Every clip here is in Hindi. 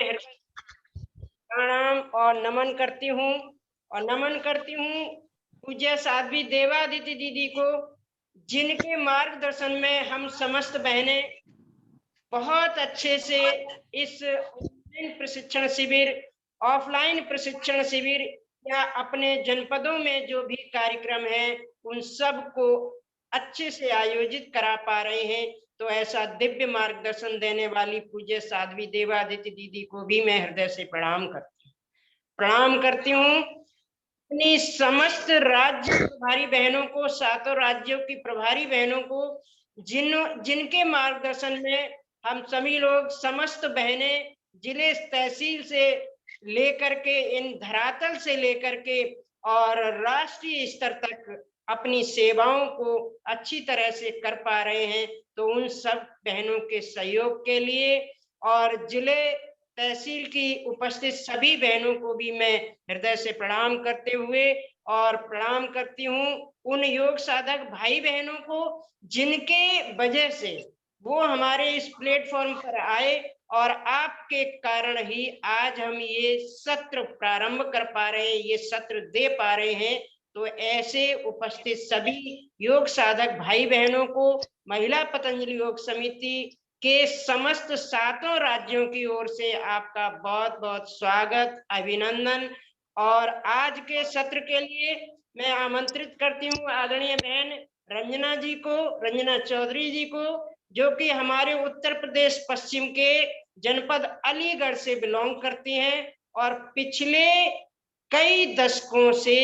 प्रणाम और नमन करती हूँ पूज्य साध्वी देवादिति दीदी को, जिनके मार्गदर्शन में हम समस्त बहनें बहुत अच्छे से इस ऑफलाइन प्रशिक्षण शिविर या अपने जनपदों में जो भी कार्यक्रम है उन सब को अच्छे से आयोजित करा पा रहे हैं। तो ऐसा दिव्य मार्गदर्शन देने वाली पूज्य साध्वी देवादिति दीदी को भी मैं हृदय से प्रणाम करती हूँ। अपनी समस्त राज्य प्रभारी बहनों को, सातों राज्यों की प्रभारी बहनों को, जिनके मार्गदर्शन में हम सभी लोग समस्त बहनें जिले तहसील से लेकर के, इन धरातल से लेकर के और राष्ट्रीय स्तर तक अपनी सेवाओं को अच्छी तरह से कर पा रहे हैं। तो उन सब बहनों के सहयोग के लिए और जिले तहसील की उपस्थित सभी बहनों को भी मैं हृदय से प्रणाम करते हुए और प्रणाम करती हूँ उन योग साधक भाई बहनों को, जिनके वजह से वो हमारे इस प्लेटफॉर्म पर आए और आपके कारण ही आज हम ये सत्र प्रारंभ कर पा रहे हैं, ये सत्र दे पा रहे हैं। तो ऐसे उपस्थित सभी योग साधक भाई बहनों को महिला पतंजलि योग समिति के समस्त सातों राज्यों की ओर से आपका बहुत बहुत स्वागत, अभिनंदन। और आज के सत्र के लिए मैं आमंत्रित करती हूँ आदरणीय बहन रंजना चौधरी जी को, जो कि हमारे उत्तर प्रदेश पश्चिम के जनपद अलीगढ़ से बिलोंग करती हैं और पिछले कई दशकों से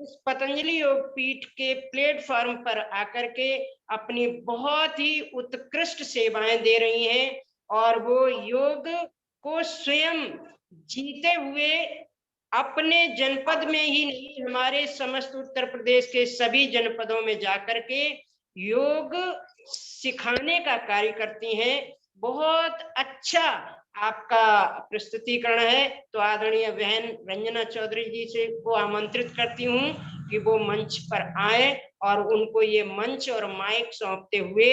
इस पतंजलि योग पीठ के प्लेटफॉर्म पर आकर के अपनी बहुत ही उत्कृष्ट सेवाएं दे रही हैं और वो योग को स्वयं जीते हुए अपने जनपद में ही नहीं, हमारे समस्त उत्तर प्रदेश के सभी जनपदों में जाकर के योग सिखाने का कार्य करती हैं। बहुत अच्छा आपका प्रस्तुतिकरण है। तो आदरणीय बहन रंजना चौधरी जी से को आमंत्रित करती हूँ कि वो मंच पर आए और उनको ये मंच और माइक सौंपते हुए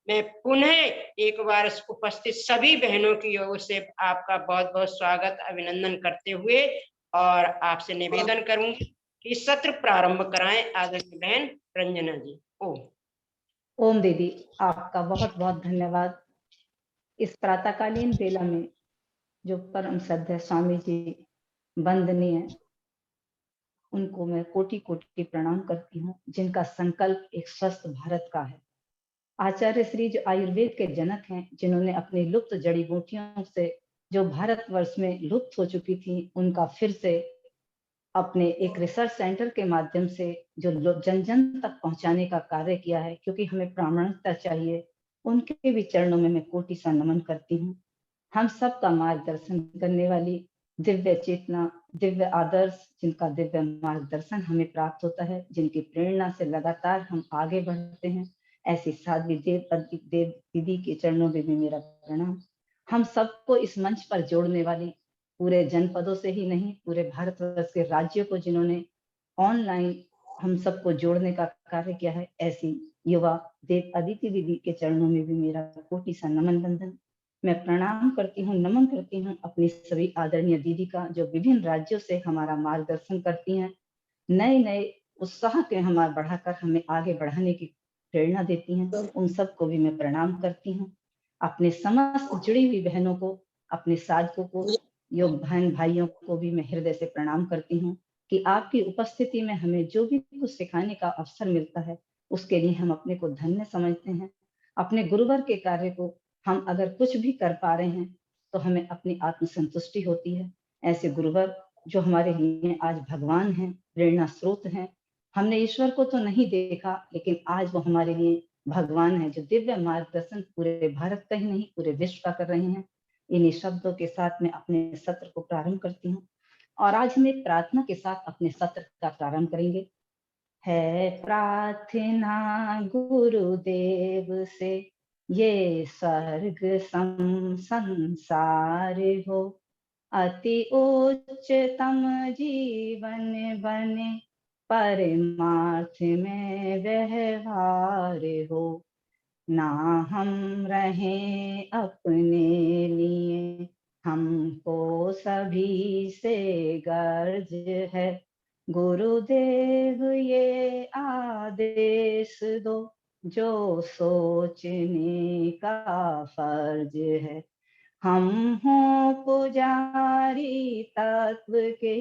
मैं पुनः एक बार उपस्थित सभी बहनों की ओर से आपका बहुत बहुत स्वागत, अभिनंदन करते हुए और आपसे निवेदन करूंगी कि सत्र प्रारंभ कराएं आदरणीय बहन रंजना जी। ओम दीदी, आपका बहुत बहुत धन्यवाद। इस प्रातःकालीन बेला में जो परम श्रद्धेय स्वामी जी वंदनीय, उनको मैं कोटि कोटि प्रणाम करती हूँ, जिनका संकल्प एक स्वस्थ भारत का है। आचार्य श्री जो आयुर्वेद के जनक हैं, जिन्होंने अपनी लुप्त जड़ी बूटियों से जो भारतवर्ष में लुप्त हो चुकी थी, उनका फिर से अपने एक रिसर्च सेंटर के माध्यम से जो जन जन तक पहुंचाने का कार्य किया है, क्योंकि हमें प्रामाणिकता चाहिए, उनके भी चरणों में मैं कोटि सा नमन करती हूँ। हम सब का मार्गदर्शन करने वाली दिव्य चेतना, दिव्य आदर्श, जिनका दिव्य मार्गदर्शन हमें प्राप्त होता है, जिनकी प्रेरणा से लगातार हम आगे बढ़ते हैं, ऐसी साध्वी देव दीदी के चरणों में भी मेरा प्रणाम। हम सबको इस मंच पर जोड़ने वाली, पूरे जनपदों से ही नहीं, पूरे भारतवर्ष के राज्यों को जिन्होंने ऑनलाइन हम सबको जोड़ने का कार्य किया है, ऐसी युवा देव अदिति दीदी के चरणों में भी मेरा कोटि सा नमन बंधन। मैं प्रणाम करती हूँ, नमन करती हूँ अपनी सभी आदरणीय दीदी का, जो विभिन्न राज्यों से हमारा मार्गदर्शन करती हैं, नए नए उत्साह के हमारा बढ़ाकर हमें आगे बढ़ाने की प्रेरणा देती हैं। उन सबको भी मैं प्रणाम करती हूँ। अपने समस्त जुड़ी हुई बहनों को, अपने साधकों को, योग बहन भाइयों को भी मैं हृदय से प्रणाम करती हूँ कि आपकी उपस्थिति में हमें जो भी कुछ सिखाने का अवसर मिलता है, उसके लिए हम अपने को धन्य समझते हैं। अपने गुरुवर के कार्य को हम अगर कुछ भी कर पा रहे हैं तो हमें अपनी आत्मसंतुष्टि होती है। ऐसे गुरुवर जो हमारे लिए आज भगवान हैं, प्रेरणा स्रोत हैं। हमने ईश्वर को तो नहीं देखा, लेकिन आज वो हमारे लिए भगवान है, जो दिव्य मार्गदर्शन पूरे भारत का ही नहीं, पूरे विश्व का कर रहे हैं। इन्हीं शब्दों के साथ मैं अपने सत्र को प्रारंभ करती हूँ और आज हम एक प्रार्थना के साथ अपने सत्र का प्रारंभ करेंगे। है प्रार्थना गुरुदेव से, ये स्वर्ग सम संसार हो, अति उच्चतम जीवन बने, परमार्थ में व्यवहार हो। ना हम रहें अपने लिए, हम हमको सभी से गर्ज है, गुरुदेव ये आदेश दो, जो सोचने का फर्ज है। हम हों पुजारी तत्व के,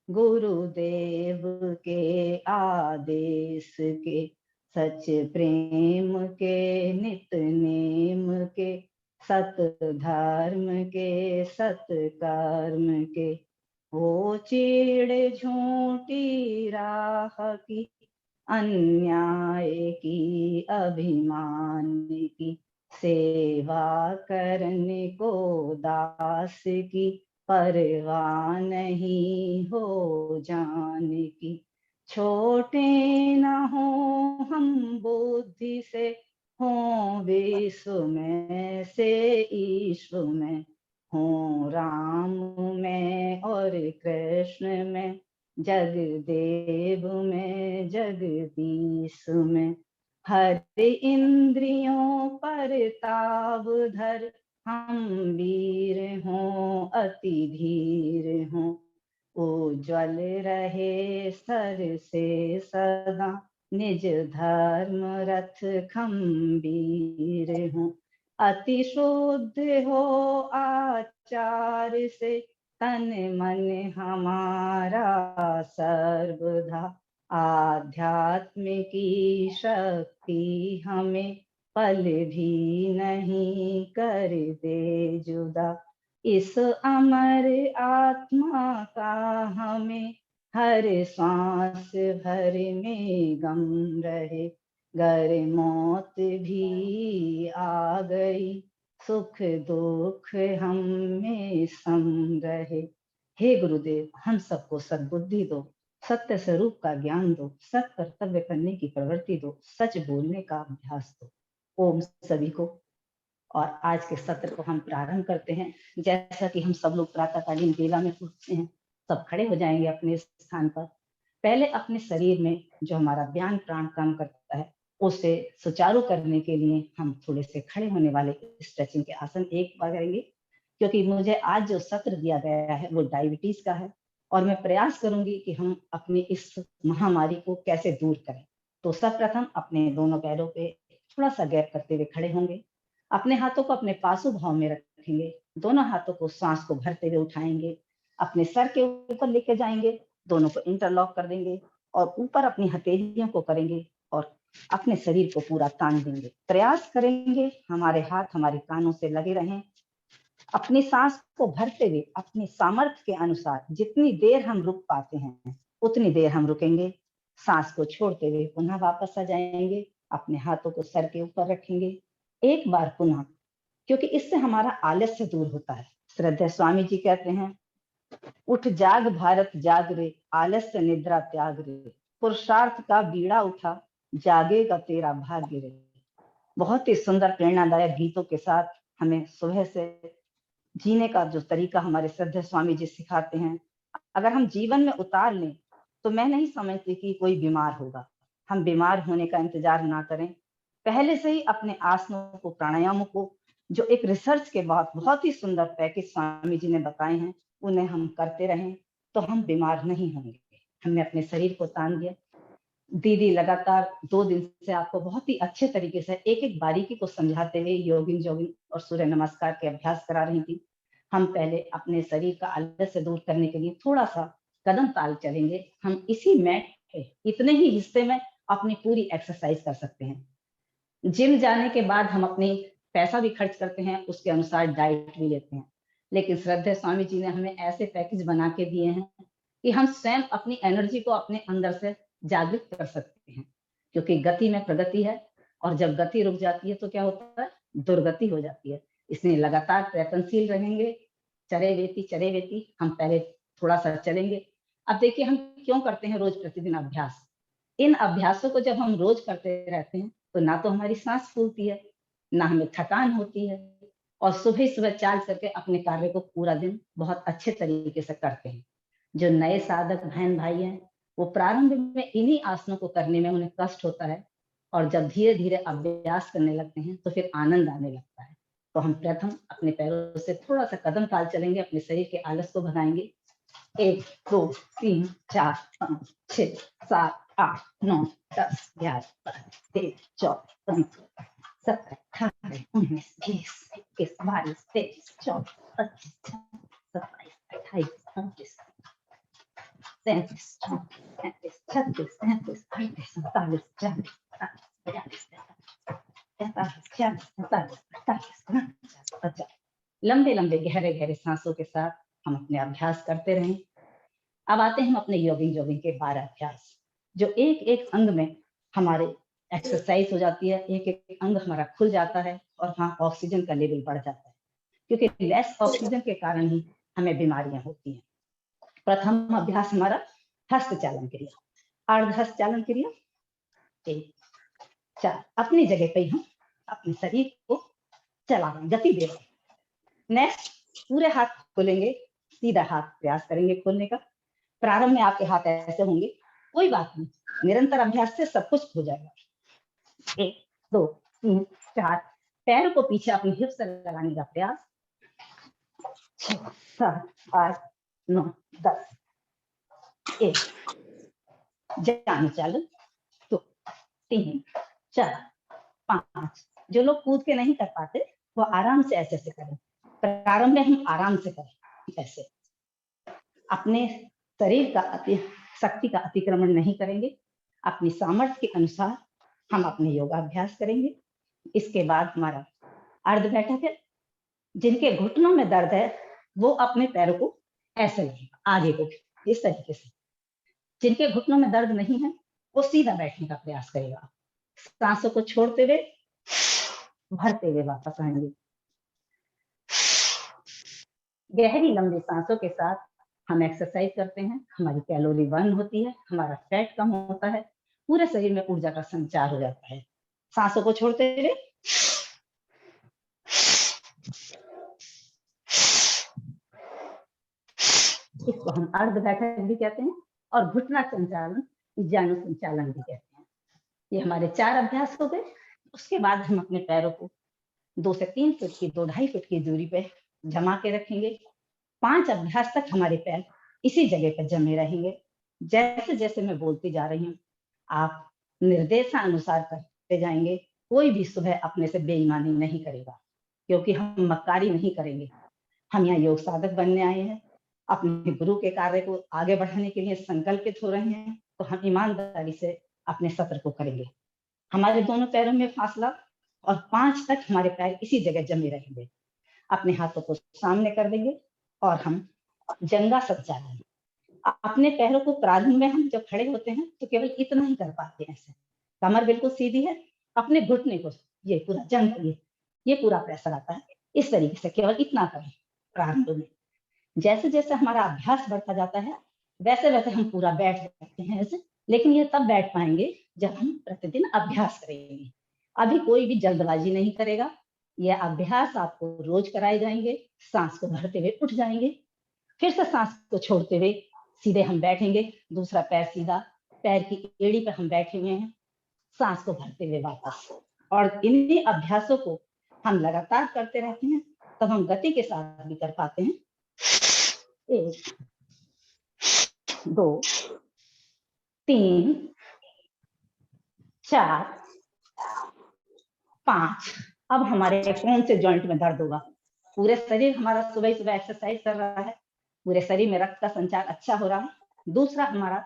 गुरुदेव के आदेश के, सच प्रेम के नित नेम के, सत धर्म के सत कर्म के, वो चीड़ झूठी राह की, अन्याय की अभिमान की, सेवा करने को दास की, परवाह नहीं हो जान की। छोटे न हो हम बुद्धि से, हों विश्व में से ईश्व में, हों राम में और कृष्ण में, जगदेव में जगदीश में। हर इंद्रियों पर ताव धर, हम वीर हों अति धीर हों, उज्ज्वल रहे सर से सदा, निज धर्म रथ खंबीर हों। अति शुद्ध हो आचार से, तन मन हमारा सर्वदा, आध्यात्म की शक्ति हमें पल भी नहीं कर दे जुदा। इस अमर आत्मा का हमें हर सांस भर में गम रहे, गर मौत भी आ गई, सुख दुख हम में सम रहे। हे गुरुदेव, हम सबको सद्बुद्धि दो, सत्य स्वरूप का ज्ञान दो, सत कर्तव्य करने की प्रवृत्ति दो, सच बोलने का अभ्यास दो। ओम सभी को। और आज के सत्र को हम प्रारंभ करते हैं। जैसा कि हम सब लोग प्रातःकालीन बेला में उठते हैं, सब खड़े हो जाएंगे अपने स्थान पर। पहले अपने शरीर में जो हमारा ज्ञान प्राण काम करता है, उसे सुचारू करने के लिए हम थोड़े से खड़े होने वाले स्ट्रेचिंग के आसन एक बार करेंगे, क्योंकि मुझे आज जो सत्र दिया गया है वो डायबिटीज का है, और मैं प्रयास करूंगी कि हम अपनी इस महामारी को कैसे दूर करें। तो सर्वप्रथम अपने दोनों पैरों पे थोड़ा सा गैप करते हुए खड़े होंगे, अपने हाथों को अपने पासु भाव में रखेंगे, दोनों हाथों को सांस को भरते हुए उठाएंगे, अपने सर के ऊपर लेके जाएंगे, दोनों को इंटरलॉक कर देंगे और ऊपर अपनी हथेलियों को करेंगे और अपने शरीर को पूरा तान देंगे। प्रयास करेंगे हमारे हाथ हमारे कानों से लगे रहें। अपनी सांस को भरते हुए अपनी सामर्थ्य के अनुसार जितनी देर हम रुक पाते हैं उतनी देर हम रुकेंगे। सांस को छोड़ते हुए पुनः वापस आ जाएंगे, अपने हाथों को सर के ऊपर रखेंगे एक बार पुनः, क्योंकि इससे हमारा आलस्य दूर होता है। श्रद्धेय स्वामी जी कहते हैं, उठ जाग भारत जाग रे, आलस्य निद्रा त्याग रे, पुरुषार्थ का बीड़ा उठा, जागेगा तेरा भाग्य रे। बहुत ही सुंदर प्रेरणादायक गीतों के साथ हमें सुबह से जीने का जो तरीका हमारे श्रद्धेय स्वामी जी सिखाते हैं, अगर हम जीवन में उतार लें तो मैं नहीं समझती कि कोई बीमार होगा। हम बीमार होने का इंतजार ना करें, पहले से ही अपने आसनों को प्राणायामों को जो एक रिसर्च के बाद बहुत ही सुंदर पैकेज स्वामी जी ने बताए हैं उन्हें हम करते रहें तो हम बीमार नहीं होंगे। हमने अपने शरीर को तान दिया। दीदी लगातार 2 दिन से आपको बहुत ही अच्छे तरीके से एक एक बारीकी को समझाते हुए योगिंग जोगिंग और सूर्य नमस्कार के अभ्यास करा रही थी। हम पहले अपने शरीर का आलस्य दूर करने के लिए थोड़ा सा कदम ताल चलेंगे। हम इसी मैट पे इतने ही हिस्से में अपनी पूरी एक्सरसाइज कर सकते हैं। जिम जाने के बाद हम अपनी पैसा भी खर्च करते हैं, उसके अनुसार डाइट भी लेते हैं, लेकिन श्रद्धेय स्वामी जी ने हमें ऐसे पैकेज बना के दिए हैं कि हम स्वयं अपनी एनर्जी को अपने अंदर से जागृत कर सकते हैं, क्योंकि गति में प्रगति है और जब गति रुक जाती है तो क्या होता है, दुर्गति हो जाती है। इसलिए लगातार प्रयत्नशील रहेंगे। चरे वेती हम पहले थोड़ा सा चलेंगे। अब देखिए हम क्यों करते हैं रोज प्रतिदिन अभ्यास। इन अभ्यासों को जब हम रोज करते रहते हैं तो ना तो हमारी सांस फूलती है, ना हमें थकान होती है, और सुबह सुबह चाल करके अपने कार्य को पूरा दिन बहुत अच्छे तरीके से करते हैं। जो नए साधक बहन भाई हैं वो प्रारंभ में इन्हीं आसनों को करने में उन्हें कष्ट होता है, और जब धीरे धीरे अभ्यास करने लगते हैं तो फिर आनंद आने लगता है। तो हम प्रथम अपने पैरों से थोड़ा सा कदम ताल चलेंगे, अपने शरीर के आलस को भगाएंगे। 1 2 3 4 5 6 7 8 9 10 11 12 13 14 15 17 18 19 20 21 22 23 24 25 26 27 28 29 30 31 32 33 34 35 36 37 38 39 40 लंबे लंबे गहरे गहरे सांसों के साथ हम अपने अभ्यास करते रहें। अब आते हैं हम अपने जॉगिंग के 12 अभ्यास, जो एक एक अंग में हमारे एक्सरसाइज हो जाती है, एक एक अंग हमारा खुल जाता है और वहाँ ऑक्सीजन का लेवल बढ़ जाता है, क्योंकि लेस ऑक्सीजन के कारण ही हमें बीमारियां होती हैं। प्रथम अभ्यास हमारा हस्त चालन क्रिया, अर्ध हस्त चालन क्रिया। 1 4 अपनी जगह पे हम अपने शरीर को चला रहे हैं, गति दे रहे हैं। नेक्स्ट पूरे हाथ खोलेंगे, सीधा हाथ प्रयास करेंगे खोलने का। प्रारंभ में आपके हाथ ऐसे होंगे, कोई बात नहीं, निरंतर अभ्यास से सब कुछ हो जाएगा। 1 2 3 4 पैर को पीछे अपनी हिप से लगाने का प्रयास। 6 7 8 9 10 1 जान चालन 2 3 4 5। जो लोग कूद के नहीं कर पाते वो आराम से ऐसे ऐसे करें। प्रारंभ में हम आराम से करें, ऐसे अपने शरीर का शक्ति का अतिक्रमण नहीं करेंगे, अपनी सामर्थ्य के अनुसार हम अपने योगाभ्यास करेंगे। इसके बाद हमारा अर्ध बैठक है। जिनके घुटनों में दर्द है वो अपने पैरों को ऐसे लगेगा, आगे को इस तरीके से। जिनके घुटनों में दर्द नहीं है वो सीधा बैठने का प्रयास करेगा। सांसों को छोड़ते हुए भरते हुए वापस आएंगे। गहरी लंबी सांसों के साथ हम एक्सरसाइज करते हैं, हमारी कैलोरी बर्न होती है, हमारा फैट कम होता है, पूरे शरीर में ऊर्जा का संचार हो जाता है। सांसों को छोड़ते हुए इसको हम अर्ध बैठक भी कहते हैं और घुटना संचालन, जानु संचालन भी कहते हैं। ये हमारे 4 अभ्यास हो गए। उसके बाद हम अपने पैरों को 2 से 3 फुट की 2-2.5 फुट की दूरी पे जमा के रखेंगे। 5 अभ्यास तक हमारे पैर इसी जगह पर जमे रहेंगे। जैसे जैसे मैं बोलती जा रही हूँ आप निर्देशानुसार करते जाएंगे। कोई भी सुबह अपने से बेईमानी नहीं करेगा, क्योंकि हम मक्कारी नहीं करेंगे। हम यहाँ योग साधक बनने आए हैं, अपने गुरु के कार्य को आगे बढ़ाने के लिए संकल्पित हो रहे हैं, तो हम ईमानदारी से अपने सत्र को करेंगे। हमारे दोनों पैरों में फासला और 5 तक हमारे पैर इसी जगह जमे रहेंगे। अपने हाथों को सामने कर देंगे और हम जंगा संचालन। अपने पैरों को प्रारंभ में हम जब खड़े होते हैं तो केवल इतना ही कर पाते हैं, ऐसे कमर बिल्कुल सीधी है, अपने घुटने को ये पूरा जंग करिए, ये पूरा प्रेशर आता है, इस तरीके से केवल इतना करें प्रारंभ में। जैसे जैसे हमारा अभ्यास बढ़ता जाता है वैसे वैसे हम पूरा बैठ सकते हैं ऐसे, लेकिन ये तब बैठ पाएंगे जब हम प्रतिदिन अभ्यास करेंगे। अभी कोई भी जल्दबाजी नहीं करेगा, यह अभ्यास आपको रोज कराए जाएंगे। सांस को भरते हुए उठ जाएंगे, फिर से सांस को छोड़ते हुए सीधे हम बैठेंगे, दूसरा पैर सीधा, पैर की एड़ी पर हम बैठे हुए हैं, सांस को भरते हुए वापस। और इन्हीं अभ्यासों को हम लगातार करते रहते हैं, तब हम गति के साथ भी कर पाते हैं। 1 2 3 4 5। अब हमारे कौन से जॉइंट में दर्द होगा? पूरे शरीर हमारा सुबह सुबह एक्सरसाइज कर रहा है, पूरे शरीर में रक्त का संचार अच्छा हो रहा है। दूसरा हमारा,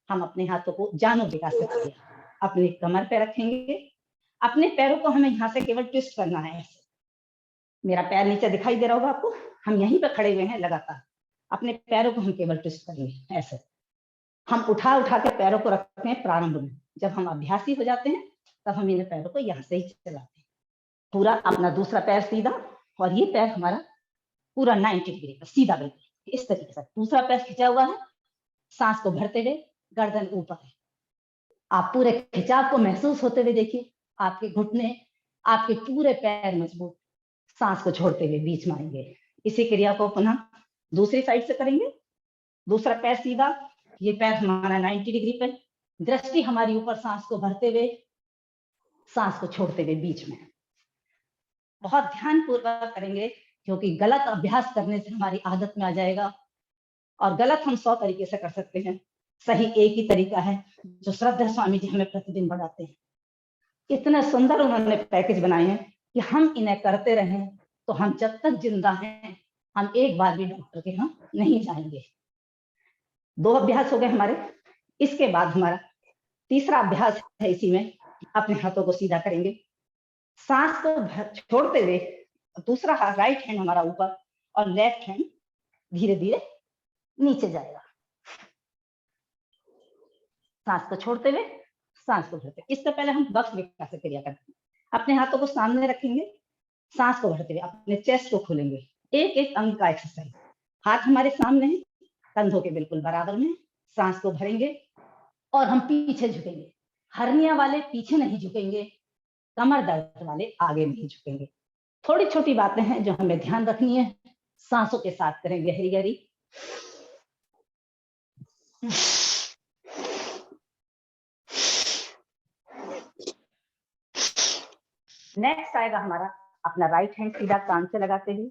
हम अपने हाथों को जानो विकास करेंगे, अपनी कमर पे रखेंगे। अपने पैरों को हमें यहाँ से केवल ट्विस्ट करना है। मेरा पैर नीचे दिखाई दे रहा होगा आपको, हम यहीं पे खड़े हुए हैं लगातार। अपने पैरों को हम केवल ट्विस्ट करेंगे ऐसे। हम उठा उठा के पैरों को रखते हैं प्रारंभ में, जब हम अभ्यासी हो जाते हैं तब हम इन पैरों को यहाँ से ही चलाते हैं। पूरा अपना दूसरा पैर सीधा और ये पैर हमारा पूरा 90 डिग्री पर सीधा, बिल्कुल इस तरीके से। दूसरा पैर खिंचा हुआ है, सांस को भरते हुए गर्दन ऊपर है। आप पूरे खिंचाव को महसूस होते हुए देखिए, आपके घुटने, आपके पूरे पैर मजबूत। सांस को छोड़ते हुए बीच में आएंगे। इसी क्रिया को पुनः दूसरी साइड से करेंगे। दूसरा पैर सीधा, ये पैर हमारा 90 डिग्री पे, दृष्टि हमारी ऊपर, सांस को भरते हुए, सांस को छोड़ते हुए बीच में। बहुत ध्यान पूर्वक करेंगे, क्योंकि गलत अभ्यास करने से हमारी आदत में आ जाएगा। और गलत हम 100 तरीके से कर सकते हैं, सही एक ही तरीका है जो श्रद्धा स्वामी जी हमें प्रतिदिन बताते हैं। इतने सुंदर उन्होंने पैकेज बनाए हैं कि हम इन्हें करते रहें तो हम जब तक जिंदा हैं हम एक बार भी डॉक्टर के यहाँ नहीं जाएंगे। 2 अभ्यास हो गए हमारे। इसके बाद हमारा तीसरा अभ्यास है, इसी में अपने हाथों को सीधा करेंगे, सांस को छोड़ते हुए दूसरा राइट हैंड हमारा ऊपर और लेफ्ट हैंड धीरे धीरे नीचे जाएगा। सांस को छोड़ते हुए सांस को भरते। इससे पहले हम वक्र विकास क्रिया करते हैं। अपने हाथों को सामने रखेंगे, सांस को भरते हुए अपने चेस्ट को खोलेंगे। एक एक अंग का एक्सरसाइज। हाथ हमारे सामने है, कंधों के बिल्कुल बराबर में। सांस को भरेंगे और हम पीछे झुकेंगे। हर्निया वाले पीछे नहीं झुकेंगे, कमर दर्द वाले आगे नहीं झुकेंगे। थोड़ी छोटी बातें हैं जो हमें ध्यान रखनी है। सांसों के साथ करेंगे गहरी गहरी। नेक्स्ट आएगा हमारा अपना राइट हैंड सीधा कान से लगाते हुए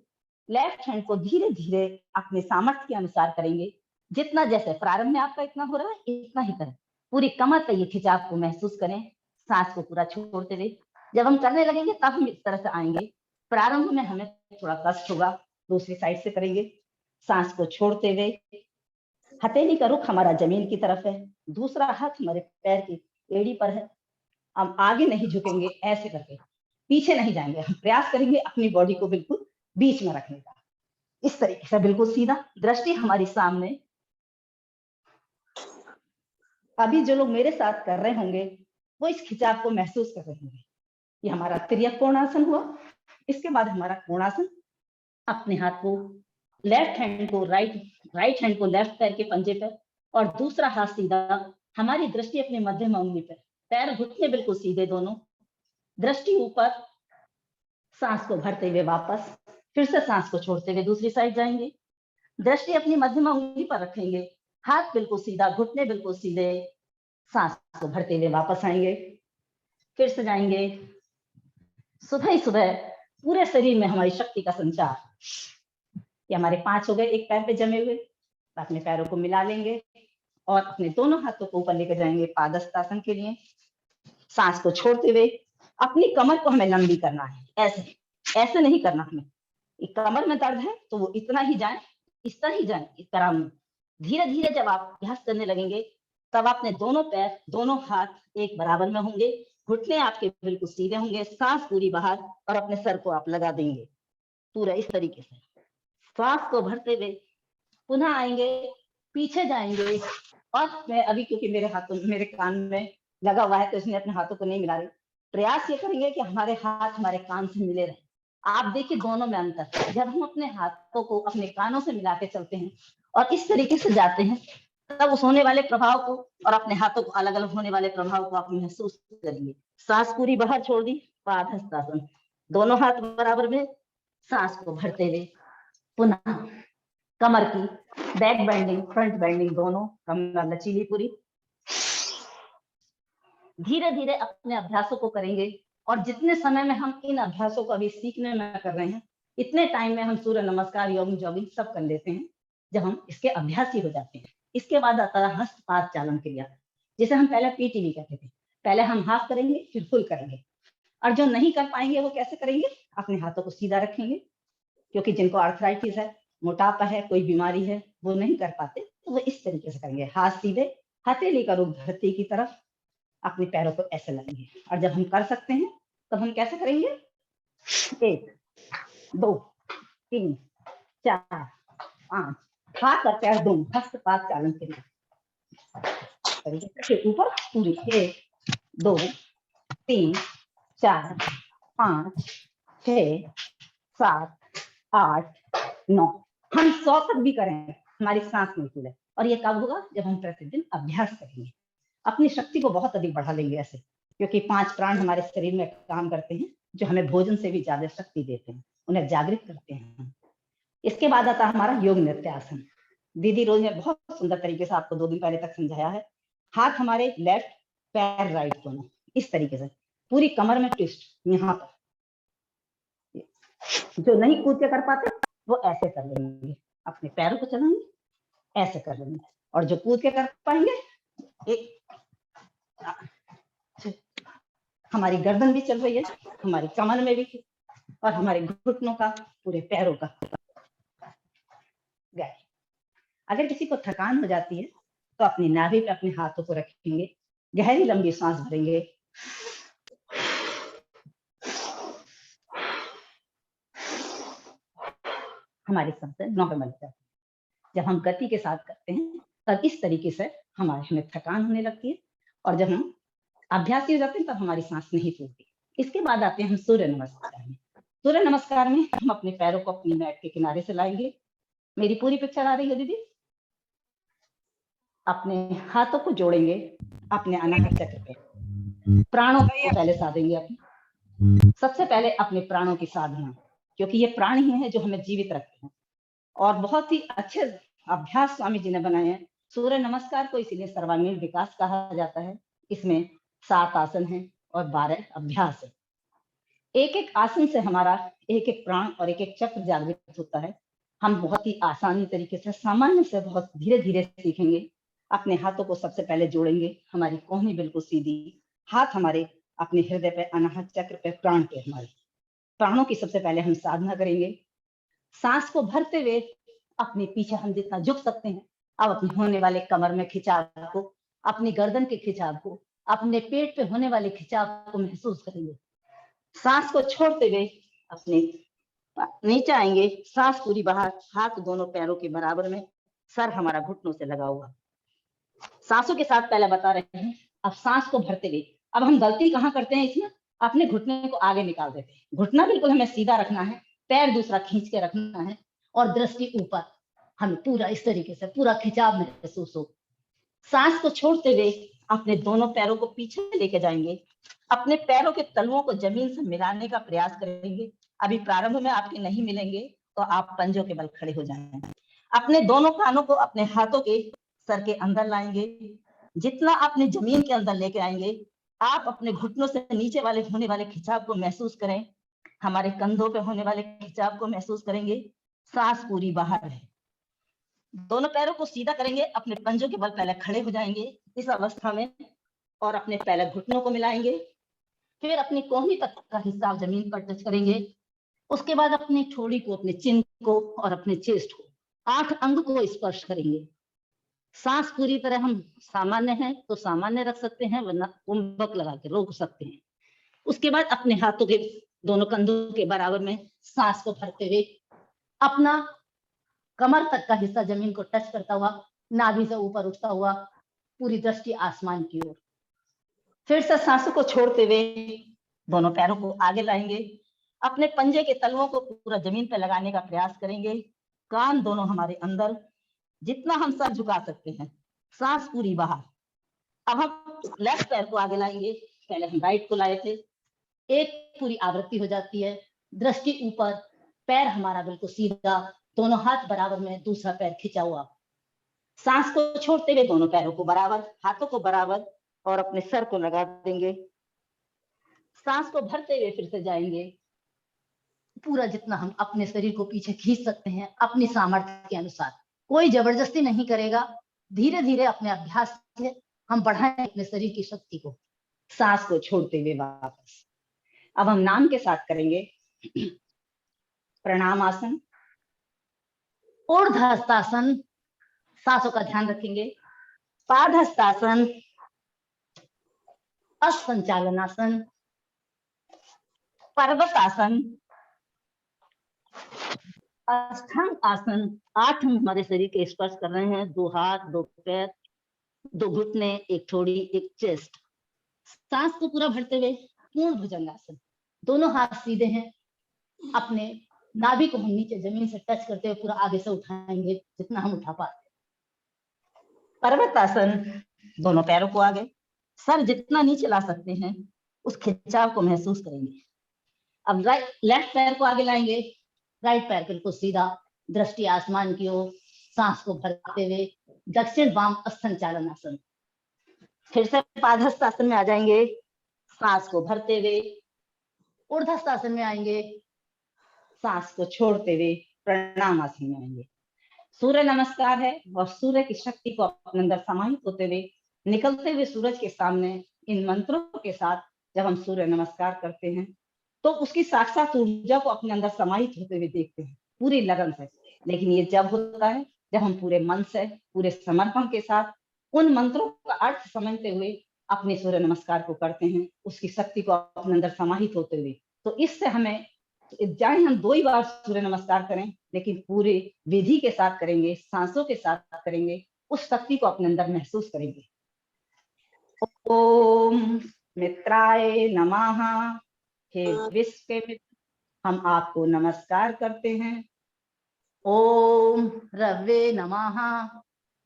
लेफ्ट हैंड को धीरे धीरे अपने सामर्थ्य के अनुसार करेंगे। जितना जैसे प्रारंभ में आपका इतना हो रहा है इतना ही करें। पूरी कमर पे ये खिंचाव को महसूस करें, सांस को पूरा छोड़ते हुए। जब हम करने लगेंगे तब हम इस तरह से आएंगे। प्रारंभ में हमें थोड़ा कष्ट होगा। दूसरी साइड से करेंगे, सांस को छोड़ते हुए। हथेली का रुख हमारा जमीन की तरफ है, दूसरा हाथ हमारे पैर की एड़ी पर है। हम आगे नहीं झुकेंगे, ऐसे करके पीछे नहीं जाएंगे। हम प्रयास करेंगे अपनी बॉडी को बिल्कुल बीच में रखने का। इस तरीके से बिल्कुल सीधा, दृष्टि हमारी सामने। अभी जो लोग मेरे साथ कर रहे होंगे वो इस खिंचाव को महसूस कर रहे होंगे। ये हमारा तिर्यक कोणासन हुआ। इसके बाद हमारा कोणासन। अपने हाथ को लेफ्ट हैंड को राइट हैंड को लेफ्ट पैर के पंजे पर और दूसरा हाथ सीधा। हमारी दृष्टि अपने मध्यम अंगुली पर, पैर घुटने बिल्कुल सीधे दोनों, दृष्टि ऊपर। सांस को भरते हुए वापस, फिर से सांस को छोड़ते हुए दूसरी साइड जाएंगे। दृष्टि अपनी मध्यम अंगुली पर रखेंगे, हाथ बिल्कुल सीधा, घुटने बिल्कुल सीधे। सांस को भरते हुए वापस आएंगे, फिर से जाएंगे। सुबह ही सुबह पूरे शरीर में हमारी शक्ति का संचार। ये हमारे 5 हो गए एक पैर पे जमे हुए। अपने पैरों को मिला लेंगे और अपने दोनों हाथों को ऊपर लेकर जाएंगे पादहस्तासन के लिए। सांस को छोड़ते हुए अपनी कमर को हमें लंबी करना है। ऐसे ऐसे नहीं करना हमें। कमर में दर्द है तो वो इतना ही जाए, इस तरह ही जाए, इस तरह में। धीरे धीरे जब आप अभ्यास करने लगेंगे तब अपने दोनों पैर दोनों हाथ एक बराबर में होंगे, घुटने आपके बिल्कुल सीधे होंगे, सांस पूरी बाहर और अपने सर को आप लगा देंगे पूरा इस तरीके से। सांस को भरते हुए पुनः आएंगे, पीछे जाएंगे। और मैं अभी क्योंकि मेरे कान में लगा हुआ है तो इसमें अपने हाथों को नहीं मिला रही। प्रयास ये करेंगे कि हमारे हाथ हमारे कान से मिले रहे। आप देखिए दोनों में अंतर। जब हम अपने हाथों को अपने कानों से मिला के चलते हैं और इस तरीके से जाते हैं तब उस होने वाले प्रभाव को और अपने हाथों को अलग अलग होने वाले प्रभाव को आप महसूस करिए। सांस पूरी बाहर छोड़ दी, पादहस्तासन, दोनों हाथ बराबर में। सांस को भरते हुए पुनः कमर की बैक बेंडिंग, फ्रंट बेंडिंग, दोनों कमर लचीली पूरी। धीरे धीरे अपने अभ्यासों को करेंगे और जितने समय में हम इन अभ्यासों को अभी सीखने में कर रहे हैं इतने टाइम में हम सूर्य नमस्कार, योग, जॉगिंग सब कर लेते हैं जब हम इसके अभ्यासी हो जाते हैं। इसके बाद आता है हस्तपाद चालन क्रिया, जिसे हम पहले पीटीवी कहते थे। पहले हम हाफ करेंगे फिर फुल करेंगे। और जो नहीं कर पाएंगे वो कैसे करेंगे? अपने हाथों को सीधा रखेंगे, क्योंकि जिनको आर्थराइटिस है, मोटापा है, कोई बीमारी है, वो नहीं कर पाते तो वो इस तरीके से करेंगे। हाथ सीधे, हथेली का रुख धरती की तरफ, अपने पैरों को ऐसे लगाएंगे। और जब हम कर सकते हैं तब हम कैसे करेंगे? 1 2 3 4 5, हाथ और पैर दोनों हस्तपाद चालन के लिए ऊपर पूरी। 1 2 3 4 5 6 7 8 9। हम 100 तक भी करें, हमारी सांस नहीं खुले। और ये कब होगा? जब हम प्रतिदिन अभ्यास करेंगे, अपनी शक्ति को बहुत अधिक बढ़ा लेंगे ऐसे। क्योंकि 5 प्राण हमारे शरीर में काम करते हैं जो हमें भोजन से भी ज्यादा शक्ति देते हैं, उन्हें जागृत करते हैं। इसके बाद आता है हमारा योग नृत्यासन। दीदी रोज ने बहुत सुंदर तरीके से आपको 2 दिन पहले तक समझाया है। हाथ हमारे लेफ्ट, पैर राइट, दोनों इस तरीके से पूरी कमर में ट्विस्ट। यहाँ पर जो नहीं कूद के कर पाते वो ऐसे कर लेंगे, अपने पैरों को चलाएंगे, ऐसे कर लेंगे। और जो कूद के कर पाएंगे, एक हमारी गर्दन भी चल रही है, हमारी कमर में भी, और हमारे घुटनों का, पूरे पैरों का। गए। अगर किसी को थकान हो जाती है तो अपनी नाभि पे अपने हाथों को रखेंगे, गहरी लंबी सांस भरेंगे, हमारी सांसें नॉर्मल जाती है। जब हम गति के साथ करते हैं तब इस तरीके से हमें थकान होने लगती है, और जब हम अभ्यासी हो जाते हैं तब हमारी सांस नहीं फूलती। इसके बाद आते हैं हम सूर्य नमस्कार में। सूर्य नमस्कार में हम अपने पैरों को अपनी मैट के किनारे से लाएंगे। मेरी पूरी पिक्चर आ रही है दीदी? अपने हाथों को जोड़ेंगे अपने अनाहत चक्र पे, प्राणों को पहले साधेंगे अपने। सबसे पहले अपने प्राणों की साधना, क्योंकि ये प्राण ही है जो हमें जीवित रखते हैं। और बहुत ही अच्छे अभ्यास स्वामी जी ने बनाए हैं। सूर्य नमस्कार को इसीलिए सर्वांगीण विकास कहा जाता है। इसमें 7 आसन हैं और 12 अभ्यास है। एक एक आसन से हमारा एक एक प्राण और एक एक चक्र जागृत होता है। हम बहुत ही आसानी तरीके से, सामान्य से बहुत धीरे धीरे सीखेंगे। अपने हाथों को सबसे पहले जोड़ेंगे, हमारी कोहनी बिल्कुल सीधी, हाथ हमारे अपने हृदय पे, अनाहत चक्र पे, प्राण पे। हमारे प्राणों की सबसे पहले हम साधना करेंगे। सांस को भरते हुए अपने पीछे हम जितना झुक सकते हैं, अब अपने होने वाले कमर में खिंचाव को, अपनी गर्दन के खिंचाव को, अपने पेट पे होने वाले खिंचाव को महसूस करेंगे। सांस को छोड़ते हुए अपने नीचे आएंगे, सांस पूरी बाहर, हाथ दोनों पैरों के बराबर में, सर हमारा घुटनों से लगा हुआ। सांसों के साथ पहले बता रहे हैं। अब सांस को भरते हुए, अब हम गलती कहाँ करते हैं इसमें, अपने घुटने को आगे निकाल देते हैं। घुटना बिल्कुल हमें सीधा रखना है, पैर दूसरा खींच के रखना है, और दृष्टि ऊपर, हमें पूरा इस तरीके से पूरा खिंचाव महसूस हो। सांस को छोड़ते हुए अपने दोनों पैरों को पीछे लेके जाएंगे, अपने पैरों के तलुओं को जमीन से मिलाने का प्रयास करेंगे। अभी प्रारंभ में आपके नहीं मिलेंगे तो आप पंजों के बल खड़े हो जाएंगे। अपने दोनों कानों को अपने हाथों के सर के अंदर लाएंगे, जितना अपने जमीन के अंदर लेके आएंगे। आप अपने घुटनों से नीचे वाले होने वाले खिंचाव को महसूस करें, हमारे कंधों पे होने वाले खिंचाव को महसूस करेंगे। सांस पूरी बाहर है। दोनों पैरों को सीधा करेंगे, अपने पंजों के बल पहले खड़े हो जाएंगे इस अवस्था में, और अपने पहले घुटनों को मिलाएंगे। फिर अपनी कोहनी तक का हिस्सा जमीन पर टच करेंगे। उसके बाद अपनी ठोड़ी को, अपने चिन को और अपने चेस्ट को, 8 अंग को स्पर्श करेंगे। सांस पूरी तरह हम सामान्य है तो सामान्य रख सकते हैं, वरना कुंभक लगा के रोक सकते हैं। उसके बाद अपने हाथों के दोनों कंधों के बराबर में सांस को भरते हुए अपना कमर तक का हिस्सा जमीन को टच करता हुआ, नाभि से ऊपर उठता हुआ, पूरी दृष्टि आसमान की ओर। फिर से सांसों को छोड़ते हुए दोनों पैरों को आगे लाएंगे, अपने पंजे के तलवों को पूरा जमीन पर लगाने का प्रयास करेंगे। कान दोनों हमारे अंदर, जितना हम सर झुका सकते हैं, सांस पूरी बाहर। अब हम लेफ्ट पैर को आगे लाएंगे, पहले हम राइट को लाए थे। एक पूरी आवृत्ति हो जाती है, दृष्टि ऊपर, पैर हमारा बिल्कुल सीधा, दोनों हाथ बराबर में, दूसरा पैर खिंचा हुआ। सांस को छोड़ते हुए दोनों पैरों को बराबर, हाथों को बराबर, और अपने सर को लगा देंगे। सांस को भरते हुए फिर से जाएंगे, पूरा जितना हम अपने शरीर को पीछे खींच सकते हैं अपनी सामर्थ्य के अनुसार। कोई जबरदस्ती नहीं करेगा, धीरे धीरे अपने अभ्यास से हम बढ़ाएं अपने शरीर की शक्ति को। सांस को छोड़ते हुए वापस। अब हम नाम के साथ करेंगे। प्रणाम आसन, ऊर्ध्वहस्तासन, सांसों का ध्यान रखेंगे, पादहस्तासन, असंचालनासन, पर्वतासन, अष्टांग आसन। 8 हम हमारे शरीर के स्पर्श कर रहे हैं, 2 हाथ, 2 पैर, 2 घुटने, 1 ठोड़ी, 1 चेस्ट। सांस को पूरा भरते हुए पूर्ण भुजंगासन, दोनों हाथ सीधे हैं, अपने नाभि को हम नीचे जमीन से टच करते हुए पूरा आगे से उठाएंगे जितना हम उठा पाते। पर्वतासन, दोनों पैरों को आगे, सर जितना नीचे ला सकते हैं उस खिंचाव को महसूस करेंगे। अब लेफ्ट पैर को आगे लाएंगे, राइट पैर बिल्कुल सीधा, दृष्टि आसमान की ओर, सांस को भरते हुए दक्षिण वाम असंचालन आसन। फिर से पादहस्तासन में आ जाएंगे, सांस को भरते हुए ऊर्ध्वहस्तासन में आएंगे, सांस को छोड़ते हुए प्रणाम आसन में आएंगे। सूर्य नमस्कार है और सूर्य की शक्ति को अपने अंदर समाहित होते हुए निकलते हुए सूरज के सामने इन मंत्रों के साथ जब हम सूर्य नमस्कार करते हैं तो उसकी साक्षात ऊर्जा को अपने अंदर समाहित होते हुए देखते हैं पूरी लगन से। लेकिन ये जब होता है जब हम पूरे मन से पूरे समर्पण के साथ उन मंत्रों का अर्थ समझते हुए अपने सूर्य नमस्कार को करते हैं, उसकी शक्ति को अपने अंदर समाहित होते हुए। तो इससे हमें चाहे हम 2 ही बार सूर्य नमस्कार करें लेकिन पूरे विधि के साथ करेंगे, सांसों के साथ करेंगे, उस शक्ति को अपने अंदर महसूस करेंगे। ओम मित्राय नमः। हे विश्व के मित्र, हम आपको नमस्कार करते हैं। ओम रवे नमः।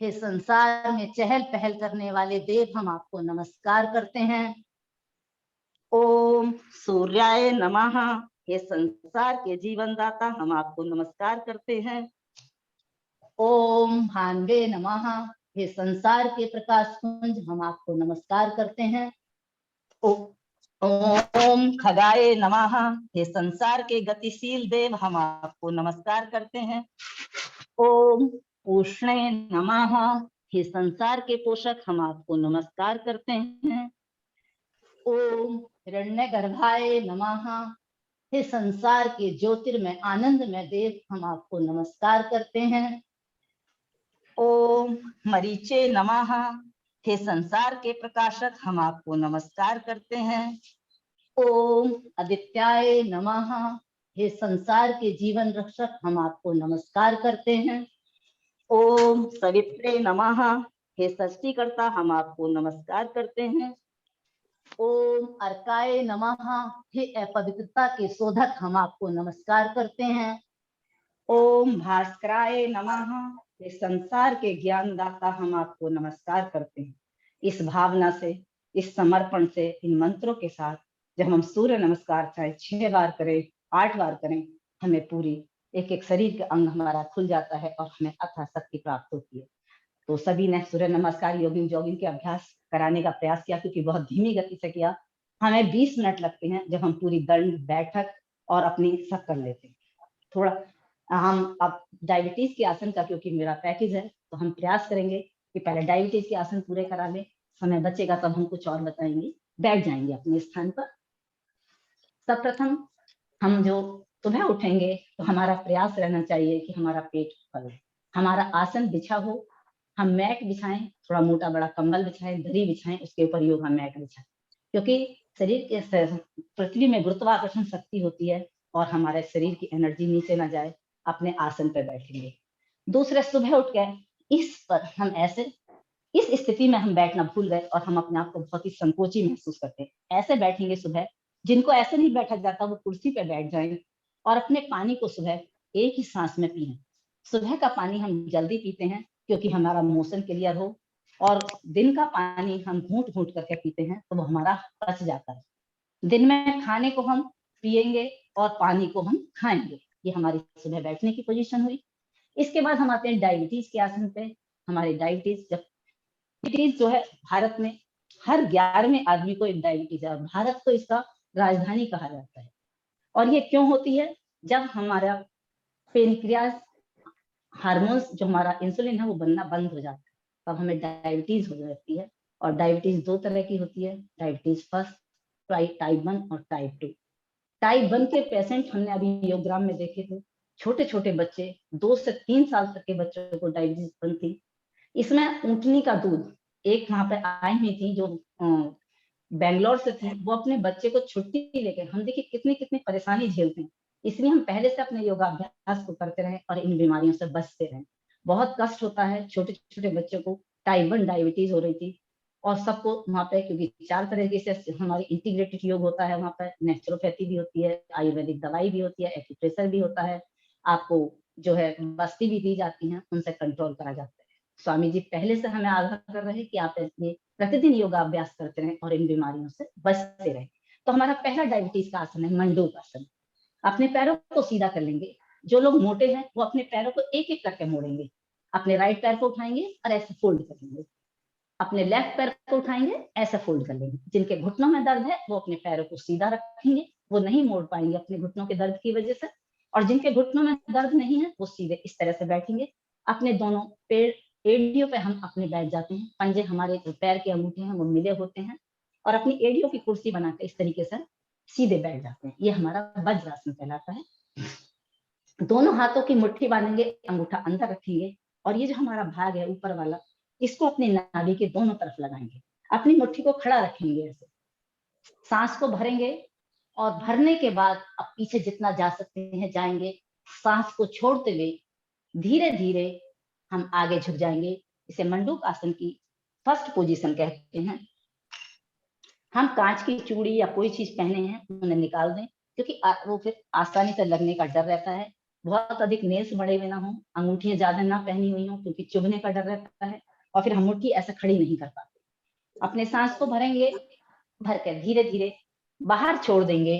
हे संसार में चहल पहल करने वाले देव, हम आपको नमस्कार करते हैं। ओम सूर्याय नमः। हे संसार के जीवन दाता, हम आपको नमस्कार करते हैं। ओम भान्वे नमः। हे संसार के प्रकाश पुंज, हम आपको नमस्कार करते हैं। ओम खगाय नमः। हे संसार के गतिशील देव, हम आपको नमस्कार करते हैं। ओम उष्णे नमः। हे संसार के पोषक, हम आपको नमस्कार करते हैं। ओम हिरण्यगर्भाय नमः। हे संसार के ज्योतिर्मय आनंदमय देव, हम आपको नमस्कार करते हैं। ओम मरीचे नमः। हे संसार के प्रकाशक, हम आपको नमस्कार करते हैं। ओम आदित्याय नमः। हे संसार के जीवन रक्षक, हम आपको नमस्कार करते हैं। ओम सवित्रे नमः। हे सृष्टिकर्ता, हम आपको नमस्कार करते हैं। ओम अर्काय नमः। हे अपवित्रता के शोधक, हम आपको नमस्कार करते हैं। ओम भास्कराय नमः। हे संसार के ज्ञानदाता, हम आपको नमस्कार करते हैं। इस भावना से, इस समर्पण से, इन मंत्रों के साथ जब हम सूर्य नमस्कार चाहे 6 बार करें, 8 बार करें, हमें पूरी एक एक शरीर का अंग हमारा खुल जाता है और हमें अथाह शक्ति प्राप्त होती है। तो सभी ने सूर्य नमस्कार योगिंग जॉगिंग के अभ्यास कराने का प्रयास किया, क्योंकि बहुत धीमी गति से किया। हमें 20 मिनट लगते हैं जब हम पूरी दंड बैठक और अपनी सब कर लेते हैं। थोड़ा हम अब डायबिटीज के आसन का, क्योंकि मेरा पैकेज है, तो हम प्रयास करेंगे कि पहले डायबिटीज के आसन पूरे करा लें। समय बचेगा तब हम कुछ और बताएंगे। बैठ जाएंगे अपने स्थान पर। सर्वप्रथम हम जो सुबह उठेंगे तो हमारा प्रयास रहना चाहिए कि हमारा पेट फल है, हमारा आसन बिछा हो, हम मैट बिछाएं, थोड़ा मोटा बड़ा कंबल बिछाएं, दरी बिछाएं, उसके ऊपर योगा मैट बिछाएं, क्योंकि शरीर के पृथ्वी में गुरुत्वाकर्षण शक्ति होती है और हमारे शरीर की एनर्जी नीचे ना जाए। अपने आसन पर बैठेंगे। दूसरे, सुबह उठ गए, इस पर हम ऐसे इस स्थिति में हम बैठना भूल गए और हम अपने आप को बहुत ही संकोची महसूस करते हैं। ऐसे बैठेंगे सुबह। जिनको ऐसे नहीं बैठा जाता वो कुर्सी पे बैठ जाएं और अपने पानी को सुबह एक ही सांस में पिएं। सुबह का पानी हम जल्दी पीते हैं क्योंकि हमारा मोशन क्लियर हो, और दिन का पानी हम घूंट घूंट करके पीते हैं तो वो हमारा पच जाता है। दिन में खाने को हम पिएंगे और पानी को हम खाएंगे। ये हमारी सुबह बैठने की पोजीशन हुई। इसके बाद हम आते हैं डायबिटीज के आसन पे। हमारी डायबिटीज जो है, भारत में हर 11वें आदमी को एक डायबिटीज है और भारत को इसका राजधानी कहा जाता है। और ये क्यों होती है? जब हमारा पेनक्रियास हार्मोन्स, जो हमारा इंसुलिन है, वो बनना बंद हो जाता है, तब हमें डायबिटीज हो जाती है। और डायबिटीज 2 तरह की होती है, डायबिटीज फर्स्ट, टाइप 1 और टाइप 2। टाइप 1 के पेशेंट हमने अभी योगग्राम में देखे थे। छोटे छोटे बच्चे, 2 से 3 साल तक के बच्चों को डायबिटीज बन थी। इसमें ऊँटनी का दूध, एक वहां पे आई हुई थी जो बेंगलोर से थी, वो अपने बच्चे को छुट्टी लेकर, हम देखिए कितनी कितनी परेशानी झेलते हैं। इसलिए हम पहले से अपने योगाभ्यास को करते रहे और इन बीमारियों से बचते रहे। बहुत कष्ट होता है। छोटे छोटे बच्चों को टाइप 1 डायबिटीज हो रही थी और सबको वहाँ पे, क्योंकि 4 तरीके से हमारी इंटीग्रेटेड योग होता है, वहाँ पे नेचुरोपैथी भी होती है, आयुर्वेदिक दवाई भी होती है, एक्यूप्रेशर भी होता है, आपको जो है बस्ती भी दी जाती है, उनसे कंट्रोल करा जाता है। स्वामी जी पहले से हमें आगाह कर रहे हैं कि आप ये प्रतिदिन योगाभ्यास करते रहें और इन बीमारियों से बचते रहें। तो हमारा पहला डायबिटीज का आसन है मंडूक आसन। अपने पैरों को सीधा कर लेंगे। जो लोग मोटे हैं वो अपने पैरों को एक एक करके मोड़ेंगे। अपने राइट पैर को उठाएंगे और ऐसे फोल्ड कर लेंगे। अपने लेफ्ट पैर को उठाएंगे, ऐसे फोल्ड कर लेंगे। जिनके घुटनों में दर्द है वो अपने पैरों को सीधा रखेंगे, वो नहीं मोड़ पाएंगे अपने घुटनों के दर्द की वजह से। और जिनके घुटनों में दर्द नहीं है वो सीधे इस तरह से बैठेंगे, अपने दोनों पैर एड़ियों पे हम अपने बैठ जाते हैं, पंजे हमारे जो पैर के अंगूठे हैं वो मिले होते हैं और अपनी एड़ियों की कुर्सी बनाकर इस तरीके से सीधे बैठ जाते हैं। ये हमारा वज्रासन कहलाता है। दोनों हाथों की मुट्ठी बांधेंगे, अंगूठा अंदर रखेंगे और ये जो हमारा भाग है ऊपर वाला, इसको अपनी नाभि के दोनों तरफ लगाएंगे, अपनी मुट्ठी को खड़ा रखेंगे ऐसे, सांस को भरेंगे और भरने के बाद अब पीछे जितना जा सकते हैं जाएंगे, सांस को छोड़ते हुए धीरे धीरे हम आगे झुक जाएंगे। इसे मंडूक आसन की फर्स्ट पोजीशन कहते हैं। हम कांच की चूड़ी या कोई चीज पहने हैं उन्हें निकाल दें, क्योंकि वो फिर आसानी से लगने का डर रहता है। बहुत अधिक नेल्स बड़े हुए ना हो, अंगूठियां ज्यादा ना पहनी हुई हो, क्योंकि चुभने का डर रहता है और फिर हम मुट्ठी ऐसे खड़ी नहीं कर पाते। अपने सांस को भरेंगे, भर कर धीरे धीरे बाहर छोड़ देंगे,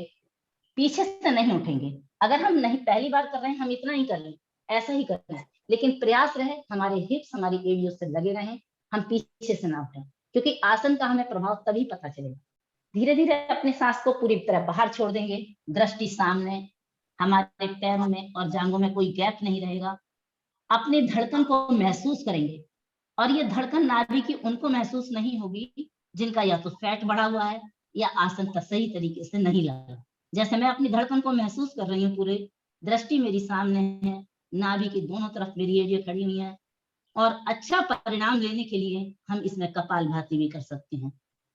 पीछे से नहीं उठेंगे। अगर हम नहीं पहली बार कर रहे हैं हम इतना ही कर लें, ऐसा ही कर रहे हैं, लेकिन प्रयास रहे हमारे हिप्स हमारी एड़ियों से लगे रहें, हम पीछे से ना उठें, क्योंकि आसन का हमें प्रभाव तभी पता चलेगा। धीरे धीरे अपने सांस को पूरी तरह बाहर छोड़ देंगे, दृष्टि सामने, हमारे पैरों में और जांघों में कोई गैप नहीं रहेगा। अपने धड़कन को महसूस करेंगे और ये धड़कन नाभि की उनको महसूस नहीं होगी जिनका या तो फैट बढ़ा हुआ है या आसन का सही तरीके से नहीं लगा। जैसे मैं अपनी धड़कन को महसूस कर रही हूँ, पूरे दृष्टि मेरी सामने है, नाभि की दोनों तरफ मेरी एड़ियां खड़ी हुई है और अच्छा परिणाम लेने के लिए हम इसमें कपालभाति भी कर सकते हैं।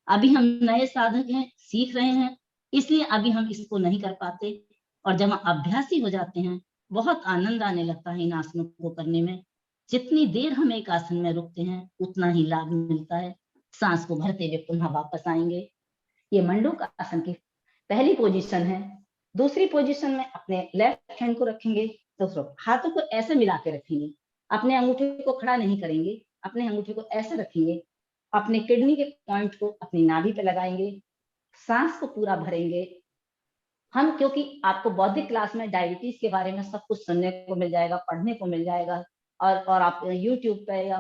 अभी हम नए साधक हैं, सीख रहे हैं, इसलिए अभी हम इसको नहीं कर पाते और जब हम अभ्यासी हो जाते हैं बहुत आनंद आने लगता है इन आसनों को करने में। जितनी देर हम एक आसन में रुकते हैं उतना ही लाभ मिलता है। सांस को भरते हुए पुनः वापस आएंगे। ये मंडूक आसन की पहली पोजीशन है। दूसरी पोजीशन में अपने लेफ्ट हैंड को रखेंगे, दूसरों हाथों को ऐसे मिला के रखेंगे, अपने अंगूठे को खड़ा नहीं करेंगे, अपने अंगूठे को ऐसे रखेंगे, अपने किडनी के पॉइंट को अपनी नाभि पे लगाएंगे, सांस को पूरा भरेंगे। हम क्योंकि आपको बौद्धिक क्लास में डायबिटीज के बारे में सब कुछ सुनने को मिल जाएगा, पढ़ने को मिल जाएगा और आप यूट्यूब पे या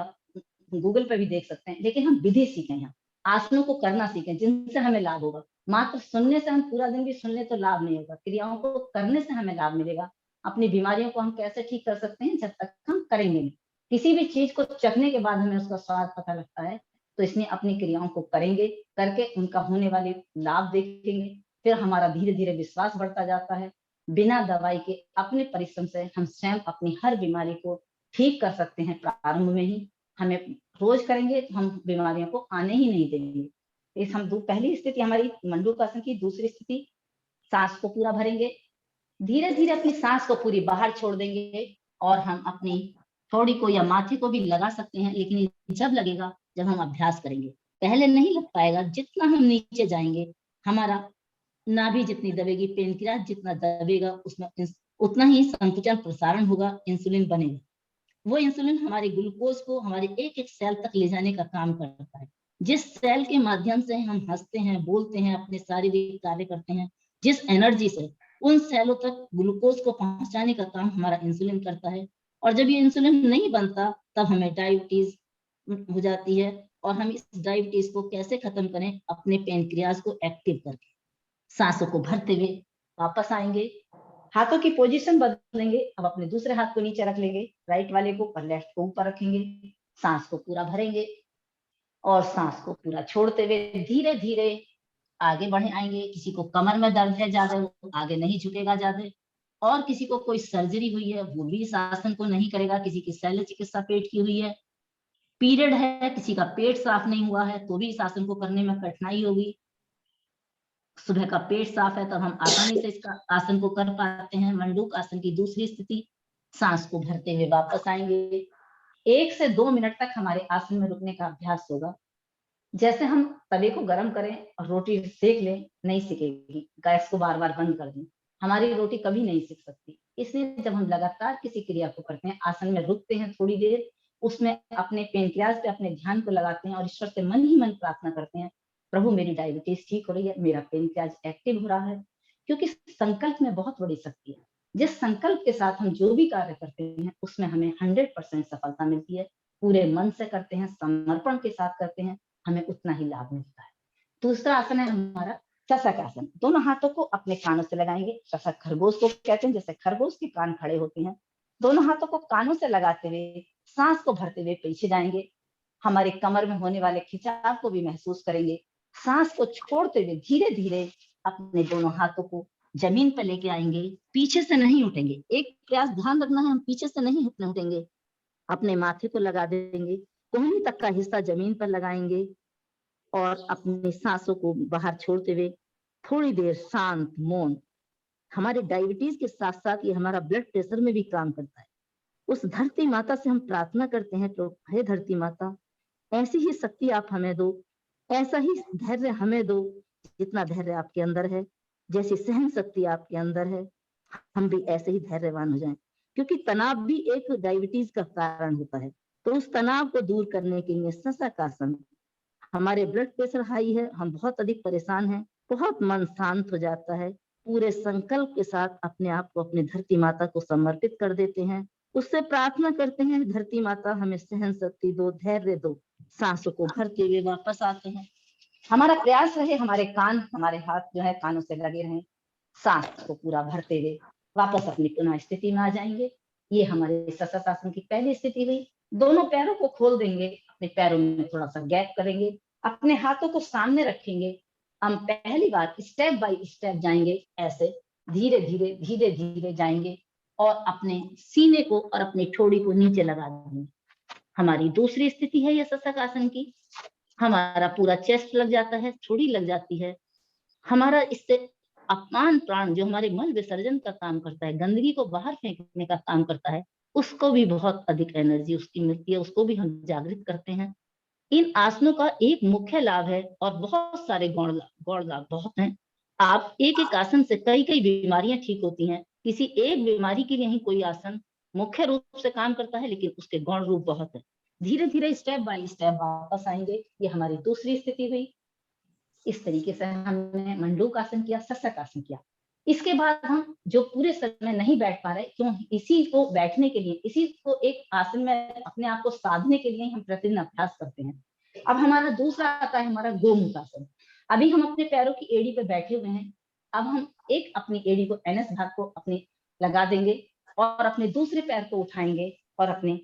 गूगल पे भी देख सकते हैं, लेकिन हम विधि सीखें, यहाँ आसनों को करना सीखें जिनसे हमें लाभ होगा। मात्र सुनने से हम पूरा दिन भी सुन ले तो लाभ नहीं होगा, क्रियाओं को करने से हमें लाभ मिलेगा। अपनी बीमारियों को हम कैसे ठीक कर सकते हैं जब तक हम करेंगे नहीं। किसी भी चीज को चखने के बाद हमें उसका स्वाद पता लगता है, तो इसमें अपनी क्रियाओं को करेंगे, करके उनका होने वाले लाभ देखेंगे, फिर हमारा धीरे धीरे विश्वास बढ़ता जाता है। बिना दवाई के अपने परिश्रम से हम स्वयं अपनी हर बीमारी को ठीक कर सकते हैं। प्रारंभ में ही हमें रोज करेंगे तो हम बीमारियों को आने ही नहीं देंगे। इस हम पहली स्थिति हमारी मंडूक आसन की। दूसरी स्थिति, सांस को पूरा भरेंगे, धीरे धीरे अपनी सांस को पूरी बाहर छोड़ देंगे और हम अपनी थोड़ी को या माथे को भी लगा सकते हैं, लेकिन जब लगेगा जब हम अभ्यास करेंगे, पहले नहीं लग पाएगा। जितना हम नीचे जाएंगे हमारा नाभि जितनी दबेगी, पेनक्रियास जितना दबेगा, उसमें उतना ही संकुचन प्रसारण होगा, इंसुलिन बनेगा। वो इंसुलिन हमारे ग्लूकोज को हमारे एक एक सेल तक ले जाने का काम करता है। जिस सेल के माध्यम से हम हंसते हैं, बोलते हैं, अपने शारीरिक कार्य करते हैं, जिस एनर्जी से उन सेलों तक ग्लूकोज को पहुंचाने का काम हमारा इंसुलिन करता है। और जब ये इंसुलिन नहीं बनता तब हमें डायबिटीज हो जाती है। और हम इस डायबिटीज को कैसे खत्म करें? अपने पेनक्रियाज को एक्टिव करके। सांसों को भरते हुए वापस आएंगे, हाथों की पोजीशन बदलेंगे। अब अपने दूसरे हाथ को नीचे रख लेंगे, राइट वाले को, और लेफ्ट को ऊपर रखेंगे। सांस को पूरा भरेंगे और सांस को पूरा छोड़ते हुए धीरे धीरे आगे बढ़े आएंगे। किसी को कमर में दर्द है ज्यादा, वो आगे नहीं झुकेगा ज्यादा, और किसी को कोई सर्जरी हुई है वो भी इस आसन को नहीं करेगा। किसी की शल्य चिकित्सा पेट की हुई है, पीरियड है, किसी का पेट साफ नहीं हुआ है, तो भी इस आसन को करने में कठिनाई होगी। सुबह का पेट साफ है तब हम आसानी से इसका आसन को कर पाते हैं। मंडूक आसन की दूसरी स्थिति, सांस को भरते हुए वापस आएंगे। 1 से 2 मिनट तक हमारे आसन में रुकने का अभ्यास होगा। जैसे हम तवे को गर्म करें और रोटी सेक लें, नहीं सिकेगी। गैस को बार बार बंद कर दें, हमारी रोटी कभी नहीं सिक सकती। इसलिए जब हम लगातार किसी क्रिया को करते हैं, आसन में रुकते हैं थोड़ी देर, उसमें अपने पेनक्रियाज पे अपने ध्यान को लगाते हैं और ईश्वर से मन ही मन प्रार्थना करते हैं, प्रभु मेरी डायबिटीज ठीक हो रही है, मेरा पेनक्रियाज एक्टिव हो रहा है। क्योंकि संकल्प में बहुत बड़ी शक्ति है। जिस संकल्प के साथ हम जो भी कार्य करते हैं उसमें हमें 100% सफलता मिलती है। पूरे मन से करते हैं, समर्पण के साथ करते हैं, हमें उतना ही लाभ मिलता है। दूसरा आसन है हमारा सशक आसन। दोनों हाथों को अपने कानों से लगाएंगे। सशक खरगोश को कहते हैं, जैसे खरगोश के कान खड़े होते हैं। दोनों हाथों को कानों से लगाते हुए सांस को भरते हुए पीछे जाएंगे। हमारे कमर में होने वाले खिंचाव को भी महसूस करेंगे। सांस को छोड़ते हुए धीरे धीरे अपने दोनों हाथों को जमीन पर लेके आएंगे। पीछे से नहीं उठेंगे। एक प्रयास ध्यान रखना है, हम पीछे से नहीं उठेंगे। अपने माथे को लगा देंगे, कोहनी तक का हिस्सा जमीन पर लगाएंगे और अपनी सांसों को बाहर छोड़ते हुए थोड़ी देर शांत मौन। हमारे डायबिटीज के साथ साथ ये हमारा ब्लड प्रेशर में भी काम करता है। उस धरती माता से हम प्रार्थना करते हैं, तो हे धरती माता, ऐसी ही शक्ति आप हमें दो, ऐसा ही धैर्य हमें दो जितना धैर्य आपके अंदर है, जैसी सहन शक्ति आपके अंदर है, हम भी ऐसे ही धैर्यवान हो जाएं। क्योंकि तनाव भी एक डायबिटीज का कारण होता है। तो उस तनाव को दूर करने के लिए सशक आसन। हमारे ब्लड प्रेशर हाई है, हम बहुत अधिक परेशान हैं, बहुत मन शांत हो जाता है। पूरे संकल्प के साथ अपने आप को अपनी धरती माता को समर्पित कर देते हैं। उससे प्रार्थना करते हैं, धरती माता हमें सहन शक्ति दो, धैर्य दो। सांसों को भरते हुए वापस आते हैं। हमारा प्रयास रहे हमारे कान, हमारे हाथ जो है कानों से लगे रहें। सांस को पूरा भरते हुए वापस अपनी पुनः स्थिति में आ जाएंगे। ये हमारे सशक आसन की पहली स्थिति हुई। दोनों पैरों को खोल देंगे, अपने पैरों में थोड़ा सा गैप करेंगे, अपने हाथों को सामने रखेंगे। हम पहली बार स्टेप बाय स्टेप जाएंगे, ऐसे धीरे धीरे जाएंगे और अपने सीने को और अपनी ठोड़ी को नीचे लगा देंगे। हमारी दूसरी स्थिति है ये सशक आसन की। हमारा पूरा चेस्ट लग जाता है, ठोड़ी लग जाती है। हमारा इससे अपान प्राण जो हमारे मल विसर्जन का काम करता है, गंदगी को बाहर फेंकने का काम करता है, उसको भी बहुत अधिक एनर्जी उसकी मिलती है, उसको भी हम जागृत करते हैं। इन आसनों का एक मुख्य लाभ है और बहुत सारे गौण लाभ बहुत हैं। आप एक एक आसन से कई कई बीमारियां ठीक होती हैं। किसी एक बीमारी के लिए ही कोई आसन मुख्य रूप से काम करता है, लेकिन उसके गौण रूप बहुत है। धीरे धीरे स्टेप बाय स्टेप वापस आएंगे। ये हमारी दूसरी स्थिति हुई। इस तरीके से हमने मंडूक आसन किया, सशक आसन किया। इसके बाद हम जो पूरे समय नहीं बैठ पा रहे, क्यों, इसी को बैठने के लिए, इसी को एक आसन में अपने आप को साधने के लिए हम प्रतिदिन अभ्यास करते हैं। अब हमारा दूसरा आता है हमारा गोमुख आसन। अभी हम अपने पैरों की एड़ी पे बैठे हुए हैं। अब हम एक अपनी एड़ी को, एनएस भाग को अपने लगा देंगे और अपने दूसरे पैर को उठाएंगे और अपने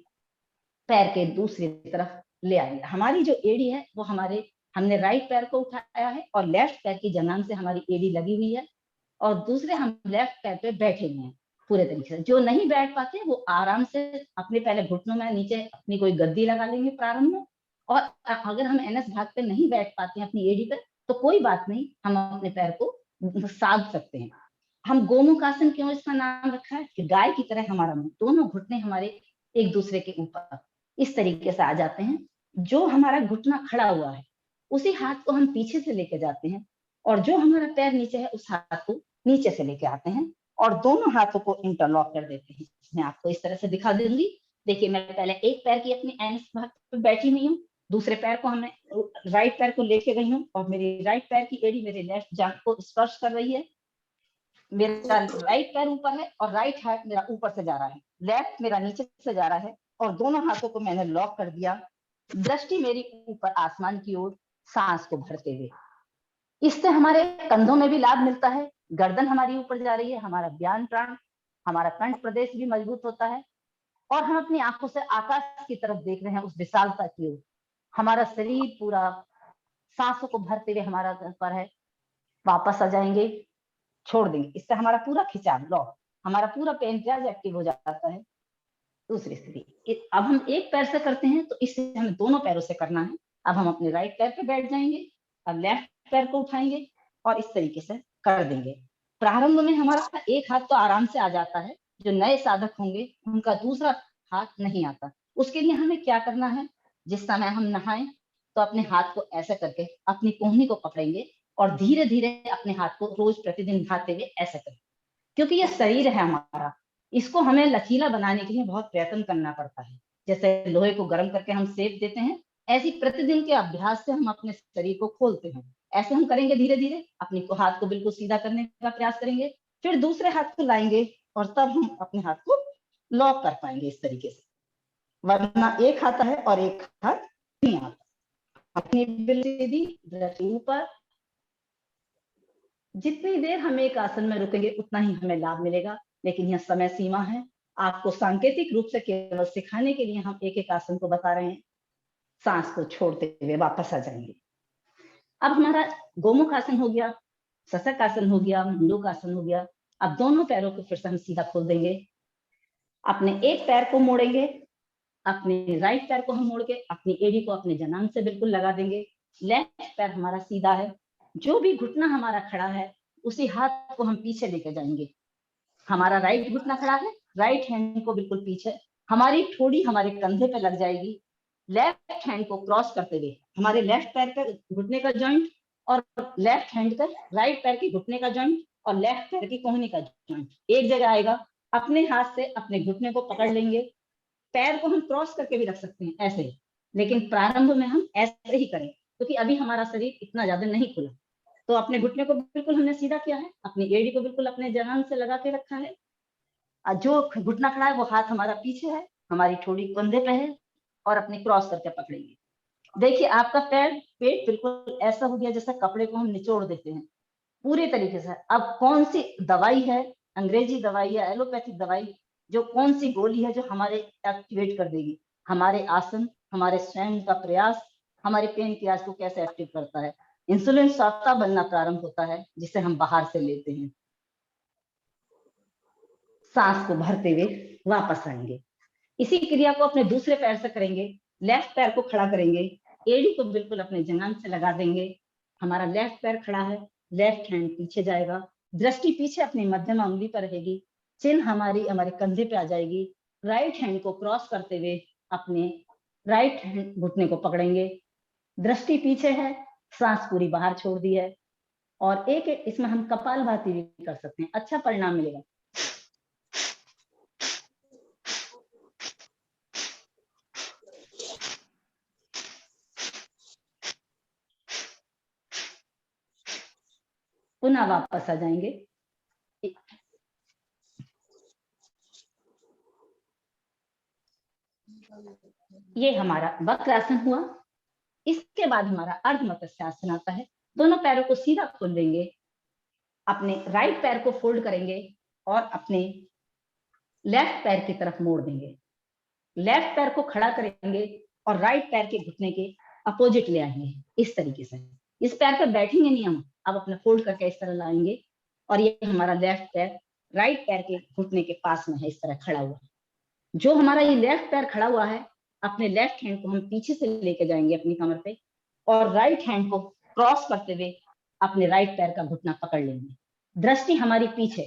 पैर के दूसरी तरफ ले आएंगे। हमारी जो एड़ी है वो हमने राइट पैर को उठाया है और लेफ्ट पैर की जनान से हमारी एड़ी लगी हुई है और दूसरे हम लेफ्ट पैर पे बैठे हुए हैं पूरे तरीके से। जो नहीं बैठ पाते वो आराम से अपने पहले घुटनों में नीचे अपनी कोई गद्दी लगा लेंगे प्रारंभ में। और अगर हम एनएस भाग पे नहीं बैठ पाते हैं अपनी एड़ी पे, तो कोई बात नहीं, हम अपने पैर को साध सकते हैं। हम गोमुख आसन क्यों इसका नाम रखा है कि गाय की तरह हमारा मुंह, दोनों घुटने हमारे एक दूसरे के ऊपर इस तरीके से आ जाते हैं। जो हमारा घुटना खड़ा हुआ है उसी हाथ को हम पीछे से लेके जाते हैं और जो हमारा पैर नीचे है उस हाथ को नीचे से लेके आते हैं और दोनों हाथों को इंटरलॉक कर देते हैं। मैं आपको इस तरह से दिखा दूंगी। देखिए, मैं पहले एक पैर की अपनी एनएस भाग पे बैठी हुई हूँ, दूसरे पैर को हमने राइट पैर को लेके गई हूँ और मेरी राइट पैर की एड़ी मेरे लेफ्ट जांघ को स्पर्श कर रही है। मेरा राइट पैर ऊपर है और राइट हाथ मेरा ऊपर से जा रहा है, लेफ्ट मेरा नीचे से जा रहा है और दोनों हाथों को मैंने लॉक कर दिया। दृष्टि मेरी ऊपर आसमान की ओर, सांस को भरते हुए। इससे हमारे कंधों में भी लाभ मिलता है, गर्दन हमारी ऊपर जा रही है, हमारा ज्ञान प्राण, हमारा कंठ प्रदेश भी मजबूत होता है और हम अपनी आंखों से आकाश की तरफ देख रहे हैं, उस विशालता की ओर। हमारा शरीर पूरा सांसों को भरते हुए हमारा पर है। वापस आ जाएंगे, छोड़ देंगे। इससे हमारा पूरा खिंचाव लॉक, हमारा पूरा पेनक्रियाज एक्टिव हो जाता है। दूसरी स्थिति, अब हम एक पैर से करते हैं तो इससे हमें दोनों पैरों से करना है। अब हम अपने राइट पैर पे बैठ जाएंगे, अब लेफ्ट पैर को उठाएंगे और इस तरीके से कर देंगे। प्रारंभ में हमारा एक हाथ तो आराम से आ जाता है, जो नए साधक होंगे उनका दूसरा हाथ नहीं आता। उसके लिए हमें क्या करना है, जिस समय हम नहाएं तो अपने हाथ को ऐसे करके अपनी कोहनी को पकड़ेंगे और धीरे धीरे अपने हाथ को रोज प्रतिदिन नहाते हुए ऐसे करें। क्योंकि ये शरीर है हमारा, इसको हमें लचीला बनाने के लिए बहुत प्रयत्न करना पड़ता है। जैसे लोहे को गर्म करके हम सेक देते हैं, ऐसी प्रतिदिन के अभ्यास से हम अपने शरीर को खोलते हैं। ऐसे हम करेंगे, धीरे धीरे अपने को हाथ को बिल्कुल सीधा करने का प्रयास करेंगे, फिर दूसरे हाथ को लाएंगे और तब हम अपने हाथ को लॉक कर पाएंगे इस तरीके से। वरना एक हाथ है और एक हाथ नहीं आता। अपनी ऊपर जितनी देर हम एक आसन में रुकेंगे उतना ही हमें लाभ मिलेगा, लेकिन यह समय सीमा है। आपको सांकेतिक रूप से केवल सिखाने के लिए हम एक एक आसन को बता रहे हैं। सांस को छोड़ते हुए वापस आ जाएंगे। अब हमारा गोमुख आसन हो गया, सशक आसन हो गया, मंडूक आसन हो गया। अब दोनों पैरों को फिर से हम सीधा खोल देंगे। अपने एक पैर को मोड़ेंगे, अपने राइट पैर को हम मोड़ के अपनी एड़ी को अपने जनान से बिल्कुल लगा देंगे। लेफ्ट पैर हमारा सीधा है, जो भी घुटना हमारा खड़ा है उसी हाथ को हम पीछे लेके जाएंगे। हमारा राइट घुटना खड़ा है, राइट हैंड को बिल्कुल पीछे, हमारी ठोड़ी हमारे कंधे पे लग जाएगी। लेफ्ट हैंड को क्रॉस करते हुए हमारे लेफ्ट पैर का घुटने का जॉइंट और लेफ्ट हैंड का राइट पैर के घुटने का जॉइंट और लेफ्ट पैर की कोहनी का जॉइंट एक जगह आएगा। अपने हाथ से अपने घुटने को पकड़ लेंगे। पैर को हम क्रॉस करके भी रख सकते हैं ऐसे ही, लेकिन प्रारंभ में हम ऐसे ही करें क्योंकि अभी हमारा शरीर इतना ज्यादा नहीं खुला। तो अपने घुटने को बिल्कुल हमने सीधा किया है, अपनी एड़ी को बिल्कुल अपने जनान से लगा के रखा है। जो घुटना खड़ा है वो हाथ हमारा पीछे है, हमारी ठोड़ी कंधे पे है और अपने क्रॉस करके पकड़ेंगे। देखिए आपका पैर पेट बिल्कुल ऐसा हो गया जैसे कपड़े को हम निचोड़ देते हैं पूरे तरीके से। अब कौन सी दवाई है, अंग्रेजी दवाई या एलोपैथिक दवाई, जो कौन सी गोली है जो हमारे एक्टिवेट कर देगी? हमारे आसन, हमारे स्वयं का प्रयास हमारे पेनक्रियाज को कैसे एक्टिव करता है? इंसुलिन स्वायत्ता बनना प्रारंभ होता है जिसे हम बाहर से लेते हैं। सांस को भरते हुए वापस आएंगे। इसी क्रिया को अपने दूसरे पैर से करेंगे। लेफ्ट पैर को खड़ा करेंगे, एड़ी को बिल्कुल अपने जंघान से लगा देंगे। हमारा लेफ्ट पैर खड़ा है, लेफ्ट हैंड पीछे जाएगा, दृष्टि पीछे अपनी मध्यमा उंगली पर रहेगी, चिन्ह हमारे कंधे पे आ जाएगी। राइट हैंड को क्रॉस करते हुए अपने राइट हैंड घुटने को पकड़ेंगे। दृष्टि पीछे है, सांस पूरी बाहर छोड़ दी है। और एक इसमें हम कपालभाति भी कर सकते हैं, अच्छा परिणाम मिलेगा। पुनः वापस आ जाएंगे। ये हमारा वक्रासन हुआ। इसके बाद हमारा अर्ध मत्स्यासन आता है। दोनों पैरों को सीधा खोल देंगे, अपने राइट पैर को फोल्ड करेंगे और अपने लेफ्ट पैर की तरफ मोड़ देंगे। लेफ्ट पैर को खड़ा करेंगे और राइट पैर के घुटने के अपोजिट ले आएंगे इस तरीके से। इस पैर पर बैठेंगे नहीं हम, अब अपने फोल्ड करके इस तरह लाएंगे और ये हमारा लेफ्ट पैर राइट पैर के घुटने के पास में है, इस तरह खड़ा हुआ। जो हमारा ये लेफ्ट पैर खड़ा हुआ है, अपने लेफ्ट हैंड को हम पीछे से लेके जाएंगे अपनी कमर पे और राइट हैंड को क्रॉस करते हुए अपने राइट पैर का घुटना पकड़ लेंगे। दृष्टि हमारी पीछे।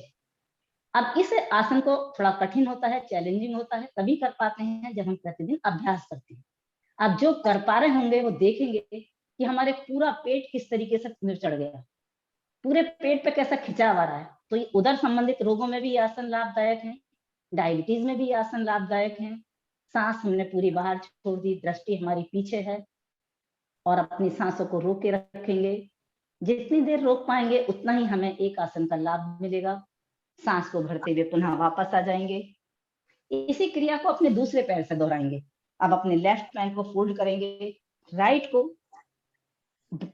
अब इस आसन को थोड़ा कठिन होता है, चैलेंजिंग होता है, तभी कर पाते हैं जब हम प्रतिदिन अभ्यास करते हैं। अब जो कर पा रहे होंगे वो देखेंगे कि हमारे पूरा पेट किस तरीके से चढ़ गया, पूरे पेट पे कैसा खिंचाव आ रहा है। तो ये उदर संबंधित रोगों में भी ये आसन लाभदायक है, डायबिटीज में भी ये आसन लाभदायक है। सांस हमने पूरी बाहर छोड़ दी, दृष्टि हमारी पीछे है और अपनी सांसों को रोक के रखेंगे। जितनी देर रोक पाएंगे उतना ही हमें एक आसन का लाभ मिलेगा। सांस को भरते हुए पुनः वापस आ जाएंगे। इसी क्रिया को अपने दूसरे पैर से दोहराएंगे। अब अपने लेफ्ट पैर को फोल्ड करेंगे, राइट को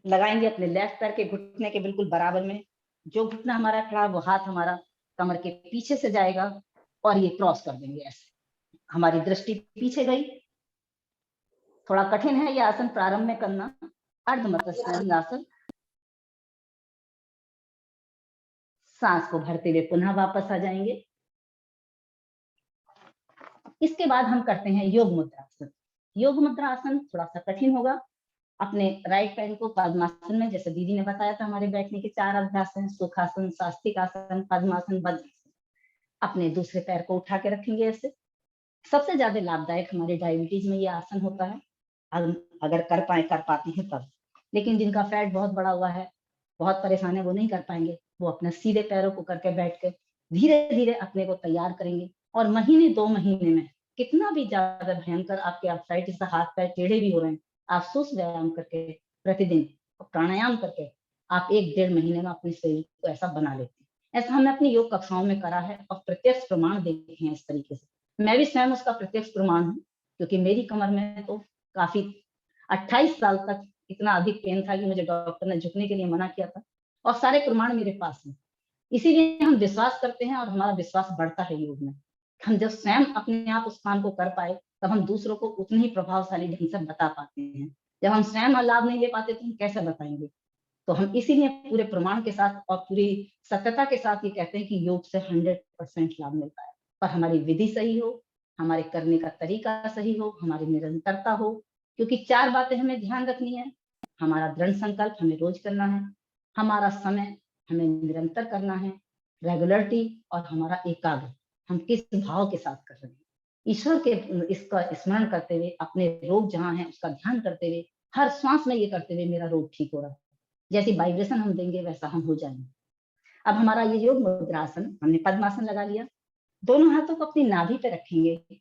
लगाएंगे अपने लेफ्ट पैर के घुटने के बिल्कुल बराबर में। जो घुटना हमारा खड़ा वो हाथ हमारा कमर के पीछे से जाएगा और ये क्रॉस कर देंगे ऐसे। हमारी दृष्टि पीछे गई। थोड़ा कठिन है यह आसन प्रारंभ में करना। अर्ध मत्स्यासन आसन। सांस को भरते हुए पुनः वापस आ जाएंगे। इसके बाद हम करते हैं योग मुद्रा आसन। योग मुद्रा आसन थोड़ा सा कठिन होगा। अपने राइट पैर को पद्मासन में, जैसे दीदी ने बताया था, हमारे बैठने के 4 अभ्यास हैं, सुखासन, साष्टिक आसन, पद्मासन, वज्रासन। अपने दूसरे पैर को उठा के रखेंगे ऐसे। सबसे ज्यादा लाभदायक हमारे डायबिटीज में ये आसन होता है, अगर कर पाते हैं तब। लेकिन जिनका फैट बहुत बड़ा हुआ है, बहुत परेशान है, वो नहीं कर पाएंगे। वो अपने सीधे पैरों को करके बैठ के धीरे धीरे अपने को तैयार करेंगे और महीने 2 महीने में कितना भी ज्यादा भयंकर आपके आर्थराइटिस से हाथ पैर टेढ़े भी हो रहे हैं, आप सुस्त व्यायाम करके प्रतिदिन प्राणायाम करके आप 1-1.5 महीने में अपने शरीर को ऐसा बना लेते हैं। ऐसा हमने अपनी योग कक्षाओं में करा है और प्रत्यक्ष प्रमाण देखे हैं इस तरीके से। मैं भी स्वयं उसका प्रत्यक्ष प्रमाण हूँ, क्योंकि मेरी कमर में तो काफी 28 साल तक इतना अधिक पेन था कि मुझे डॉक्टर ने झुकने के लिए मना किया था। और सारे प्रमाण मेरे पास हैं। इसीलिए हम विश्वास करते हैं और हमारा विश्वास बढ़ता है योग में। हम जब स्वयं अपने आप उस काम को कर पाए तब हम दूसरों को उतने ही प्रभावशाली ढंग से बता पाते हैं। जब हम स्वयं लाभ नहीं ले पाते तो हम कैसे बताएंगे। तो हम इसीलिए पूरे प्रमाण के साथ और पूरी सत्यता के साथ ये कहते हैं कि योग से 100% लाभ मिलता है, पर हमारी विधि सही हो, हमारे करने का तरीका सही हो, हमारी निरंतरता हो। क्योंकि 4 बातें हमें ध्यान रखनी है। हमारा दृढ़ संकल्प हमें रोज करना है, हमारा समय हमें निरंतर करना है, रेगुलरिटी और हमारा एकाग्र, हम किस भाव के साथ कर रहे हैं। ईश्वर के इसका स्मरण करते हुए, अपने रोग जहाँ है उसका ध्यान करते हुए, हर श्वास में ये करते हुए मेरा रोग ठीक हो रहा है, जैसी वाइब्रेशन हम देंगे वैसा हम हो जाएंगे। अब हमारा ये योग मुद्रासन, हमने पद्मासन लगा लिया, दोनों हाथों को अपनी नाभि पे रखेंगे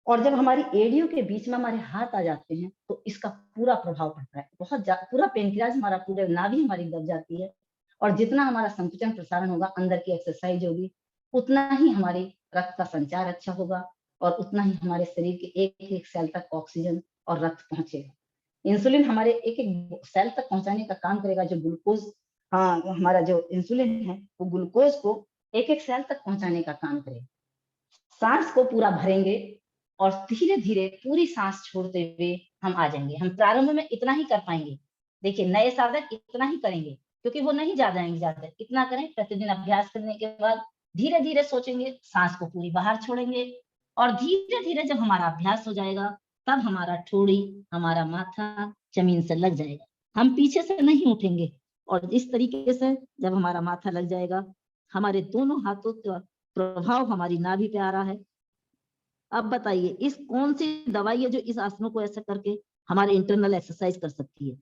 और जब हमारी एड़ियों के बीच में हमारे हाथ आ जाते हैं तो इसका पूरा प्रभाव पड़ता है। बहुत पूरा पेनक्रियाज हमारा, पूरे नाभि हमारी दब जाती है और जितना हमारा संकुचन प्रसारण होगा, अंदर की एक्सरसाइज होगी, उतना ही हमारी रक्त का संचार अच्छा होगा और उतना ही हमारे शरीर के एक एक सेल तक ऑक्सीजन और रक्त पहुंचेगा। इंसुलिन हमारे एक एक सेल तक पहुंचाने का काम करेगा। जो ग्लूकोज, हमारा जो इंसुलिन है वो ग्लूकोज को एक एक सेल तक पहुंचाने का काम करेगा। सांस को पूरा भरेंगे और धीरे धीरे पूरी सांस छोड़ते हुए हम आ जाएंगे। हम प्रारंभ में इतना ही कर पाएंगे। देखिए, नए साधक इतना ही करेंगे क्योंकि वो नहीं जा जाएंगे ज्यादा। इतना करें, प्रतिदिन अभ्यास करने के बाद धीरे धीरे सोचेंगे, सांस को पूरी बाहर छोड़ेंगे और धीरे धीरे जब हमारा अभ्यास हो जाएगा तब हमारा ठोड़ी, हमारा माथा जमीन से लग जाएगा। हम पीछे से नहीं उठेंगे और इस तरीके से जब हमारा माथा लग जाएगा, हमारे दोनों हाथों का प्रभाव हमारी नाभि पे आ रहा है। अब बताइए, इस कौन सी दवाई है जो इस आसनों को ऐसा करके हमारे इंटरनल एक्सरसाइज कर सकती है?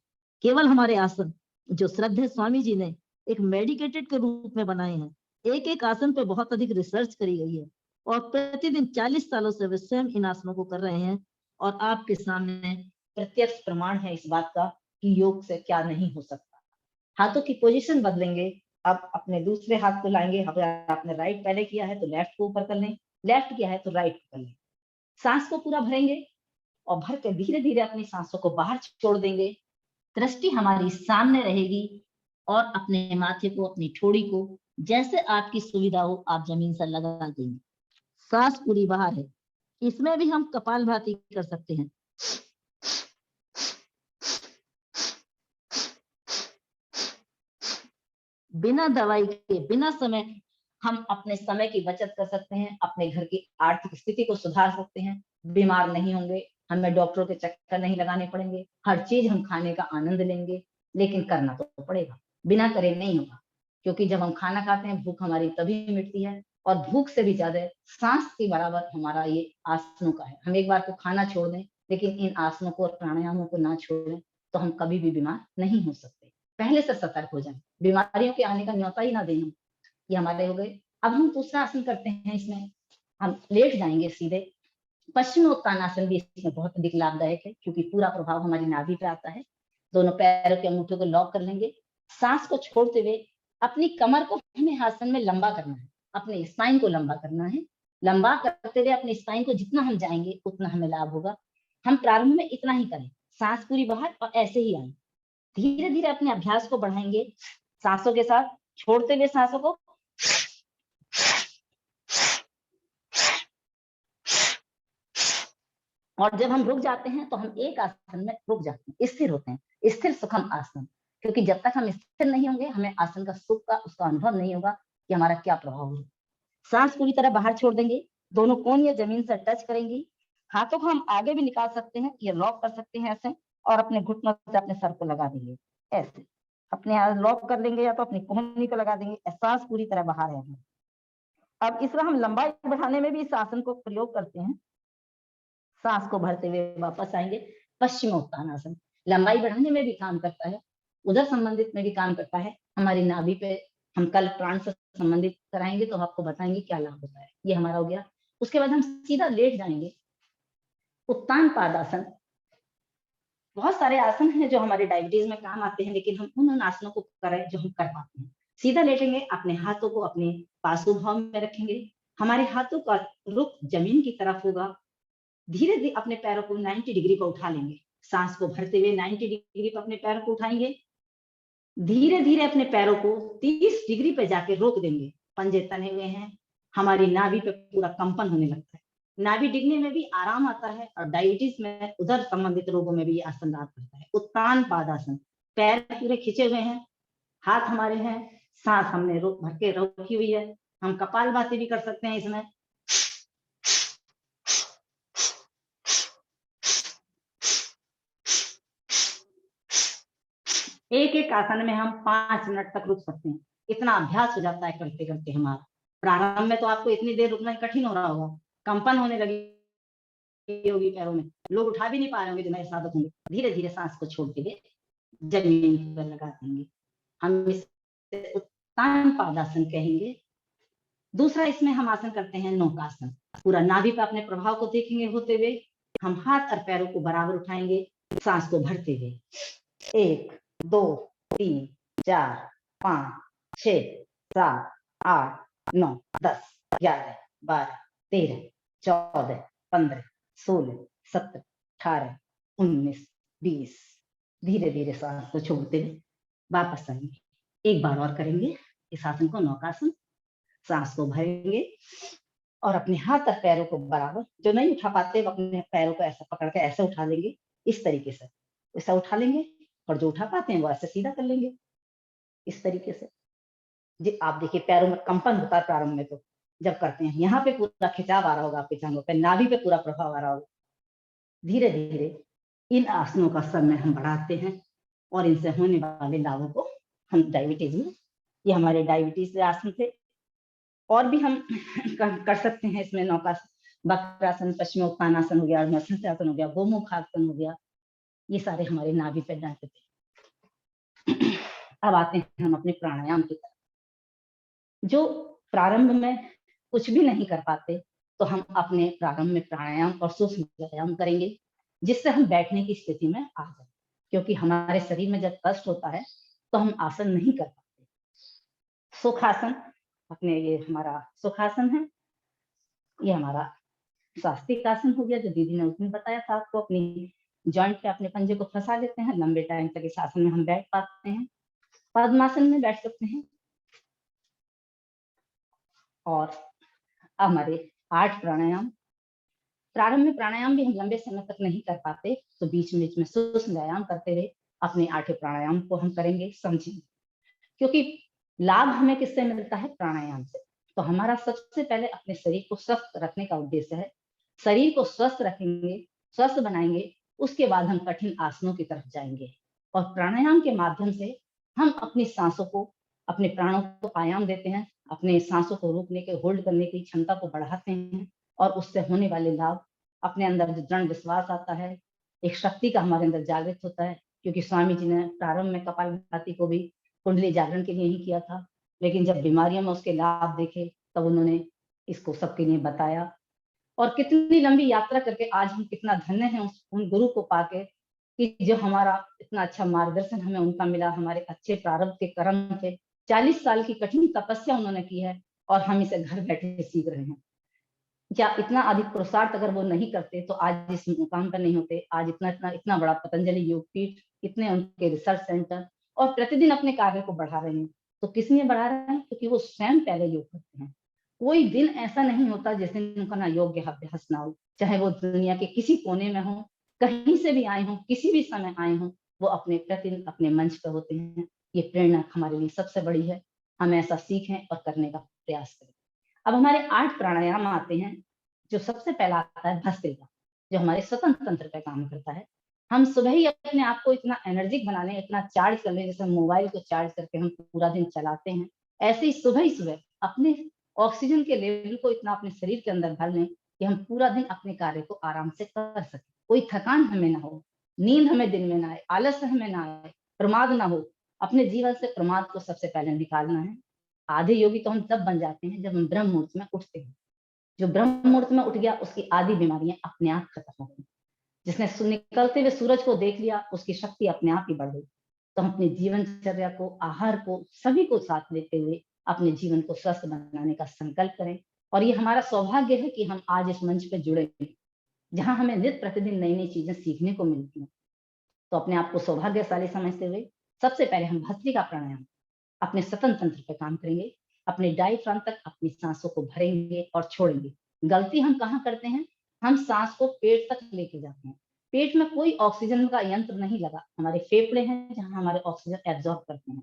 केवल हमारे आसन जो श्रद्धेय स्वामी जी ने एक मेडिकेटेड के रूप में बनाए हैं। एक एक आसन पे बहुत अधिक रिसर्च करी गई है और प्रतिदिन 40 सालों से वे स्वयं इन आसनों को कर रहे हैं और आपके सामने प्रत्यक्ष प्रमाण है इस बात का कि योग से क्या नहीं हो सकता। हाथों की पोजीशन बदलेंगे। अब अपने दूसरे हाथ को लाएंगे। आपने राइट पहले किया है तो लेफ्ट को ऊपर कर लें, लेफ्ट किया है तो राइट को कर लें। सांस को पूरा भरेंगे और भर के धीरे धीरे अपनी सांसों को बाहर छोड़ देंगे। दृष्टि हमारी सामने रहेगी और अपने माथे को, अपनी ठोड़ी को जैसे आपकी सुविधा हो आप जमीन से लगा देंगे। सांस पूरी बाहर है। इसमें भी हम कपालभाति कर सकते हैं। बिना दवाई के, बिना समय, हम अपने समय की बचत कर सकते हैं, अपने घर की आर्थिक स्थिति को सुधार सकते हैं, बीमार नहीं होंगे, हमें डॉक्टरों के चक्कर नहीं लगाने पड़ेंगे, हर चीज हम खाने का आनंद लेंगे। लेकिन करना तो पड़ेगा, बिना करे नहीं होगा। क्योंकि जब हम खाना खाते हैं भूख हमारी तभी मिटती है और भूख से भी ज्यादा सांस के बराबर हमारा ये आसनों का है। हम एक बार को खाना छोड़ दें लेकिन इन आसनों को और प्राणायामों को ना छोड़ें तो हम कभी भी बीमार नहीं हो सकते। पहले से सतर्क हो जाए, बीमारियों के आने का न्योता ही ना देना। ये हमारे हो गए। अब हम दूसरा आसन करते हैं। इसमें हम लेट जाएंगे सीधे। पश्चिमोत्तानासन भी इसमें बहुत अधिक लाभदायक है क्योंकि पूरा प्रभाव हमारी नाभि पे आता है। दोनों पैरों के अंगूठों को लॉक कर लेंगे। सांस को छोड़ते हुए अपनी कमर को हमें आसन में लंबा करना है, अपने स्पाइन को लंबा करना है। लंबा करते हुए अपने स्पाइन को जितना हम जाएंगे उतना हमें लाभ होगा। हम प्रारंभ में इतना ही करें, सांस पूरी बाहर और ऐसे ही आए। धीरे धीरे अपने अभ्यास को बढ़ाएंगे, सांसों के साथ छोड़ते हुए सांसों को और जब हम रुक जाते हैं तो हम एक आसन में रुक जाते हैं, स्थिर होते हैं, स्थिर सुखम आसन। क्योंकि जब तक हम स्थिर नहीं होंगे हमें आसन का सुख का उसका अनुभव नहीं होगा कि हमारा क्या प्रभाव है। सांस पूरी तरह बाहर छोड़ देंगे, दोनों कोन या जमीन से टच करेंगी। हाथों को हम आगे भी निकाल सकते हैं, ये लॉक कर सकते हैं ऐसे और अपने घुटनों से अपने सर को लगा देंगे ऐसे। अपने हाथ लॉक कर लेंगे या तो अपनी कोहनी को लगा देंगे। सांस पूरी तरह बाहर है। अब इसमें हम लंबाई बढ़ाने में भी इस आसन को प्रयोग करते हैं। सांस को भरते हुए वापस आएंगे। पश्चिमोत्तानासन लंबाई बढ़ाने में भी काम करता है, उधर संबंधित में भी काम करता है। हमारी नाभि पे हम कल प्राण से संबंधित कराएंगे तो आपको बताएंगे क्या लाभ होता है। ये हमारा हो गया। उसके बाद हम सीधा लेट जाएंगे। उत्तान पादासन, बहुत सारे आसन हैं जो हमारे डायबिटीज में काम आते हैं लेकिन हम उन आसनों को करें जो हम कर पाते हैं। सीधा लेटेंगे, अपने हाथों को अपने पार्श्व में रखेंगे। हमारे हाथों का रुख जमीन की तरफ होगा। धीरे धीरे अपने पैरों को 90 डिग्री पर उठा लेंगे। सांस को भरते हुए 90 डिग्री पर अपने पैरों को उठाएंगे। धीरे धीरे अपने पैरों को 30 डिग्री पे जाके रोक देंगे। पंजे तने हुए हैं, हमारी नाभि पे पूरा कंपन होने लगता है। नाभि डिगने में भी आराम आता है और डायबिटीज में, उधर संबंधित रोगों में भी ये आसन लाभ करता है। उत्तान पादासन, पैर पूरे खिंचे हुए हैं, हाथ हमारे हैं, सांस हमने रोक भर के रोकी हुई है। हम कपालभाति भी कर सकते हैं इसमें। एक एक आसन में हम 5 मिनट तक रुक सकते हैं। इतना अभ्यास हो जाता है करते करते हमारा। प्रारंभ में तो आपको इतनी देर रुकना कठिन हो रहा होगा, कंपन होने लगी होगी पैरों में, लोग उठा भी नहीं पा रहे होंगे जो नए साधक होंगे। धीरे धीरे सांस को छोड़ते हुए जमीन पर लगा देंगे। हम इसे उत्तान पादासन कहेंगे। दूसरा इसमें हम आसन करते हैं नौकासन। पूरा नाभि पर अपने प्रभाव को देखेंगे होते हुए हम हाथ और पैरों को बराबर उठाएंगे, सांस को भरते हुए। 1 2 3 4 5 6 7 8 9 10 11 12 13 14 15 16 17 18 19 20। धीरे धीरे सांस को छोड़ते हुए वापस आएंगे। एक बार और करेंगे इस आसन को, नौकासन। सांस को भरेंगे और अपने हाथ और पैरों को बराबर, जो नहीं उठा पाते वो अपने पैरों को ऐसा पकड़ के ऐसे उठा लेंगे, इस तरीके से ऐसा उठा लेंगे, और जो उठा पाते हैं वो ऐसे सीधा कर लेंगे इस तरीके से। जी आप देखिए पैरों में कंपन होता है प्रारंभ में, तो जब करते हैं यहाँ पे पूरा खिंचाव आ रहा होगा आपके टांगों पे, नाभि पे पूरा प्रभाव आ रहा होगा। धीरे धीरे इन आसनों का समय हम बढ़ाते हैं और इनसे होने वाले लाभों को हम डायबिटीज में, ये हमारे डायबिटीज के आसन थे। और भी हम कर सकते हैं इसमें नौकासन, वक्रासन, पश्चिमोत्तानासन हो गया, मत्स्यासन हो गया, गोमुखासन हो गया, ये सारे हमारे नाभि पे डालते थे। अब आते हैं हम अपने प्राणायाम की तरफ। जो प्रारंभ में कुछ भी नहीं कर पाते तो हम अपने प्रारंभ में प्राणायाम और सूक्ष्म व्यायाम करेंगे, जिससे हम बैठने की स्थिति में आ जाए। क्योंकि हमारे शरीर में जब कष्ट होता है तो हम आसन नहीं कर पाते। सुखासन, अपने ये हमारा सुखासन है, ये हमारा स्वास्तिक आसन हो गया जो दीदी ने उसमें बताया था आपको। अपनी जॉइंट पे अपने पंजे को फंसा लेते हैं, लंबे टाइम तक इस आसन में हम बैठ पाते हैं। पद्मासन में बैठ सकते हैं। और हमारे 8 प्राणायाम, प्रारंभ में प्राणायाम भी हम लंबे समय तक नहीं कर पाते तो बीच में सूक्ष्म व्यायाम करते हुए अपने 8 प्राणायाम को हम करेंगे, समझेंगे। क्योंकि लाभ हमें किससे मिलता है? प्राणायाम से। तो हमारा सबसे पहले अपने शरीर को स्वस्थ रखने का उद्देश्य है। शरीर को स्वस्थ रखेंगे, स्वस्थ बनाएंगे, उसके बाद हम कठिन आसनों की तरफ जाएंगे। और प्राणायाम के माध्यम से हम अपनी सांसों को, अपने प्राणों को आयाम देते हैं, अपने सांसों को रोकने के, होल्ड करने की क्षमता को बढ़ाते हैं। और उससे होने वाले लाभ, अपने अंदर जो दृढ़ विश्वास आता है, एक शक्ति का हमारे अंदर जागृत होता है। क्योंकि स्वामी जी ने प्रारंभ में कपालभाति को भी कुंडली जागरण के लिए ही किया था, लेकिन जब बीमारियों में उसके लाभ देखे तब उन्होंने इसको सबके लिए बताया। और कितनी लंबी यात्रा करके आज हम कितना धन्य हैं उन गुरु को पाके, कि जो हमारा इतना अच्छा मार्गदर्शन हमें उनका मिला, हमारे अच्छे प्रारब्ध के कर्म थे। 40 साल की कठिन तपस्या उन्होंने की है और हम इसे घर बैठे सीख रहे हैं। क्या इतना अधिक पुरुषार्थ अगर वो नहीं करते तो आज इस मुकाम पर नहीं होते। आज इतना बड़ा पतंजलि योगपीठ, इतने उनके रिसर्च सेंटर, और प्रतिदिन अपने कार्य को बढ़ा रहे हैं। तो किस लिए बढ़ा रहे हैं? क्योंकि वो स्वयं पहले योग करते हैं। कोई दिन ऐसा नहीं होता जिस दिन उनका ना योग्य अभ्यास ना हो, चाहे वो दुनिया के किसी कोने में हो, कहीं से भी आए हों, किसी भी समय आए हों, वो अपने प्रतिदिन अपने मंच पर होते हैं। ये प्रेरणा हमारे लिए सबसे बड़ी है। हम ऐसा सीखें और करने का प्रयास करें। अब हमारे 8 प्राणायाम आते हैं। जो सबसे पहला आता है भस्त्रिका, जो हमारे स्वतन तंत्र पे काम करता है। हम सुबह ही अपने आप को इतना एनर्जिक बना लें, इतना चार्ज कर लें, जैसे मोबाइल को चार्ज करके हम पूरा दिन चलाते हैं, ऐसे ही सुबह अपने ऑक्सीजन के लेवल को इतना अपने शरीर के अंदर भर लें कि हम पूरा दिन अपने कार्य को आराम से कर सकें। कोई थकान हमें ना हो, नींद हमें दिन में ना आए, आलस हमें ना आए, प्रमाद ना हो। अपने जीवन से प्रमाद को सबसे पहले निकालना है। आधे योगी तो हम तब बन जाते हैं जब हम ब्रह्म मुहूर्त में उठते हैं। जो ब्रह्म मुहूर्त में उठ गया उसकी आधी बीमारियां अपने आप खत्म हो गई। जिसने निकलते हुए सूरज को देख लिया उसकी शक्ति अपने आप ही बढ़ गई। तो हम अपने जीवनचर्या को, आहार को, सभी को साथ लेते हुए अपने जीवन को स्वस्थ बनाने का संकल्प करें। और ये हमारा सौभाग्य है कि हम आज इस मंच पर जुड़े हैं, जहां हमें नित्य प्रतिदिन नई नई चीजें सीखने को मिलती हैं। तो अपने आप को सौभाग्यशाली समझते हुए सबसे पहले हम भस्त्रिका प्राणायाम अपने सतन तंत्र पे काम करेंगे। अपने डायफ्राम तक अपनी सांसों को भरेंगे और छोड़ेंगे। गलती हम कहाँ करते हैं, हम सांस को पेट तक लेके जाते हैं। पेट में कोई ऑक्सीजन का यंत्र नहीं लगा, हमारे फेफड़े हैं जहाँ हमारे ऑक्सीजन एब्जॉर्ब करते हैं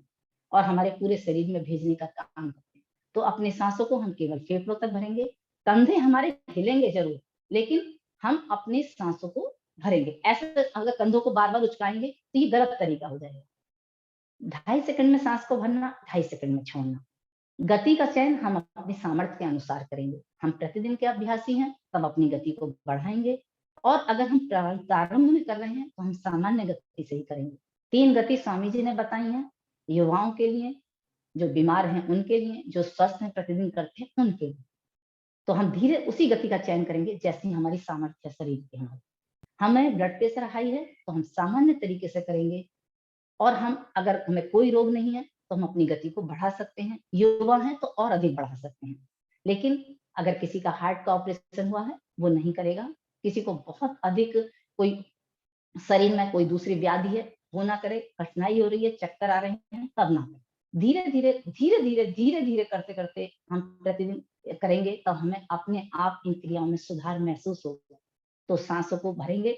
और हमारे पूरे शरीर में भेजने का काम करते हैं। तो अपनी सांसों को हम केवल फेफड़ों तक भरेंगे। कंधे हमारे हिलेंगे जरूर, लेकिन हम अपनी सांसों को भरेंगे। ऐसे अगर कंधों को बार बार उचकाएंगे तो ये गलत तरीका हो जाएगा। 2.5 सेकंड में सांस को भरना, 2.5 सेकंड में छोड़ना। गति का चयन हम अपनी सामर्थ्य के अनुसार करेंगे। हम प्रतिदिन के अभ्यासी हैं, तब अपनी गति को बढ़ाएंगे और अगर हम प्रारंभ में कर रहे हैं तो हम सामान्य गति से ही करेंगे। 3 गति स्वामी जी ने बताई हैं, युवाओं के लिए, जो बीमार हैं उनके लिए, जो स्वस्थ हैं प्रतिदिन करते हैं उनके लिए। तो हम धीरे उसी गति का चयन करेंगे जैसी हमारी सामर्थ्य शरीर की हमारी। हमें ब्लड प्रेशर हाई है तो हम सामान्य तरीके से करेंगे और हम अगर हमें कोई रोग नहीं है तो हम अपनी गति को बढ़ा सकते हैं। युवा हैं तो और अधिक बढ़ा सकते हैं। लेकिन अगर किसी का हार्ट का ऑपरेशन हुआ है वो नहीं करेगा, किसी को बहुत अधिक कोई शरीर में कोई दूसरी व्याधि है वो ना करे, कठिनाई हो रही है, चक्कर आ रहे हैं तब ना करे। धीरे धीरे धीरे धीरे धीरे धीरे करते करते हम प्रतिदिन करेंगे तब हमें अपने आप इन क्रियाओं में सुधार महसूस होगा। तो सांसों को भरेंगे,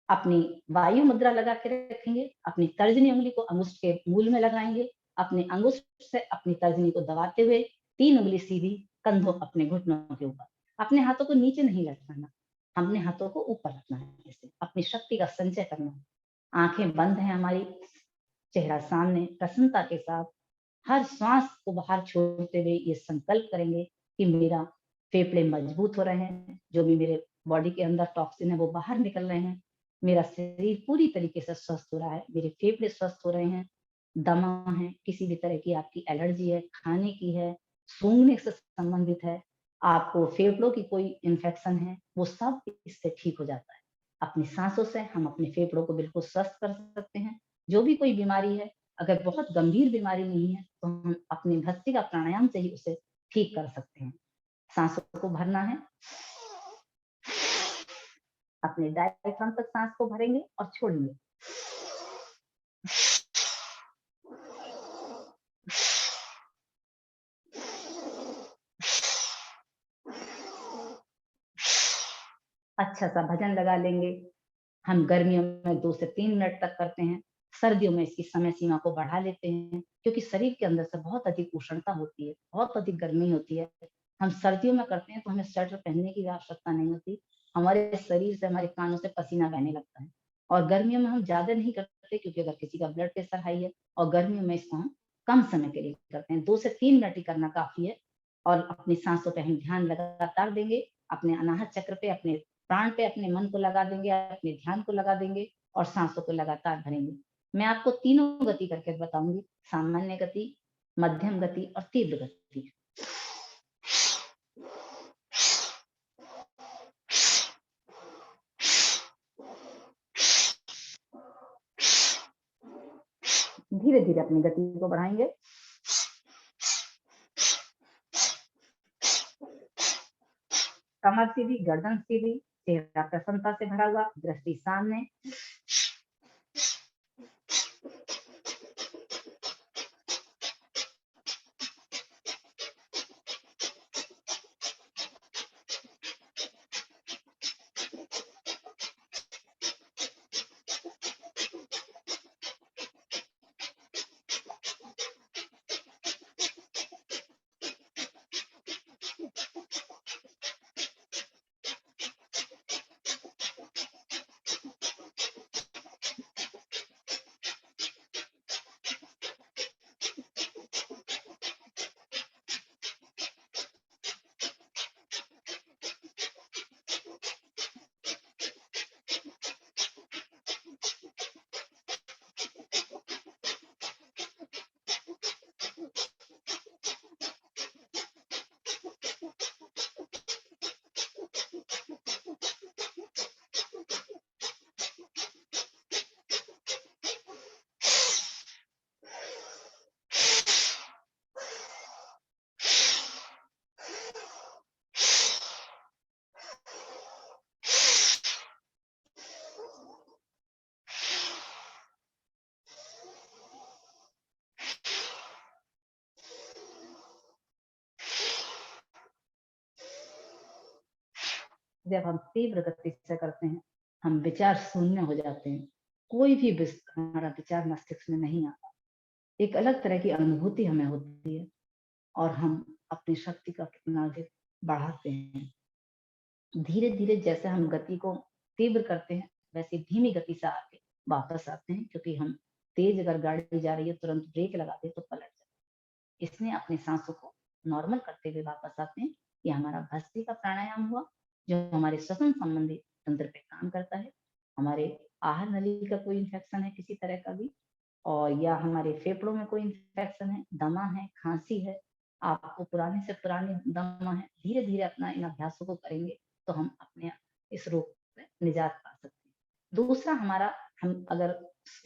अपनी वायु मुद्रा लगा के रखेंगे, अपनी तर्जनी उंगली को अंगुष्ठ के मूल में लगाएंगे, अपने अंगुष्ठ से अपनी तर्जनी को दबाते हुए 3 उंगली सीधी कंधों अपने घुटनों के ऊपर। अपने हाथों को नीचे नहीं लटकाना, अपने हाथों को ऊपर रखना है। ऐसे अपनी शक्ति का संचय करना है। आंखें बंद हैं हमारी, चेहरा सामने, प्रसन्नता के साथ हर श्वास को बाहर छोड़ते हुए ये संकल्प करेंगे कि मेरा फेफड़े मजबूत हो रहे हैं, जो भी मेरे बॉडी के अंदर टॉक्सिन है वो बाहर निकल रहे हैं, मेरा शरीर पूरी तरीके से स्वस्थ हो रहा है, मेरे फेफड़े स्वस्थ हो रहे हैं। दमा है, किसी भी तरह की आपकी एलर्जी है, खाने की है, सूंघने से संबंधित है, आपको फेफड़ों की कोई इन्फेक्शन है, वो सब इससे ठीक हो जाता है। अपनी सांसों से हम अपने फेफड़ों को बिल्कुल स्वस्थ कर सकते हैं। जो भी कोई बीमारी है, अगर बहुत गंभीर बीमारी नहीं है तो हम अपनी भस्त्रिका प्राणायाम से ही उसे ठीक कर सकते हैं। सांसों को भरना है, अपने डायफ्राम तक सांस को भरेंगे और छोड़ेंगे। अच्छा सा भजन लगा लेंगे। हम गर्मियों में 2 से 3 मिनट तक करते हैं, सर्दियों में इसकी समय सीमा को बढ़ा लेते हैं क्योंकि शरीर के अंदर से बहुत अधिक उष्णता होती है, बहुत अधिक गर्मी होती है। हम सर्दियों में करते हैं तो हमें स्वेटर पहनने की भी आवश्यकता नहीं होती, हमारे शरीर से, हमारे कानों से पसीना बहने लगता है। और गर्मियों में हम ज्यादा नहीं करते क्योंकि अगर किसी का ब्लड प्रेशर हाई है और गर्मियों में इसको हम कम समय के लिए करते हैं, 2 से 3 मिनट ही करना काफी है। और अपनी सांसों पे हम ध्यान लगातार देंगे, अपने अनाहत चक्र पे, अपने प्राण पे अपने मन को लगा देंगे, अपने ध्यान को लगा देंगे और सांसों को लगातार भरेंगे। मैं आपको तीनों गति करके बताऊंगी, सामान्य गति, मध्यम गति और तीव्र गति। धीरे धीरे अपनी गति को बढ़ाएंगे। कमर सीधी, गर्दन सीधी, चेहरा प्रसन्नता से भरा हुआ, दृष्टि सामने। जब हम तीव्र गति से करते हैं, हम विचार शून्य हो जाते हैं, कोई भी हमारा विचार मस्तिष्क में नहीं आता। एक अलग तरह की अनुभूति हमें होती है और हम अपनी शक्ति का कितना अधिक बढ़ाते हैं। धीरे धीरे जैसे हम गति को तीव्र करते हैं, वैसे धीमी गति से आके वापस आते हैं, क्योंकि हम तेज अगर गाड़ी जा रही है तुरंत ब्रेक लगा दे तो पलट जाते हैं। इसमें अपनी सांसों को नॉर्मल करते हुए वापस आते हैं। ये हमारा भस्त्रिका प्राणायाम हुआ, जो हमारे श्वसन संबंधी तंत्र पे काम करता है। हमारे आहार नली का कोई इन्फेक्शन है किसी तरह का भी, और या हमारे फेफड़ों में कोई इन्फेक्शन है, दमा है, खांसी है, आपको पुराने से पुराने दमा है, धीरे धीरे अपना इन अभ्यासों को करेंगे तो हम अपने इस रोग से निजात पा सकते हैं। दूसरा हमारा, हम अगर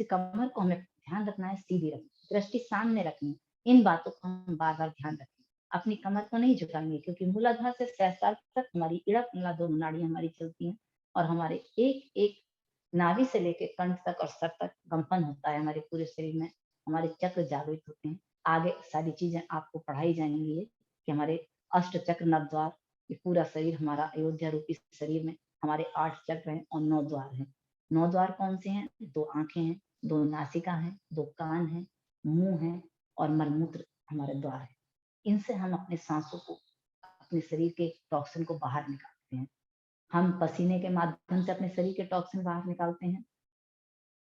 कमर को हमें ध्यान रखना है, सीधी रखनी, दृष्टि सामने रखनी, इन बातों को हम बार बार ध्यान रखें। अपनी कमर को नहीं झुकाएंगे, क्योंकि मूलाधार से सहस्त्रार तक हमारी इड़ा पिंगला दो नाड़ियां हमारी चलती हैं, और हमारे एक एक नाभि से लेके कंठ तक और सर तक कंपन होता है हमारे पूरे शरीर में, हमारे चक्र जागृत होते हैं। आगे सारी चीजें आपको पढ़ाई जाएंगी ये, कि हमारे अष्ट चक्र नव द्वार, ये पूरा शरीर हमारा अयोध्या रूपी शरीर में हमारे 8 चक्र हैं और 9 द्वार हैं। 9 द्वार कौन से हैं? 2 आंखें हैं, 2 नासिका हैं, 2 कान हैं, मुंह है और मलमूत्र हमारे द्वार है। इनसे हम अपने सांसों को, अपने शरीर के टॉक्सिन को बाहर निकालते हैं। हम पसीने के माध्यम से अपने शरीर के टॉक्सिन बाहर निकालते हैं,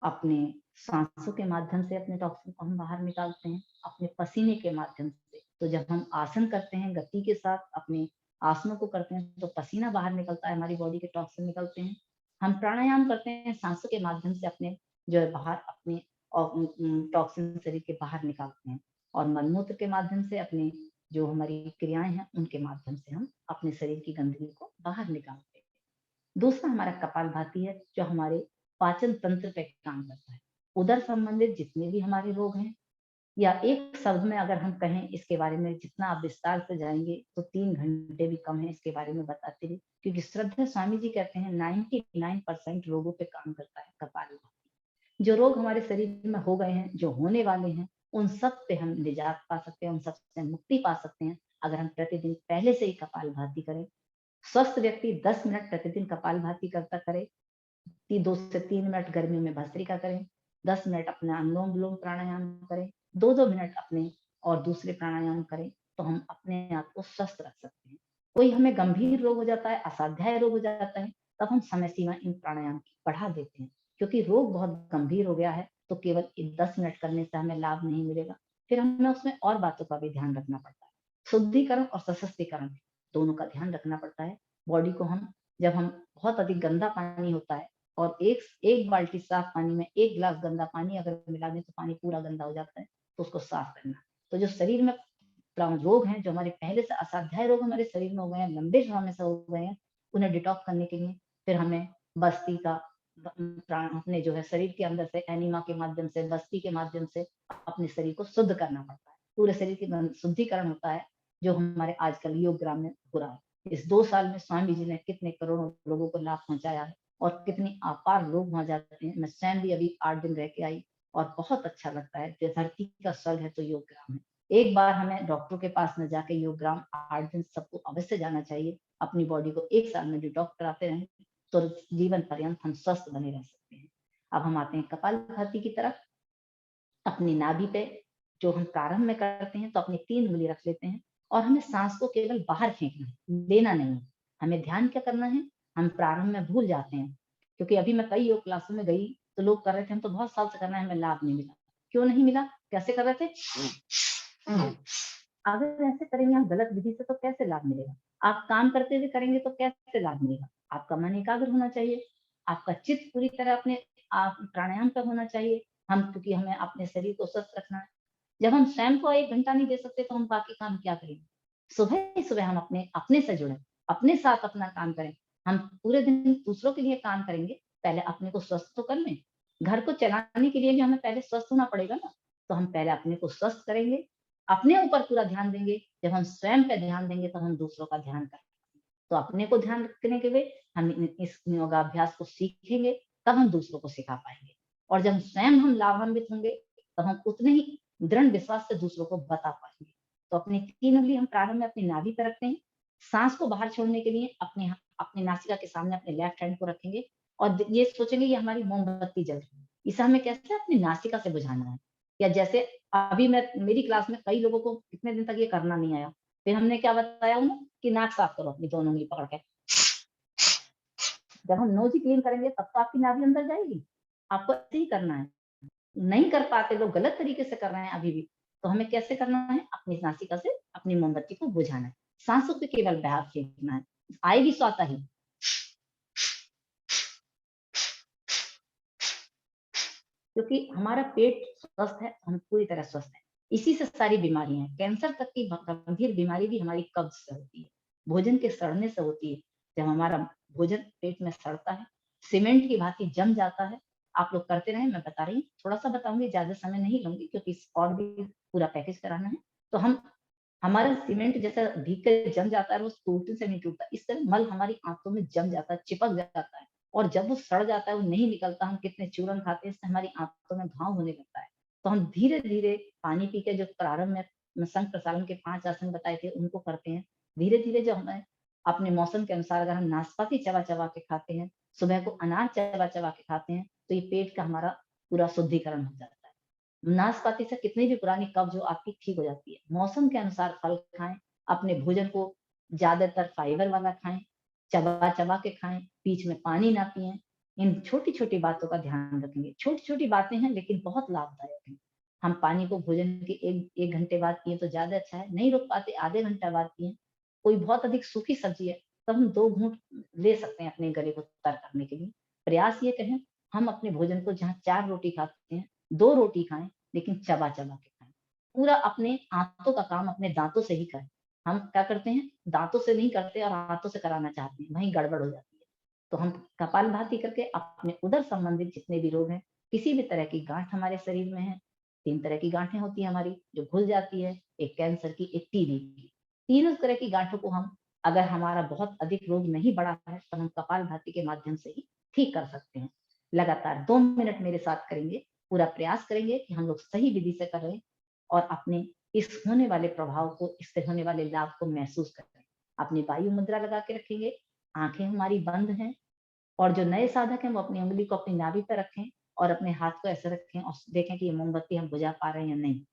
अपने सांसों के माध्यम से अपने टॉक्सिन को हम बाहर निकालते हैं, अपने पसीने के माध्यम से। तो जब हम आसन करते हैं, गति के साथ अपने आसनों को करते हैं, तो पसीना बाहर निकलता है, हमारी बॉडी के टॉक्सिन निकलते हैं। हम प्राणायाम करते हैं, सांसों के माध्यम से अपने जो है बाहर अपने टॉक्सिन शरीर के बाहर निकालते हैं, और मलमूत्र के माध्यम से अपने जो हमारी क्रियाएं हैं उनके माध्यम से हम अपने शरीर की गंदगी को बाहर निकालते हैं। दूसरा हमारा कपालभाति है, जो हमारे पाचन तंत्र पे काम करता है। उदर संबंधित जितने भी हमारे रोग हैं, या एक शब्द में अगर हम कहें इसके बारे में, जितना आप विस्तार से जाएंगे तो 3 घंटे भी कम है इसके बारे में बताते हुए, क्योंकि श्रद्धेय स्वामी जी कहते हैं 99% रोगों पे काम करता है कपालभाति। जो रोग हमारे शरीर में हो गए हैं, जो होने वाले हैं, उन सब पे हम निजात पा सकते हैं, उन सब से मुक्ति पा सकते हैं, अगर हम प्रतिदिन पहले से ही कपालभाति करें। स्वस्थ व्यक्ति 10 मिनट प्रतिदिन कपालभाति करता करे, 2 से 3 मिनट गर्मियों में भस्त्रिका करें, 10 मिनट अपना अनुलोम विलोम प्राणायाम करें, 2-2 मिनट अपने और दूसरे प्राणायाम करें, तो हम अपने आप को स्वस्थ रख सकते हैं। कोई हमें गंभीर रोग हो जाता है, असाध्याय रोग हो जाता है, तब हम समय सीमा इन प्राणायाम की बढ़ा देते हैं, क्योंकि रोग बहुत गंभीर हो गया है, तो केवल 10 मिनट करने से हमें लाभ नहीं मिलेगा, फिर हमें उसमें और बातों का भी ध्यान रखना पड़ता है। शुद्धिकरण और सशक्तिकरण दोनों का ध्यान रखना पड़ता है। बॉडी को हम, जब हम बहुत अधिक गंदा पानी होता है और एक बाल्टी साफ पानी में 1 गिलास गंदा पानी अगर मिला दें तो पानी पूरा गंदा हो जाता है, तो उसको साफ करना। तो जो शरीर में रोग हैं, जो हमारे पहले से असाध्याय रोग हमारे शरीर में हो गए हैं, लंबे समय से हो गए हैं, उन्हें डिटॉक्स करने के लिए फिर हमें बस्ती का प्राण, अपने जो है शरीर के अंदर से एनिमा के माध्यम से, बस्ती के माध्यम से अपने शरीर को शुद्ध करना पड़ता है। पूरे शरीर की शुद्धिकरण होता है, जो हमारे आजकल योग ग्राम में हो रहा है। इस 2 साल में स्वामी जी ने कितने करोड़ों लोगों को लाभ पहुंचाया है, और कितनी अपार लोग वहां जाते हैं। मैं स्वयं भी अभी 8 दिन रह के आई, और बहुत अच्छा लगता है। धरती का स्वर्ग है तो योग ग्राम है। एक बार हमें डॉक्टर के पास न जाके योग ग्राम 8 दिन सबको अवश्य जाना चाहिए। अपनी बॉडी को 1 साल में डिटॉक्स कराते रहें, तो जीवन पर्यंत हम स्वस्थ बने रह सकते हैं। अब हम आते हैं कपालभाति की तरफ। अपनी नाभि पे जो हम प्रारंभ में करते हैं, तो अपनी 3 उंगली रख लेते हैं, और हमें सांस को केवल बाहर फेंकना है, लेना नहीं है। हमें ध्यान क्या करना है, हम प्रारंभ में भूल जाते हैं, क्योंकि अभी मैं कई योग क्लासों में गई तो लोग कर रहे थे, हम तो बहुत साल से करना है, हमें लाभ नहीं मिला। क्यों नहीं मिला? कैसे कर रहे थे? अगर ऐसे करेंगे हम गलत विधि से, तो कैसे लाभ मिलेगा? आप काम करते हुए करेंगे तो कैसे लाभ मिलेगा? आपका मन एकाग्र होना चाहिए, आपका चित्त पूरी तरह अपने आप प्राणायाम पर होना चाहिए। हम, क्योंकि हमें अपने शरीर को स्वस्थ रखना है। जब हम स्वयं को 1 घंटा नहीं दे सकते, तो हम बाकी काम क्या करेंगे? सुबह ही सुबह हम अपने से जुड़े, अपने साथ अपना काम करें। हम पूरे दिन दूसरों के लिए काम करेंगे, पहले अपने को स्वस्थ तो कर लें। घर को चलाने के लिए भी हमें पहले स्वस्थ होना पड़ेगा ना, तो हम पहले अपने को स्वस्थ करेंगे, अपने ऊपर पूरा ध्यान देंगे। जब हम स्वयं पे ध्यान देंगे, तो हम दूसरों का ध्यान करेंगे। तो अपने को ध्यान रखने के लिए हम इस योगाभ्यास को सीखेंगे, तब हम दूसरों को सिखा पाएंगे। और जब स्वयं हम लाभान्वित होंगे, तब हम उतने ही दृढ़ विश्वास से दूसरों को बता पाएंगे। तो अपनी 3 उंगली हम प्रारंभ में अपनी नाभि पर रखते हैं। सांस को बाहर छोड़ने के लिए अपने अपनी नासिका के सामने अपने लेफ्ट हैंड को रखेंगे और ये सोचेंगे ये हमारी मोमबत्ती जल रही है। इसे हमें कैसे अपनी नासिका से बुझाना है। या जैसे अभी मेरी क्लास में कई लोगों को कितने दिन तक ये करना नहीं आया। फिर हमने क्या बताया उन्हें कि नाक साफ करो अपनी दोनों उंगली पकड़ के। जब हम नोज ही क्लीन करेंगे तब तो आपकी नाभि अंदर जाएगी। आपको ऐसे ही करना है। नहीं कर पाते लोग, गलत तरीके से कर रहे हैं अभी भी, तो हमें कैसे करना है? अपनी नासिका से अपनी मोमबत्ती को बुझाना है। सांसों पे केवल बहाव फेंकना है, आएगी स्वाता ही। क्योंकि हमारा पेट स्वस्थ है, हम पूरी तरह स्वस्थ है। इसी से सारी बीमारियां हैं। कैंसर तक की गंभीर बीमारी भी हमारी कब्ज से होती है, भोजन के सड़ने से होती है। जब हमारा भोजन पेट में सड़ता है, सीमेंट की भांति जम जाता है। आप लोग करते रहे, मैं बता रही हूँ, थोड़ा सा बताऊंगी, ज्यादा समय नहीं लूंगी क्योंकि और भी पूरा पैकेज कराना है। तो हमारा सीमेंट जैसा भीग कर जम जाता है, वो टूटने से नहीं टूटता, इस तरह मल हमारी आंतों में जम जाता है, चिपक जाता है। और जब वो सड़ जाता है, वो नहीं निकलता, हम कितने चूर्ण खाते हैं, इससे हमारी आंतों में घाव होने लगता है। तो हम धीरे धीरे पानी पी के, जो प्रारंभ में संघ प्रसारण के 5 आसन बताए थे उनको करते हैं। धीरे धीरे जो हमें अपने मौसम के अनुसार, अगर हम नाशपाती चबा चबा के खाते हैं, सुबह को अनार चबा चबा के खाते हैं, तो ये पेट का हमारा पूरा शुद्धिकरण हो जाता है। नाशपाती से कितनी भी पुरानी कब्ज हो आपकी ठीक हो जाती है। मौसम के अनुसार फल खाएं, अपने भोजन को ज्यादातर फाइबर वाला खाएं, चबा चबा के खाएं, बीच में पानी ना पिएं। इन छोटी छोटी बातों का ध्यान रखेंगे। छोटी छोटी बातें हैं लेकिन बहुत लाभदायक हैं। हम पानी को भोजन के एक घंटे बाद पिए तो ज्यादा अच्छा है, नहीं रोक पाते आधे घंटा बाद पिए। कोई बहुत अधिक सूखी सब्जी है तब हम 2 घूंट ले सकते हैं अपने गले को तर करने के लिए। प्रयास ये करें, हम अपने भोजन को जहाँ 4 रोटी खाते हैं, 2 रोटी खाएं, लेकिन चबा चबा के खाएं। पूरा अपने आंतों का काम अपने दांतों से ही करें। हम क्या करते हैं, दांतों से नहीं करते और हाथों से कराना चाहते हैं, वहीं गड़बड़ हो जाती है। तो हम कपालभाति करके अपने उदर संबंधित जितने भी रोग हैं, किसी भी तरह की गांठ हमारे शरीर में है, 3 तरह की गांठें होती है हमारी जो घुल जाती है, एक कैंसर की, एक टीबी की। तीनों तरह की गांठों को हम, अगर हमारा बहुत अधिक रोग नहीं बढ़ा है, तो हम कपालभाति के माध्यम से ही ठीक कर सकते हैं। लगातार 2 मिनट मेरे साथ करेंगे, पूरा प्रयास करेंगे कि हम लोग सही विधि से करें और अपने इस होने वाले प्रभाव को, इससे होने वाले लाभ को महसूस करें। अपनी वायु मुद्रा लगा के रखेंगे, आंखें हमारी बंद हैं, और जो नए साधक हैं वो अपनी उंगली को अपनी नाभि पर रखें और अपने हाथ को ऐसे रखें और देखें कि ये मोमबत्ती हम बुझा पा रहे हैं या नहीं।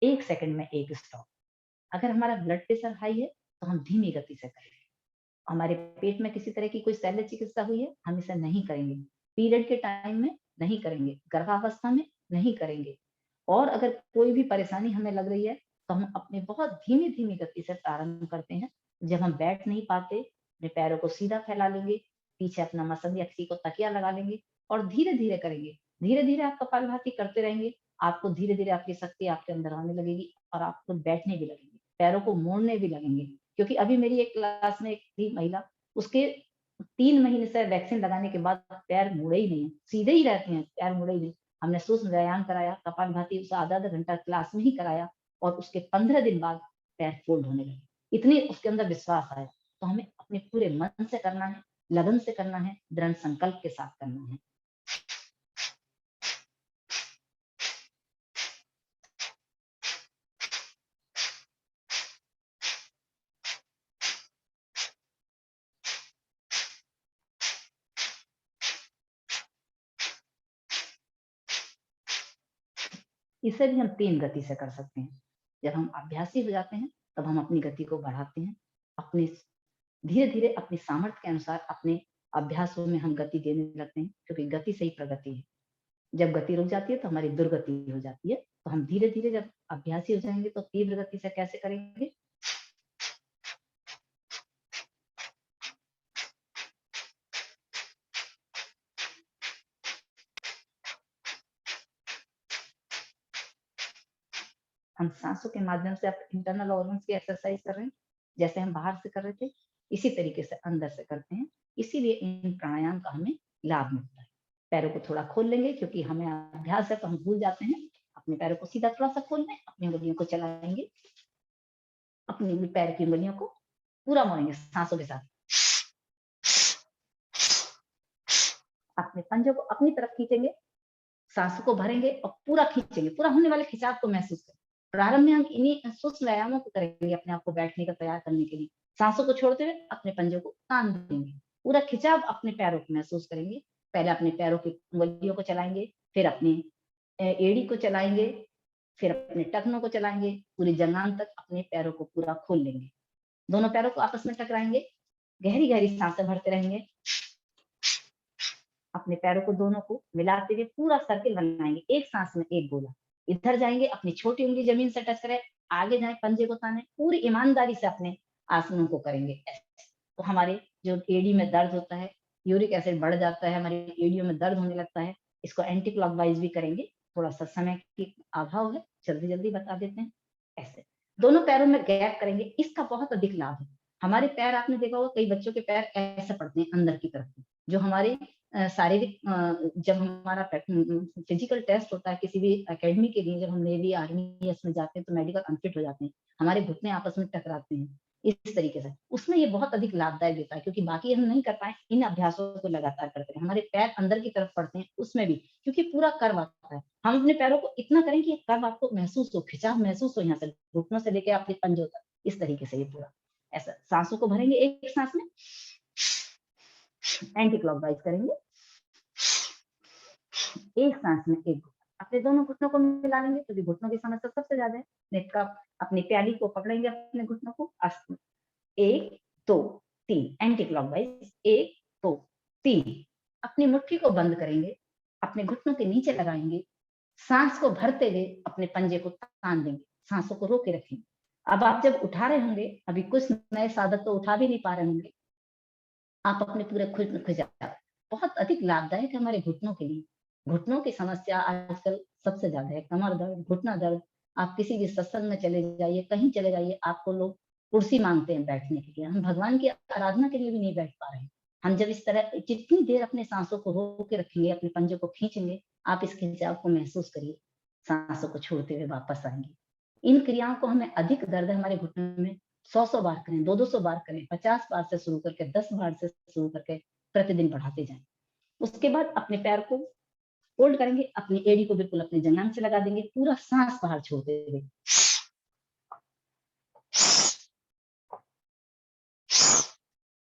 1 सेकंड में 1 स्टॉप। अगर हमारा ब्लड प्रेशर हाई है तो हम धीमी गति से करें। हमारे पेट में किसी तरह की कोई शल्य चिकित्सा हुई है, हम इसे नहीं करेंगे। पीरियड के टाइम में नहीं करेंगे, गर्भावस्था में नहीं करेंगे। और अगर कोई भी परेशानी हमें लग रही है तो हम अपने बहुत धीमी धीमी गति से प्रारंभ करते हैं। जब हम बैठ नहीं पाते, अपने पैरों को सीधा फैला लेंगे, पीछे अपना मसंद या किसी को तकिया लगा लेंगे और धीरे धीरे करेंगे। धीरे धीरे आप कपालभाति करते रहेंगे, आपको धीरे धीरे आपकी शक्ति आपके अंदर आने लगेगी और आप खुद बैठने भी लगेंगे, पैरों को मोड़ने भी लगेंगे। क्योंकि अभी मेरी एक क्लास में एक थी महिला, उसके 3 महीने से वैक्सीन लगाने के बाद पैर मुड़े ही नहीं है, सीधे ही रहते हैं, पैर मुड़े ही नहीं। हमने सूक्ष्म व्यायाम कराया, कपालभाति उसे आधा आधा घंटा क्लास में ही कराया और उसके 15 दिन बाद पैर फोल्ड होने लगे। इतनी उसके अंदर विश्वास आया। तो हमें अपने पूरे मन से करना है, लगन से करना है, दृढ़ संकल्प के साथ करना है। इसे भी हम 3 गति से कर सकते हैं। जब हम अभ्यासी हो जाते हैं तब हम अपनी गति को बढ़ाते हैं। अपनी धीरे धीरे अपनी सामर्थ्य के अनुसार अपने अभ्यासों में हम गति देने लगते हैं, क्योंकि गति से ही प्रगति है। जब गति रुक जाती है तो हमारी दुर्गति हो जाती है। तो हम धीरे धीरे जब अभ्यासी हो जाएंगे तो तीव्र गति से कैसे करेंगे? हम सांसों के माध्यम से अपने इंटरनल ऑर्गन्स की एक्सरसाइज कर रहे हैं, जैसे हम बाहर से कर रहे थे, इसी तरीके से अंदर से करते हैं। इसीलिए इन प्राणायाम का हमें लाभ मिलता है। पैरों को थोड़ा खोल लेंगे, क्योंकि हमें अभ्यास है तो हम भूल जाते हैं। अपने पैरों को सीधा थोड़ा सा खोल लें, अपनी उंगलियों को चलाएंगे, अपनी पैर की उंगलियों को पूरा मोड़ेंगे सांसों के साथ। अपने पंजों को अपनी तरफ खींचेंगे, सांसों को भरेंगे और पूरा खींचेंगे, पूरा होने वाले खिंचाव को महसूस करें। प्रारंभ में हम इन्हीं सूक्ष्म व्यायामों को करेंगे अपने आप को बैठने का तैयार करने के लिए। सांसों को छोड़ते हुए अपने पंजों को तान देंगे, पूरा खिंचाव अपने पैरों को महसूस करेंगे। पहले अपने पैरों की उंगलियों को चलाएंगे, फिर अपनी एड़ी को चलाएंगे, फिर अपने टखनों को चलाएंगे, पूरी जंघान तक अपने पैरों को पूरा खोल लेंगे। दोनों पैरों को आपस में टकराएंगे, गहरी गहरी सांसें भरते रहेंगे। अपने पैरों को दोनों को मिलाते हुए पूरा सर्किल बनाएंगे, एक सांस में एक गोला। इधर जाएंगे, अपनी छोटी उंगली जमीन से टच करें, आगे जाए, पंजे को ताने, पूरी ईमानदारी से अपने आसनों को करेंगे। तो हमारे जो एड़ी में दर्द होता है, यूरिक एसिड बढ़ जाता है, हमारी एड़ियों में दर्द होने लगता है, इसको एंटी क्लॉकवाइज भी करेंगे। थोड़ा सा समय की अभाव है, जल्दी जल्दी बता देते हैं। ऐसे दोनों पैरों में गैप करेंगे, इसका बहुत अधिक लाभ है। हमारे पैर, आपने देखा होगा कई बच्चों के पैर ऐसे पड़ते हैं अंदर की तरफ, जो हमारे शारीरिक, जब हमारा फिजिकल टेस्ट होता है किसी भी एकेडमी के लिए, जब हम नेवी आर्मी इसमें जाते हैं तो मेडिकल अनफिट हो जाते हैं, हमारे घुटने आपस में टकराते हैं इस तरीके से, उसमें ये बहुत अधिक लाभदायक देता है, क्योंकि बाकी हम नहीं कर पाए, इन अभ्यासों को लगातार करते हैं, हमारे पैर अंदर की तरफ पड़ते हैं उसमें भी, क्योंकि पूरा कर्व आता है। हम अपने पैरों को इतना करें कि कर्व आपको महसूस हो, खिंचाव महसूस हो, यहाँ से घुटनों से लेकर आपके पंजों तक, इस तरीके से ये पूरा ऐसा। सांसों को भरेंगे एक सांस में, एंटी क्लॉकवाइज करेंगे, एक सांस में एक। अपने दोनों घुटनों को मिला लेंगे, क्योंकि घुटनों की समस्या सबसे ज्यादा है। नेट का अपनी प्याली को पकड़ेंगे, अपने घुटनों को, एक दो तीन, एंटी क्लॉकवाइज, एक दो तीन। अपनी मुट्ठी को बंद करेंगे, अपने घुटनों के नीचे लगाएंगे, सांस को भरते हुए अपने पंजे को तान देंगे, सांसों को रोके रखेंगे। अब आप जब उठा रहे होंगे, अभी कुछ नए साधक तो उठा भी नहीं पा रहे होंगे, आप अपने पूरे खुजाव, बहुत अधिक लाभदायक है हमारे घुटनों के लिए। घुटनों की समस्या आजकल सबसे ज्यादा है, कमर दर्द, घुटना दर्द। आप किसी भी सत्संग में चले जाइए, कहीं चले जाइए, आपको लोग कुर्सी मांगते हैं बैठने के लिए। हम भगवान की आराधना के लिए भी नहीं बैठ पा रहे हैं। हम जब इस तरह जितनी देर अपने सांसों को रोक के रखेंगे, अपने पंजों को खींचेंगे, आप इस खिंचाव को महसूस करिए, सांसों को छोड़ते हुए वापस आएंगे। इन क्रियाओं को हमें अधिक दर्द है हमारे घुटनों में, 100 बार करें, 200 बार करें, 50 बार से शुरू करके 10 बार से शुरू करके प्रतिदिन बढ़ाते जाएं। उसके बाद अपने पैर को फोल्ड करेंगे, अपनी एड़ी को बिल्कुल अपने जंघान से लगा देंगे, पूरा सांस बाहर छोड़ते हुए।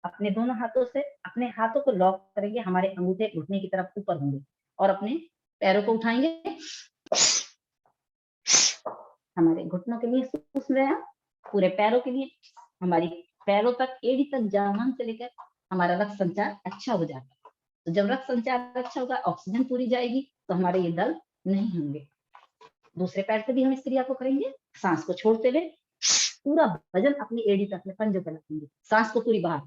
अपने दोनों हाथों से अपने हाथों को लॉक करेंगे, हमारे अंगूठे घुटने की तरफ ऊपर होंगे, और अपने पैरों को उठाएंगे। हमारे घुटनों के लिए सूक्ष्म व्यायाम, पूरे पैरों के लिए, हमारी पैरों तक, एड़ी तक, जंघान से लेकर हमारा रक्त संचार अच्छा हो जाता है। तो जब रक्त संचार अच्छा होगा, ऑक्सीजन पूरी जाएगी, तो हमारे ये दर्द नहीं होंगे। दूसरे पैर से भी हम इस क्रिया को करेंगे, सांस को छोड़ते हुए पूरा वजन अपनी एड़ी तक, अपने पंजों पर रखेंगे, सांस को पूरी बाहर,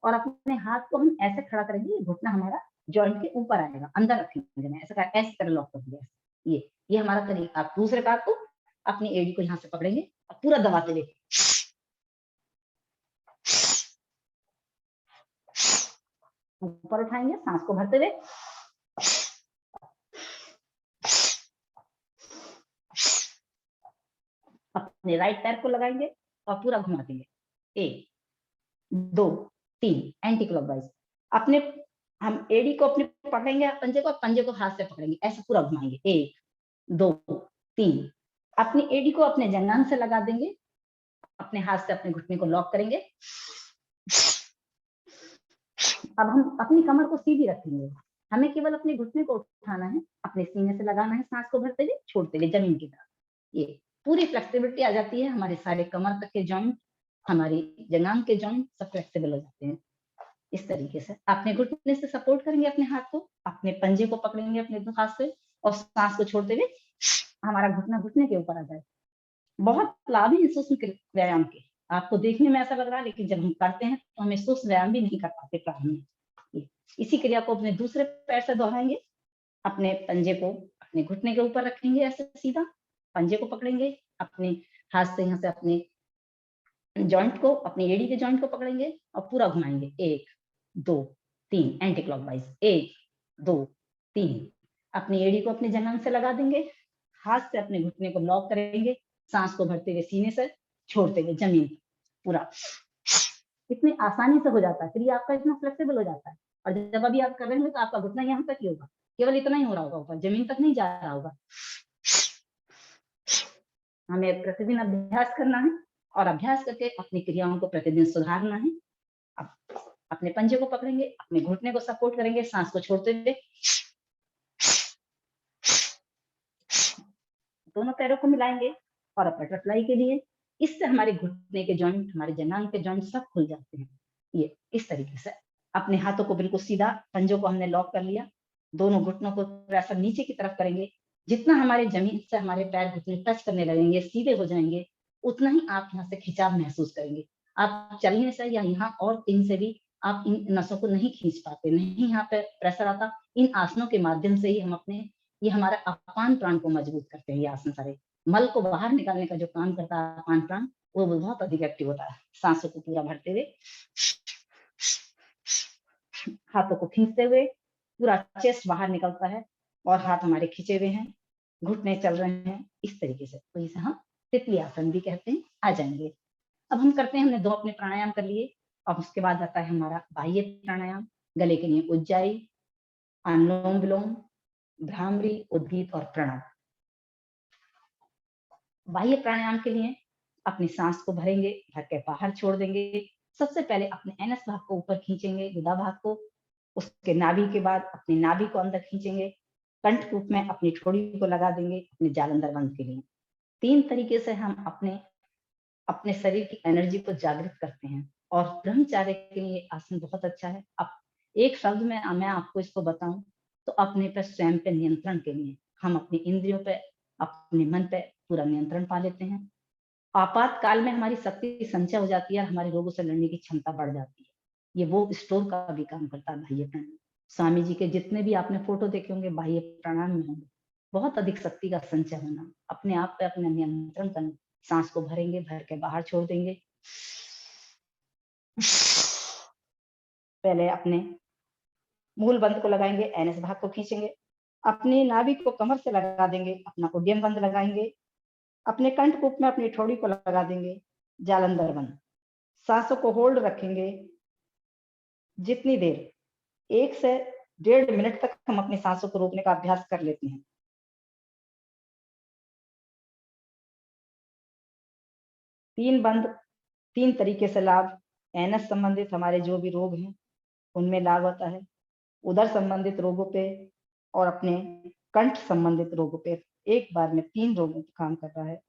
और अपने हाथ को हम ऐसे खड़ा करेंगे, घुटना हमारा जॉइंट के ऊपर आएगा, अंदर रखेंगे, मैं ऐसा ऐसे तरह लॉक कर दिया। ये हमारा तरीका। आप दूसरे पैर को, अपनी एड़ी को यहाँ से पकड़ेंगे और पूरा दबाते हुए ऊपर उठाएंगे, सांस को भरते हुए, अपने राइट पैर को लगाएंगे और पूरा घुमा देंगे, 1 2 3, एंटी क्लॉकवाइज। अपने हम एड़ी को अपने पकड़ेंगे, पंजे को, पंजे को हाथ से पकड़ेंगे, ऐसे पूरा घुमाएंगे, 1 2 3। अपनी एड़ी को अपने जंघान से लगा देंगे, अपने हाथ से अपने घुटने को लॉक करेंगे। अब हम अपनी कमर को सीधी रखेंगे, हमें केवल अपने घुटने को उठाना है, अपने सीने से लगाना है, सांस को भरते हुए, छोड़ते हुए जमीन की तरफ। ये पूरी फ्लेक्सिबिलिटी आ जाती है, हमारे सारे कमर तक के जॉइंट, हमारी जंघान के जॉइंट सब फ्लेक्सिबल हो जाते हैं। इस तरीके से अपने घुटने से सपोर्ट करेंगे, अपने हाथ को, अपने पंजे को पकड़ेंगे अपने दो हाथ से, और सांस को छोड़ते हुए हमारा घुटना घुटने के ऊपर आ जाए। बहुत लाभ है सूक्ष्म व्यायाम के। आपको देखने में ऐसा लग रहा है, लेकिन जब हम करते हैं तो हमें सूक्ष्म व्यायाम भी नहीं कर पाते प्रारंभ में। इसी क्रिया को अपने दूसरे पैर से दोहराएंगे, अपने पंजे को अपने घुटने के ऊपर रखेंगे, ऐसे सीधा पंजे को पकड़ेंगे, अपने हाथ से यहाँ से अपने जॉइंट को, अपनी एड़ी के जॉइंट को पकड़ेंगे और पूरा घुमाएंगे, 1 2 3, एंटी क्लॉकवाइज, 1 2 3। अपनी एड़ी को अपने जंघान से लगा देंगे, हाथ से अपने घुटने को लॉक करेंगे, सांस को भरते हुए सीने से, छोड़ते हुए जमीन, पूरा इतनी आसानी से हो जाता है। फिर ये आपका इतना फ्लेक्सिबल हो जाता है, और जब अभी आप कर रहे होंगे तो आपका घुटना यहाँ तक ही होगा, केवल इतना ही हो रहा होगा, ऊपर जमीन तक नहीं जा रहा होगा। हमें प्रतिदिन अभ्यास करना है और अभ्यास करके अपनी क्रियाओं को प्रतिदिन सुधारना है। अब अपने पंजे को पकड़ेंगे, अपने घुटने को सपोर्ट करेंगे, सांस को छोड़ते हुए दोनों पैरों को मिलाएंगे और बटरफ्लाई के लिए इससे हमारे घुटने के जॉइंट, हमारे जनांग के जॉइंट सब खुल जाते हैं। ये इस तरीके से अपने हाथों को बिल्कुल सीधा, पंजों को हमने लॉक कर लिया, दोनों घुटनों को प्रेशर नीचे की तरफ करेंगे। जितना हमारे जमीन से हमारे पैर घुटने टच करने लगेंगे, सीधे हो जाएंगे, उतना ही आप यहाँ से खिंचाव महसूस करेंगे। आप चलने से या यहाँ और कहीं से भी आप इन नसों को नहीं खींच पाते, नहीं यहाँ पे प्रेशर आता। इन आसनों के माध्यम से ही हम अपने, ये हमारा अपान प्राण को मजबूत करते हैं। ये आसन सारे मल को बाहर निकालने का जो काम करता है अपान प्राण, वो बहुत अधिक एक्टिव होता है। सांसों को पूरा भरते हुए, हाथों को खींचते हुए पूरा चेस्ट बाहर निकलता है और हाथ हमारे खींचे हुए हैं, घुटने चल रहे हैं इस तरीके से। तो इसे हम तितली आसन भी कहते हैं। आ जाएंगे, अब हम करते हैं, हमने 2 अपने प्राणायाम कर लिए। अब उसके बाद आता है हमारा बाह्य प्राणायाम। गले के लिए उज्जाई, अनुलोम विलोम, भ्रामरी, उद्गीत और प्रणव। बाह्य प्राणायाम के लिए अपनी सांस को भरेंगे, भर के बाहर छोड़ देंगे। सबसे पहले अपने एनएस भाग को ऊपर खींचेंगे, गुदा भाग को, उसके नाभि के बाद अपनी नाभि को अंदर खींचेंगे, कंठकूप में अपनी ठोड़ी को लगा देंगे अपने जालंधर बंद के लिए। 3 तरीके से हम अपने अपने शरीर की एनर्जी को जागृत करते हैं और ब्रह्मचार्य के लिए आसन बहुत अच्छा है। अब एक शब्द में मैं आपको इसको बताऊं तो अपने पे, स्वयं पे नियंत्रण के लिए हम अपनी इंद्रियों पे, अपने मन पे पूरा नियंत्रण पा लेते हैं। आपातकाल में हमारी शक्ति संचय हो जाती है और हमारे रोगों से लड़ने की क्षमता बढ़ जाती है। ये वो स्टोर का भी काम करता है बाह्य प्राणायाम। स्वामी जी के जितने भी आपने फोटो देखे होंगे बाह्य प्राणायाम में होंगे, बहुत अधिक शक्ति का संचय होना, अपने आप पे अपना नियंत्रण करना। सांस को भरेंगे, भर के बाहर छोड़ देंगे। पहले अपने मूल बंद को लगाएंगे, एनएस भाग को खींचेंगे, अपनी नाभि को कमर से लगा देंगे, अपना उद्यम बंद लगाएंगे, अपने कंठकूप में अपनी ठोड़ी को लगा देंगे, जालंधर बंद। सांसों को होल्ड रखेंगे जितनी देर, 1 से 1.5 मिनट तक हम अपनी सांसों को रोकने का अभ्यास कर लेते हैं। तीन बंद, 3 तरीके से लाभ। एनएस संबंधित हमारे जो भी रोग हैं उनमें लाभ होता है, उदर संबंधित रोगों पे और अपने कंठ संबंधित रोगों पे एक बार में 3 रोगों पे काम कर रहा है।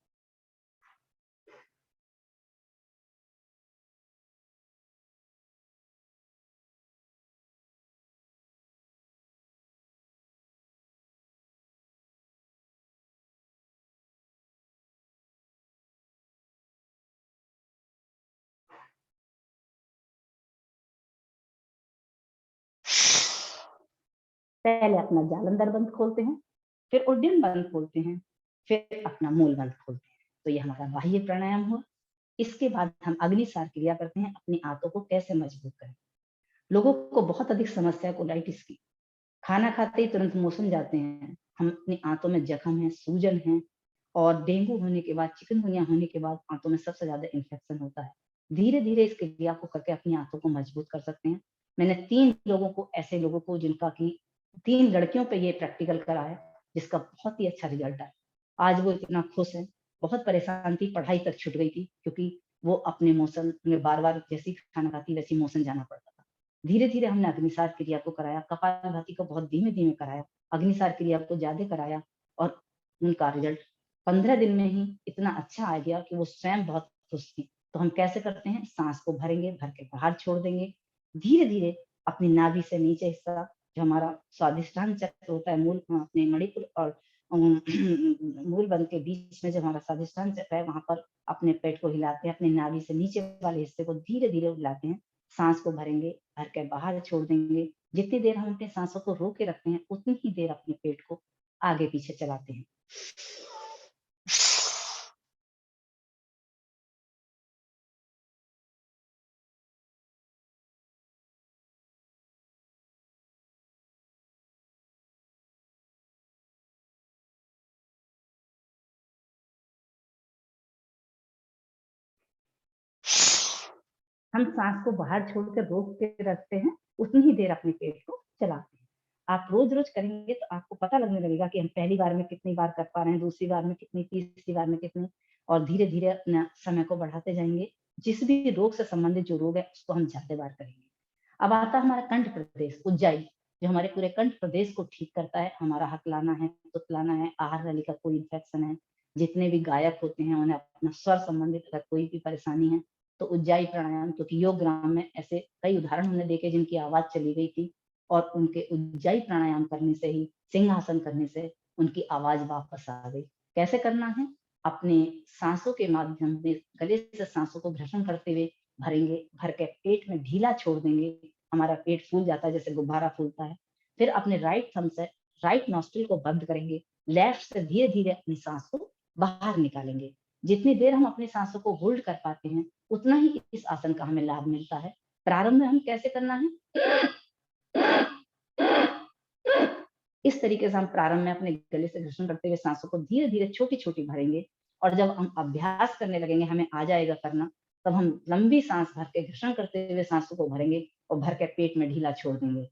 पहले अपना जालंधर बंद खोलते हैं, फिर उड्डयन बंद खोलते हैं, फिर अपना मूल बंद खोलते हैं। तो ये हमारा बाह्य प्राणायाम हुआ। इसके बाद हम अग्निसार क्रिया करते हैं, अपनी आंतों को कैसे मजबूत करें। लोगों को बहुत अधिक समस्या है कोलाइटिस की, खाना खाते ही तुरंत मोशन जाते हैं। हम अपनी आंतों में जख्म है, सूजन है, और डेंगू होने के बाद, चिकनगुनिया होने के बाद आंतों में सबसे ज्यादा इन्फेक्शन होता है। धीरे धीरे इस क्रिया को करके अपनी आंतों को मजबूत कर सकते हैं। मैंने 3 लोगों को, ऐसे लोगों को जिनका की 3 लड़कियों पे ये प्रैक्टिकल कराया, जिसका बहुत ही अच्छा रिजल्ट आया। आज वो इतना खुश है। बहुत परेशान थी, पढ़ाई तक छूट गई थी, क्योंकि वो अपने मोशन में बार बार जैसी खाना खाती वैसी मोशन जाना पड़ता था। धीरे धीरे हमने अग्निसार क्रिया को कराया, कपालभाति को बहुत धीमे धीमे कराया, अग्निसार क्रिया को ज्यादा कराया, और उनका रिजल्ट 15 दिन में ही इतना अच्छा आ गया कि वो स्वयं बहुत खुश थी। तो हम कैसे करते हैं, सांस को भरेंगे, भर के बाहर छोड़ देंगे, धीरे धीरे अपनी नाभि से नीचे हिस्सा, जो हमारा स्वादिष्टान चक्र होता है, मूल अपने मणिपुर और मूल बंद के बीच में जो हमारा स्वादिष्टान चक्र है, वहां पर अपने पेट को हिलाते हैं, अपने नाभि से नीचे वाले हिस्से को धीरे धीरे हिलाते हैं। सांस को भरेंगे, भर के बाहर छोड़ देंगे। जितनी देर हम अपने सांसों को रोके रखते हैं, उतनी ही देर अपने पेट को आगे पीछे चलाते हैं। हम सांस को बाहर छोड़कर रोक के रखते हैं, उतनी ही देर अपने पेट को चलाते हैं। आप रोज-रोज करेंगे तो आपको पता लगने लगेगा कि हम पहली बार में कितनी बार कर पा रहे हैं, दूसरी बार में कितनी, तीसरी बार में कितनी, और धीरे-धीरे अपना समय को बढ़ाते जाएँगे। जिस भी रोग से संबंधित जो रोग है उसको हम ज़्यादा बार करेंगे। अब आता है हमारा कंठ प्रदेश, उज्जाई, जो हमारे पूरे कंठ प्रदेश को ठीक करता है। हमारा हकलाना है, तुतलाना है, आहार नली का कोई इन्फेक्शन है, जितने भी गायक होते हैं उन्हें अपना स्वर संबंधित अगर कोई भी परेशानी है तो उज्जाई प्राणायाम, क्योंकि योग ग्राम में ऐसे कई उदाहरण हमने देखे जिनकी आवाज चली गई थी और उनके उज्जाई प्राणायाम करने से ही, सिंहासन करने से उनकी आवाज वापस आ गई। कैसे करना है? अपने सांसों के माध्यम से गले से सांसों को घर्षण करते हुए भरेंगे, भर के पेट में ढीला छोड़ देंगे, हमारा पेट फूल जाता है जैसे गुब्बारा फूलता है। फिर अपने राइट थंब से राइट नॉस्ट्रिल को बंद करेंगे, लेफ्ट से धीरे-धीरे अपनी सांस को बाहर निकालेंगे। जितनी देर हम अपनी सांसों को होल्ड कर पाते हैं, उतना ही इस आसन का हमें लाभ मिलता है। प्रारंभ में हम कैसे करना है? इस तरीके से हम प्रारंभ में अपने गले से घर्षण करते हुए सांसों को धीरे-धीरे छोटी-छोटी भरेंगे और जब हम अभ्यास करने लगेंगे, हमें आ जाएगा करना, तब हम लंबी सांस भर के घर्षण करते हुए सांसों को भरेंगे और भर के पेट में ढीला छोड़ देंगे।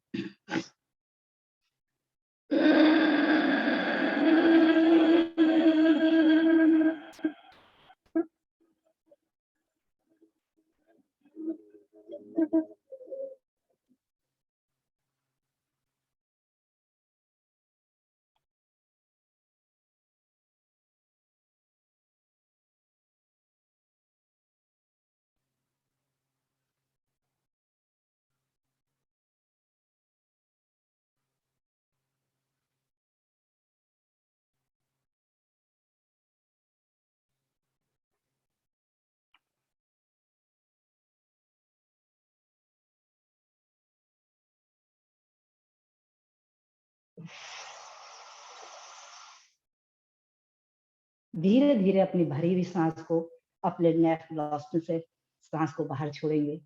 धीरे-धीरे अपनी भरी हुई सांस को अपने लेफ्ट नॉस्ट्रिल से सांस को बाहर छोड़ेंगे।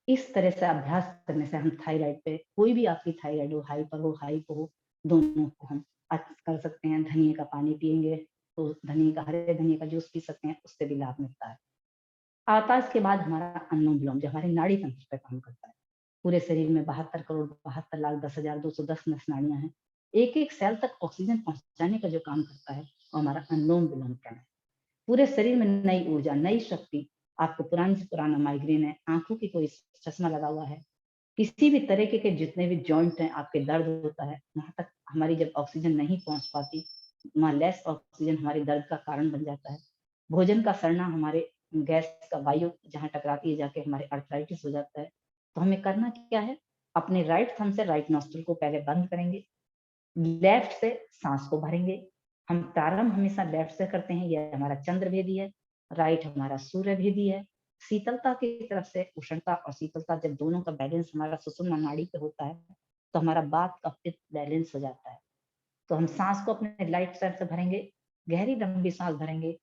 इस तरह से अभ्यास करने से हम थायराइड पे, कोई भी आपकी थायराइड हो, हाइपर हो, हाइपो हो, दोनों को हम कर सकते हैं। धनिये का पानी पिएँगे तो धनिये का, हरे धनिये का जूस पी सकते हैं, उससे भी लाभ मिलता है। आता है इसके बाद हमारा अनुलोम-विलोम, जो हमारे नाड़ी तंत्र पे काम करता है। पूरे शरीर में 72 करोड़ 72 लाख 10,210 नस नाड़ियाँ हैं। एक-एक सेल तक ऑक्सीजन पहुँचाने का जो काम करता है, वो हमारा अनुलोम-विलोम का है। पूरे शरीर में नई ऊर्जा, नई शक्ति। आपको पुराने से पुराना माइग्रेन है, आँखों की कोई चश्मा लगा हुआ है, किसी भी तरीके के जितने भी जॉइंट हैं, आपके दर्द होता है, वहाँ तक हमारी जब ऑक्सीजन नहीं पहुँच पाती, वहाँ लेस ऑक्सीजन हमारे दर्द का कारण बन जाता है। भोजन का सड़ना, हमारे गैस का वायु जहाँ टकराती है जाके हमारे अर्थराइटिस हो जाता है। तो हमें करना क्या है? अपने राइट थंब से राइट नॉस्ट्रिल को पहले बंद करेंगे, लेफ्ट से सांस को भरेंगे। हम प्रारंभ हमेशा लेफ्ट से करते हैं, यह हमारा चंद्रभेदी है, राइट हमारा सूर्यभेदी है। शीतलता की तरफ से उष्णता और शीतलता, जब दोनों का बैलेंस हमारा सुषुम्ना नाड़ी पे होता है, तो हमारा वात का पित्त बैलेंस हो जाता है। तो हम सांस को अपने राइट साइड से भरेंगे, गहरी लंबी सांस भरेंगे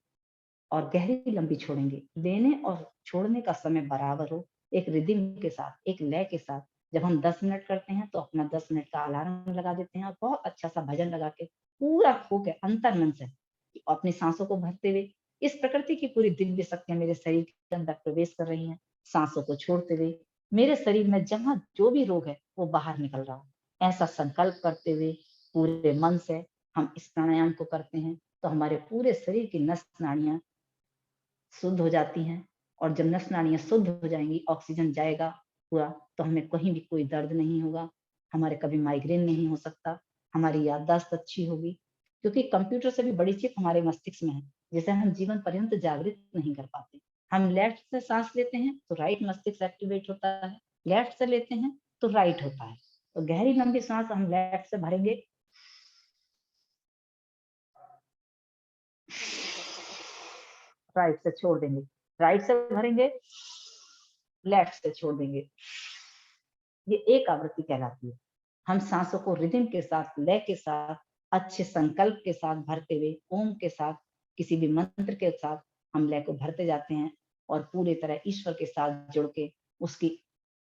और गहरी लंबी छोड़ेंगे। लेने और छोड़ने का समय बराबर हो, एक रिदम के साथ, एक लय के साथ। जब हम 10 मिनट करते हैं तो अपना 10 मिनट का अलार्म लगा देते हैं और बहुत अच्छा-सा भजन लगा के पूरा खो के अंतर्मन से अपनी सांसों को भरते हुए, इस प्रकृति की पूरी दिव्य शक्तियाँ मेरे शरीर के अंदर प्रवेश कर रही हैं। सांसों को छोड़ते हुए मेरे शरीर में जहाँ जो भी रोग है वो बाहर निकल रहा है। ऐसा संकल्प करते हुए पूरे मन से हम इस प्राणायाम को करते हैं, तो हमारे पूरे शरीर की नस नाड़ियाँ शुद्ध हो जाती हैं और जब नस नाड़ियाँ शुद्ध हो जाएँगी, ऑक्सीजन जाएगा पूरा, तो हमें कहीं भी कोई दर्द नहीं होगा, हमारे कभी माइग्रेन नहीं हो सकता, हमारी याददाश्त अच्छी होगी, क्योंकि कंप्यूटर से भी बड़ी चिप हमारे मस्तिष्क में है, जिसे हम जीवन पर्यंत जागृत नहीं कर पाते। हम लेफ्ट से साँस लेते हैं, तो राइट मस्तिष्क एक्टिवेट होता है, लेफ्ट से लेते हैं, तो राइट होता है। तो गहरी लंबी साँस हम लेफ्ट से भरेंगे, राइट से छोड़ देंगे, राइट से भरेंगे, लेफ्ट से छोड़ देंगे। ये एक आवृत्ति कहलाती है। हम सांसों को रिदम के साथ, लय के साथ, अच्छे संकल्प के साथ भरते हुए, ओम के साथ, किसी भी मंत्र के साथ हम लय को भरते जाते हैं और पूरी तरह ईश्वर के साथ जुड़ के उसकी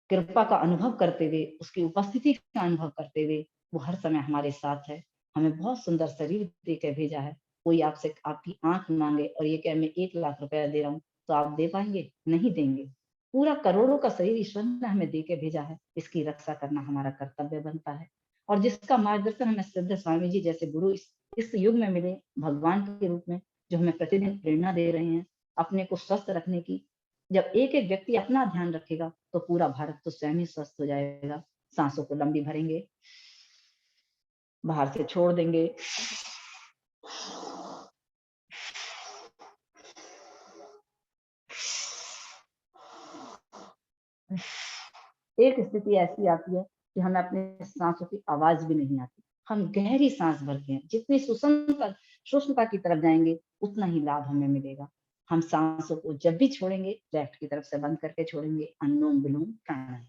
कृपा का अनुभव करते हुए, उसकी उपस्थिति का अनुभव करते हुए, वो हर समय हमारे साथ है। हमें बहुत सुंदर शरीर दे के भेजा है। कोई आपसे आपकी आँख माँगे और ये कहे मैं 1 लाख रुपया दे रहा हूँ, तो आप दे पाएँगे? नहीं देंगे। पूरा करोड़ों का शरीर ईश्वर ने हमें दे के भेजा है, इसकी रक्षा करना हमारा कर्तव्य बनता है। और जिसका मार्गदर्शन हमें सिद्ध स्वामी जी जैसे गुरु इस युग में मिले, भगवान के रूप में, जो हमें प्रतिदिन प्रेरणा दे रहे हैं अपने को स्वस्थ रखने की। जब एक एक व्यक्ति अपना ध्यान रखेगा तो पूरा भारत तो स्वयं ही स्वस्थ हो जाएगा। सांसों को लंबी भरेंगे, बाहर से छोड़ देंगे। एक स्थिति ऐसी आती है कि हमें अपने सांसों की आवाज भी नहीं आती, हम गहरी सांस भरते हैं। जितनी सूक्ष्मता की तरफ जाएंगे उतना ही लाभ हमें मिलेगा। हम सांसों को जब भी छोड़ेंगे लेफ्ट की तरफ से बंद करके छोड़ेंगे, अनुलोम विलोम प्राणायाम।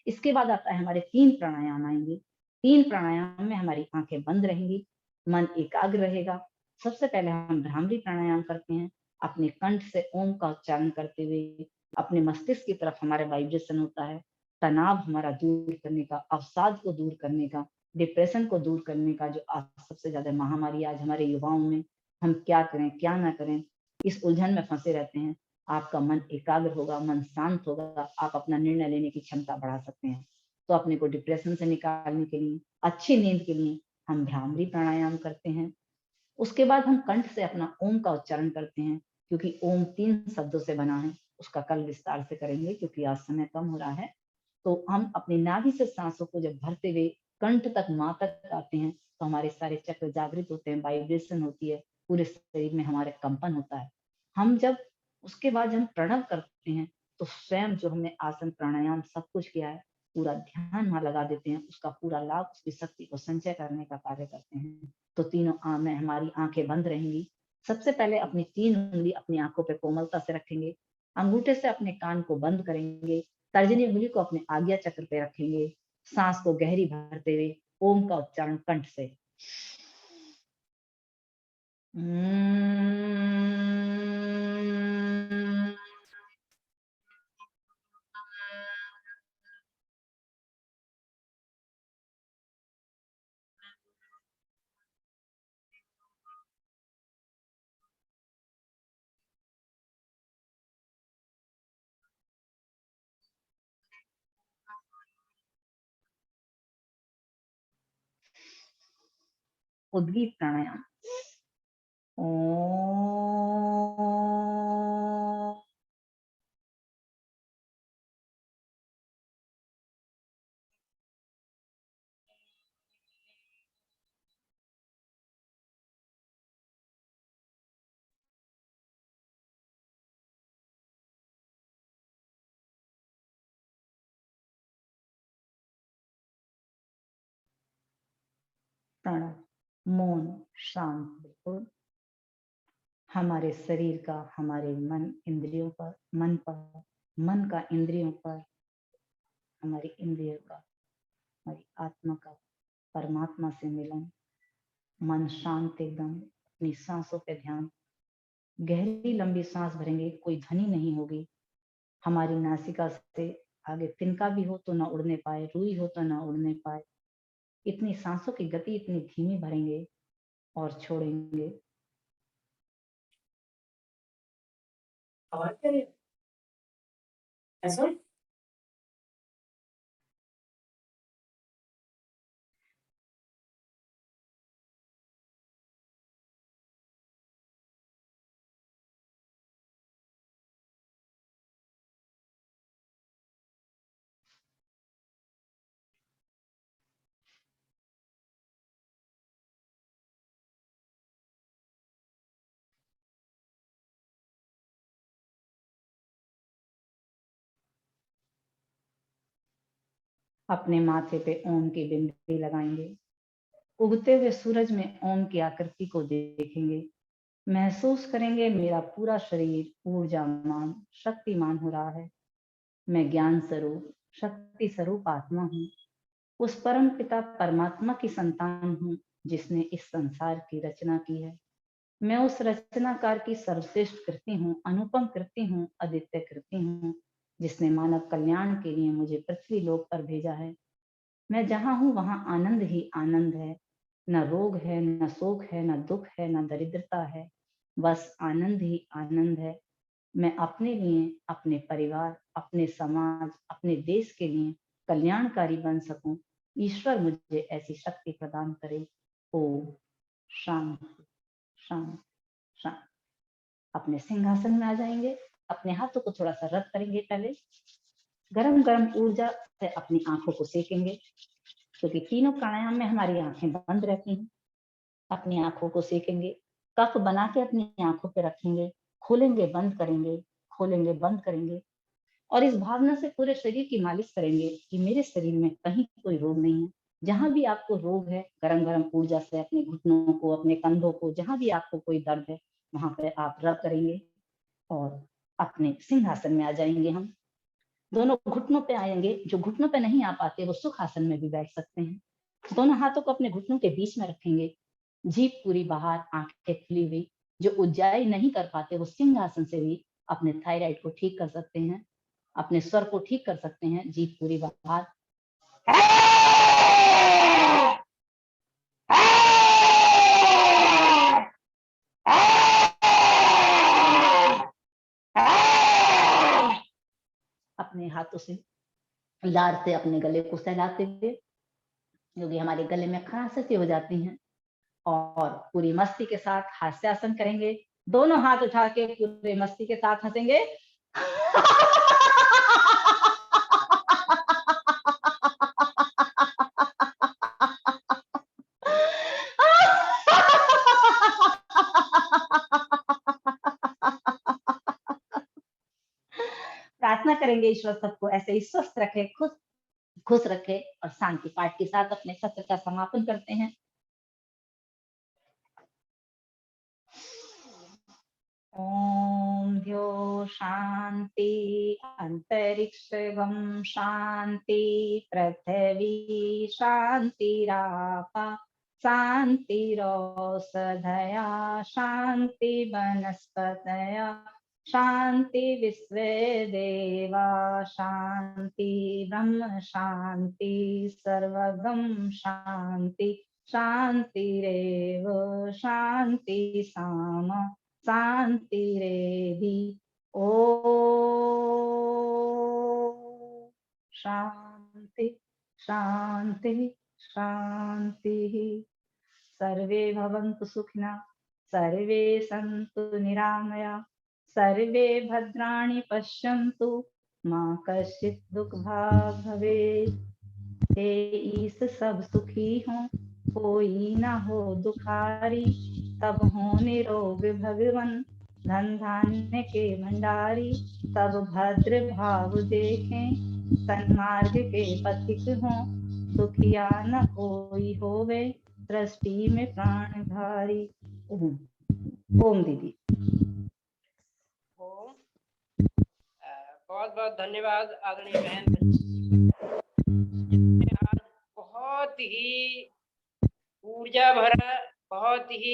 इसके बाद आता है हमारे 3 प्राणायाम आएंगे। 3 प्राणायाम में हमारी आंखें बंद रहेंगी, मन एकाग्र रहेगा। सबसे पहले हम भ्रामरी प्राणायाम करते हैं, अपने कंठ से ओम का उच्चारण करते हुए अपने मस्तिष्क की तरफ हमारा वाइब्रेशन होता है। तनाव हमारा दूर करने का, अवसाद को दूर करने का, डिप्रेशन को दूर करने का, जो आज सबसे ज्यादा महामारी आज हमारे युवाओं में, हम क्या करें क्या ना करें इस उलझन में फंसे रहते हैं। आपका मन एकाग्र होगा, मन शांत होगा, आप अपना निर्णय लेने की क्षमता बढ़ा सकते हैं। तो अपने को डिप्रेशन से निकालने के लिए, अच्छी नींद के लिए हम भ्रामरी प्राणायाम करते हैं। उसके बाद हम कंठ से अपना ओम का उच्चारण करते हैं, क्योंकि ओम 3 शब्दों से बना है। उसका कल विस्तार से करेंगे क्योंकि आज समय कम हो रहा है। तो हम अपनी नाभि से सांसों को जब भरते हुए कंठ तक मां तक आते हैं तो हमारे सारे चक्र जागृत होते हैं, वाइब्रेशन होती है, पूरे शरीर में हमारे कंपन होता है। हम जब उसके बाद हम प्रणव करते हैं तो स्वयं जो हमने आसन प्राणायाम सब कुछ किया है पूरा ध्यान वहां लगा देते हैं, उसका पूरा लाभ, उसकी शक्ति को संचय करने का कार्य करते हैं। तो तीनों में हमारी आंखें बंद रहेंगी। सबसे पहले अपनी 3 उंगली अपनी आंखों पे कोमलता से रखेंगे, अंगूठे से अपने कान को बंद करेंगे, तर्जनी उंगली को अपने आज्ञा चक्र पे रखेंगे। सांस को गहरी भरते हुए ओम का उच्चारण कंठ से। उद्गीत प्राणायाम। प्रणव मौन शांत बिल्कुल। हमारे शरीर का, हमारे मन इंद्रियों पर, मन का इंद्रियों पर, हमारी इंद्रियों का, हमारी आत्मा का परमात्मा से मिलन। मन शांत एकदम, अपनी सांसों पे ध्यान। गहरी लंबी सांस भरेंगे, कोई ध्वनि नहीं होगी। हमारी नासिका से आगे तिनका भी हो तो ना उड़ने पाए, रुई हो तो ना उड़ने पाए। इतनी सांसों की गति इतनी धीमी भरेंगे और छोड़ेंगे। और करिए ऐसा। अपने माथे पे ओम की बिंदी लगाएंगे। उगते हुए सूरज में ओम की आकृति को देखेंगे। महसूस करेंगे मेरा पूरा शरीर ऊर्जामान शक्तिमान हो रहा है। मैं ज्ञान स्वरूप शक्ति स्वरूप आत्मा हूँ। उस परम पिता परमात्मा की संतान हूँ जिसने इस संसार की रचना की है। मैं उस रचनाकार की सर्वश्रेष्ठ कृति हूँ, अनुपम कृति हूँ, अद्वितीय कृति हूँ, जिसने मानव कल्याण के लिए मुझे पृथ्वी लोक पर भेजा है। मैं जहाँ हूँ वहां आनंद ही आनंद है। न रोग है, न शोक है, न दुख है, न दरिद्रता है, बस आनंद ही आनंद है। मैं अपने लिए, अपने परिवार, अपने समाज, अपने देश के लिए कल्याणकारी बन सकूं, ईश्वर मुझे ऐसी शक्ति प्रदान करे। ओम शांति शांति शांति। अपने सिंहासन में आ जाएंगे, अपने हाथों को थोड़ा सा रब करेंगे, पहले गरम गरम ऊर्जा से अपनी आंखों को सेकेंगे, क्योंकि तीनों प्राणायाम में हमारी आंखें बंद रहती हैं। अपनी आंखों को सेकेंगे, कफ बना के अपनी आंखों पे रखेंगे, खोलेंगे बंद करेंगे, खोलेंगे बंद करेंगे, और इस भावना से पूरे शरीर की मालिश करेंगे कि मेरे शरीर में कहीं कोई रोग नहीं है। जहां भी आपको रोग है, गरम गरम ऊर्जा से अपने घुटनों को, अपने कंधों को, जहां भी आपको कोई दर्द है वहां पे आप रब करेंगे और अपने सिंहासन में आ जाएंगे। हम दोनों घुटनों पे आएंगे। जो घुटनों पे नहीं आ पाते वो सुखासन में भी बैठ सकते हैं। दोनों हाथों को अपने घुटनों के बीच में रखेंगे, जीभ पूरी बाहर, आंखें खुली हुई। जो उज्जाई नहीं कर पाते वो सिंहासन से भी अपने थायराइड को ठीक कर सकते हैं, अपने स्वर को ठीक कर सकते हैं। जीभ पूरी बाहर। अपने हाथों से लार से अपने गले को सहलाते हुए, क्योंकि हमारे गले में खराश हो जाती हैं, और पूरी मस्ती के साथ हास्यासन करेंगे। दोनों हाथ उठा के पूरे मस्ती के साथ हंसेंगे। प्रार्थना करेंगे ईश्वर सबको ऐसे ही स्वस्थ रखे, खुश रखे, और शांति पाठ के साथ अपने सत्र का समापन करते हैं। ओम ध्यो शांति, अंतरिक्षगम शांति, पृथ्वी शांतिरापा शांतिरौषधया, शांति वनस्पतया, शांति विश्वे देवा, शांति ब्रह्म शांति, सर्वगम शांति, शांतिरेव शांति सामा शांतिरेधि। ओ शांति शांति शांति। सर्वे भवन्तु सुखिनः, सर्वे सन्तु निरामया, सर्वे भद्राणि पश्यन्तु, मा कश्चित् दुःखभाग् भवेत्। हे ईश सब सुखी हों, कोई ना हो दुखारी, तब हो निरोग भगवन, धन धान्य के भंडारी। तब भद्र भाव देखें, सन्मार्ग के पथिक हों, सुखिया न कोई होवे, दृष्टि में प्राण धारी। ओम। ओम दीदी। ओम। बहुत बहुत धन्यवाद आदरणीय बहन। आज बहुत ही ऊर्जा भरा, बहुत ही